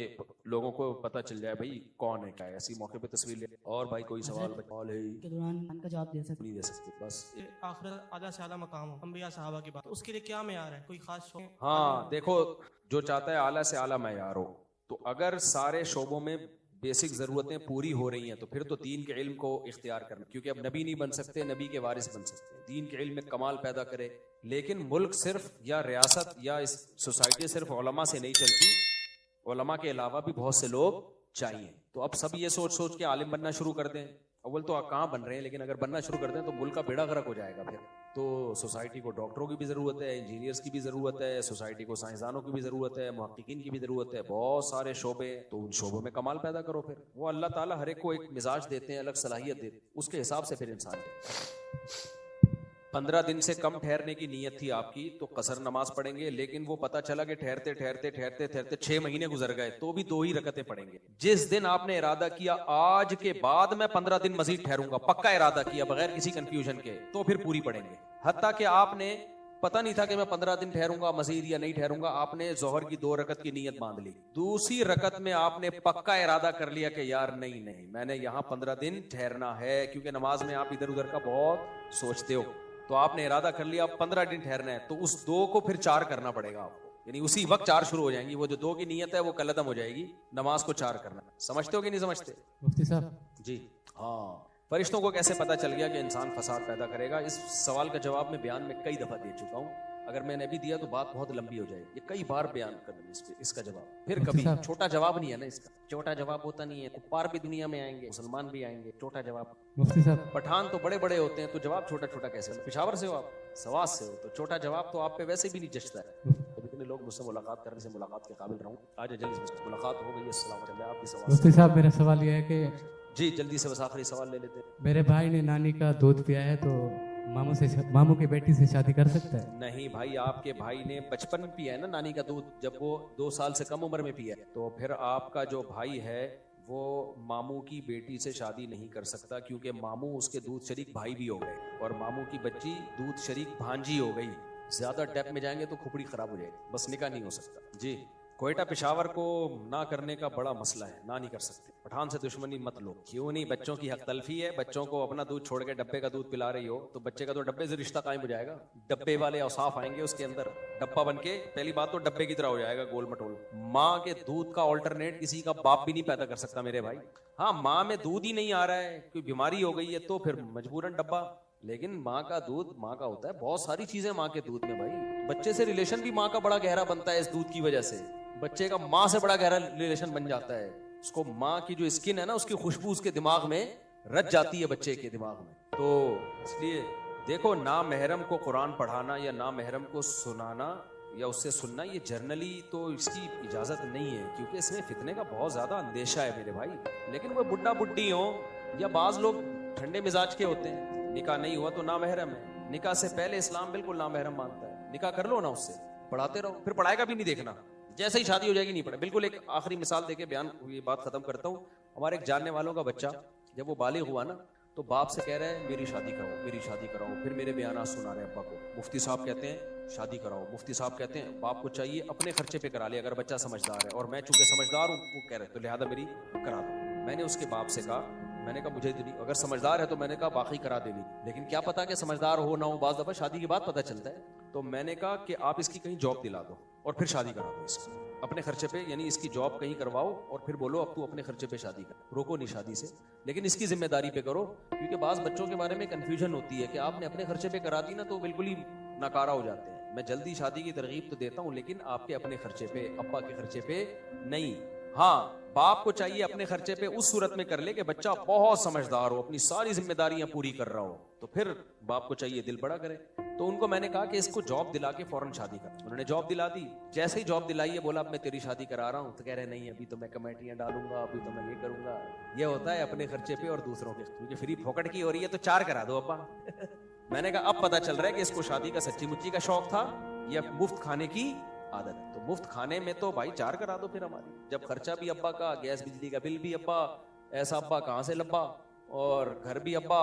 लोगों को पता चल जाए भाई कौन है क्या है, ऐसी मौके पे तस्वीर ले। और भाई कोई सवाल है के दौरान का जवाब दे सकते? नहीं दे सकते, बस आखिरत आधा से आला मकाम हो, अंबिया साहबा की बात, तो उसके लिए क्या मेयार है, कोई खास शौक? हाँ देखो, जो चाहता है आला से आला मयार हो, तो अगर सारे शोबों में बेसिक जरूरतें पूरी हो रही हैं तो फिर तो दीन के इल्म को इख्तियार करना, क्योंकि अब नबी नहीं बन सकते, नबी के वारिस बन सकते हैं, दीन के इल्म में कमाल पैदा करे। लेकिन मुल्क सिर्फ या रियासत या इस सोसाइटी सिर्फ उलमा से नहीं चलती, उलमा के अलावा भी बहुत से लोग चाहिए। तो अब सब ये सोच सोच के आलिम बनना शुरू कर दें, अव्वल तो कहाँ बन रहे हैं, लेकिन अगर बनना शुरू कर दें तो मुल्क का बेड़ा गर्क हो जाएगा। फिर तो सोसाइटी को डॉक्टरों की भी ज़रूरत है, इंजीनियर्स की भी ज़रूरत है, सोसाइटी को साइंसदानों की भी ज़रूरत है, मुहक्किकीन की भी ज़रूरत है, बहुत सारे शोबे, तो उन शोबों में कमाल पैदा करो। फिर वो अल्लाह ताला हर एक को एक मिजाज देते हैं, अलग सलाहियत देते हैं, उसके हिसाब से फिर इंसान है। 15 दिन से कम ठहरने की नीयत थी आपकी तो कसर नमाज पढ़ेंगे, लेकिन वो पता चला कि ठहरते ठहरते ठहरते ठहरते 6 महीने गुजर गए तो भी 2 ही रकतें पढ़ेंगे। जिस दिन आपने इरादा किया आज के बाद मैं 15 दिन मजीद ठहरूंगा, पक्का इरादा किया बगैर किसी कंफ्यूजन के, तो फिर पूरी पढ़ेंगे। हत्ता कि आपने पता नहीं था कि मैं 15 दिन ठहरूंगा मजीद या नहीं ठहरूंगा, आपने जोहर की 2 रकत की नीयत बांध ली, दूसरी रकत में आपने पक्का इरादा कर लिया कि यार नहीं नहीं मैंने यहाँ 15 दिन ठहरना है, क्योंकि नमाज में आप इधर उधर का बहुत सोचते हो, तो आपने इरादा कर लिया 15 दिन ठहरना है, तो उस 2 को फिर 4 करना पड़ेगा आपको, यानी उसी वक्त 4 शुरू हो जाएंगी, वो जो 2 की नीयत है वो कलदम हो जाएगी, नमाज को 4 करना। समझते हो कि नहीं समझते? मुफ्ती साहब जी हाँ। फरिश्तों को कैसे पता चल गया कि इंसान फसाद पैदा करेगा? इस सवाल का जवाब मैं बयान में कई दफा दे चुका हूँ, अगर मैंने अभी दिया तो बात बहुत लंबी हो जाएगी, ये कई बार बयान करना इसका जवाब, फिर कभी छोटा जवाब नहीं है ना, इसका छोटा जवाब होता नहीं है। कुफ्फार भी दुनिया में आएंगे, मुसलमान भी आएंगे, छोटा जवाब। मुफ्ती साहब पठान तो बड़े बड़े होते हैं तो जवाब छोटा छोटा कैसे? पेशावर से हो आप, सवास से हो, तो छोटा जवाब तो आप पे वैसे भी नहीं जचता है। तो इतने लोग मुझसे मुलाकात करने से मुलाकात के काबिल रहूं, आज जल्दी से मुलाकात हो गई। अस्सलाम वालेकुम। आपकी सवाल? मुफ्ती साहब मेरा सवाल यह है कि जी जल्दी से बस आखिरी सवाल ले लेते हैं। मेरे भाई ने नानी का दूध पिया है तो मामू की बेटी से शादी कर सकता है? नहीं भाई, आपके भाई ने बचपन में पिया है ना नानी का दूध, जब वो 2 साल से कम उम्र में पिया है, तो फिर आपका जो भाई है वो मामू की बेटी से शादी नहीं कर सकता, क्योंकि मामू उसके दूध शरीक भाई भी हो गए और मामू की बच्ची दूध शरीक भांजी हो गई। ज्यादा डेप्थ में जाएंगे तो खोपड़ी खराब हो जाएगी, बस निकाह नहीं हो सकता। जी कोयटा पेशावर को ना करने का बड़ा मसला है, ना नहीं कर सकते। पठान से दुश्मनी मत लो। क्यों नहीं? बच्चों की हक तलफी है, बच्चों को अपना दूध छोड़ के डब्बे का दूध पिला रही हो तो बच्चे का तो डब्बे से रिश्ता कायम हो जाएगा, डब्बे वाले औसाफ आएंगे उसके अंदर, डब्बा बन के पहली बात तो डब्बे की तरह हो जाएगा गोल मटोल। माँ के दूध का ऑल्टरनेट किसी का बाप भी नहीं पैदा कर सकता मेरे भाई। हाँ, माँ में दूध ही नहीं आ रहा है, कोई बीमारी हो गई है तो फिर मजबूरन डब्बा, लेकिन माँ का दूध माँ का होता है। बहुत सारी चीजें माँ के दूध में भाई, बच्चे से रिलेशन भी माँ का बड़ा गहरा बनता है इस दूध की वजह से, बच्चे का माँ से बड़ा गहरा रिलेशन बन जाता है। उसको माँ की जो स्किन है ना, उसकी खुशबू उसके दिमाग में रच जाती है बच्चे के दिमाग में। तो इसलिए देखो, ना महरम को कुरान पढ़ाना या ना महरम को सुनाना या उससे सुनना, ये जर्नली तो इसकी इजाजत नहीं है, क्योंकि इसमें फितने का बहुत ज्यादा अंदेशा है मेरे भाई। लेकिन वो बुड्ढा बुड्ढी हो या बाज लोग ठंडे मिजाज के होते हैं, निकाह नहीं हुआ तो ना महरम है, निकाह से पहले इस्लाम बिल्कुल ना महरम मानता है, निकाह कर लो ना उससे, पढ़ाते रहो, फिर पढ़ाएगा भी नहीं देखना, जैसे ही शादी हो जाएगी नहीं पढ़े। बिल्कुल एक आखिरी मिसाल देके बयान ये बात खत्म करता हूँ। हमारे एक जानने वालों का बच्चा जब वो बालिग हुआ ना तो बाप से कह रहे हैं मेरी शादी कराओ, मेरी शादी कराओ। फिर मेरे बयान सुना रहे हैं अब्बा को। मुफ्ती साहब कहते हैं शादी कराओ। मुफ्ती साहब कहते हैं बाप को चाहिए अपने खर्चे पे करा ले अगर बच्चा समझदार है, और मैं चूंकि समझदार हूँ वो कह रहे तो लिहाजा मेरी करा दो। मैंने उसके बाप से कहा, मैंने कहा मुझे अगर समझदार है तो मैंने कहा बाकी करा देनी, लेकिन क्या पता कि समझदार हो ना हो, बाज़ दफा शादी के बाद पता चलता है। तो मैंने कहा कि आप इसकी कहीं जॉब दिला दो और फिर शादी करा दो इसकी अपने खर्चे पे, यानी इसकी जॉब कहीं करवाओ और फिर बोलो अब तू अपने खर्चे पे शादी कर, रोको नहीं शादी से, लेकिन इसकी जिम्मेदारी पे करो। क्योंकि बाज़ बच्चों के बारे में कंफ्यूजन होती है कि आपने अपने खर्चे पे करा दी ना तो बिल्कुल ही नकारा हो जाते हैं। मैं जल्दी शादी की तरगीब तो देता हूँ, लेकिन आपके अपने खर्चे पे, अब्बा के खर्चे पे नहीं। हाँ, बाप को चाहिए अपने खर्चे पे उस सूरत में कर ले कि बच्चा बहुत समझदार हो, अपनी सारी जिम्मेदारियां पूरी कर रहा हो, तो फिर बाप को चाहिए दिल बड़ा करे। तो उनको मैंने कहा कि इसको जॉब दिला के फौरन शादी कर। उन्होंने जॉब दिला दी। जैसे ही जॉब दिलाई है बोला अब मैं तेरी शादी करा रहा हूँ, तो कह रहे नहीं अभी तो मैं कमेटियां डालूंगा, अभी तो मैं ये करूंगा। ये होता है अपने खर्चे पे और दूसरों के, क्योंकि फ्री फोकट की हो रही है तो 4 करा दो अब्बा। मैंने कहा अब पता चल रहा है कि इसको शादी का सच्ची मुच्ची का शौक था या मुफ्त खाने की आदत। तो मुफ्त खाने में तो भाई 4 करा दो फिर हमारी, जब खर्चा भी अब्बा का, गैस बिजली का बिल भी अब्बा, ऐसा अब्बा कहाँ से लब्बा, और घर भी अब्बा,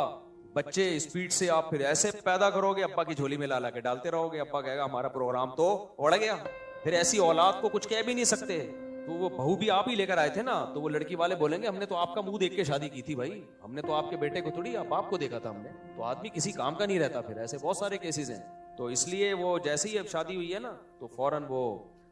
बच्चे स्पीड से आप फिर ऐसे पैदा करोगे अब्बा की झोली में ला ला के डालते रहोगे, अब्बा कहेगा हमारा प्रोग्राम तो उड़ गया। फिर ऐसी औलाद को कुछ कह भी नहीं सकते। तो वो बहू भी आप ही लेकर आए थे ना, तो वो लड़की वाले बोलेंगे हमने तो आपका मुंह देख के शादी की थी भाई, हमने तो आपके बेटे को थोड़ी आप बाप को देखा था हमने। तो आदमी किसी काम का नहीं रहता फिर, ऐसे बहुत सारे केसेस हैं। तो इसलिए वो जैसे ही अब शादी हुई है ना तो फौरन वो,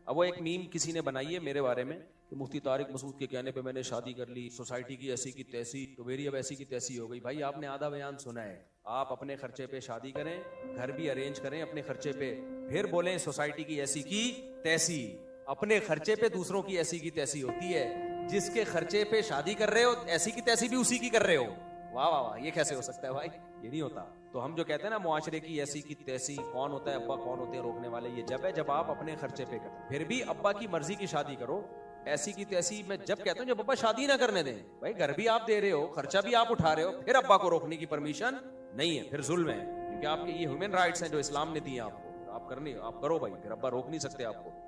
अब वो एक मीम किसी ने बनाई है मेरे बारे में कि मुफ्ती तारिक मसूद के कहने पे मैंने शादी कर ली, सोसाइटी की ऐसी की तैसी, तो मेरी अब ऐसी की तैसी हो गई। भाई आपने आधा बयान सुना है, आप अपने खर्चे पे शादी करें, घर भी अरेंज करें अपने खर्चे पे, फिर बोलें सोसाइटी की ऐसी की तैसी। अपने खर्चे पे दूसरों की ऐसी की तैसी होती है, जिसके खर्चे पे शादी कर रहे हो ऐसी की तैसी भी उसी की कर रहे हो। वाह वाह वाह, ये कैसे हो सकता है भाई, ये नहीं होता। तो हम जो कहते हैं ना मुआशरे की ऐसी की तैसी, कौन होता है अब्बा, कौन होते हैं रोकने वाले, ये जब है जब आप अपने खर्चे पे करें। फिर भी अब्बा की मर्जी की शादी करो, ऐसी की तैसी मैं जब कहता हूँ जब अब्बा शादी ना करने दें। भाई घर भी आप दे रहे हो, खर्चा भी आप उठा रहे हो, फिर अब्बा को रोकने की परमिशन नहीं है, फिर जुल्म है। क्योंकि आपके ये ह्यूमन राइट्स हैं जो इस्लाम ने दिए आपको, आप करने आप करो भाई, फिर अब्बा रोक नहीं सकते आपको।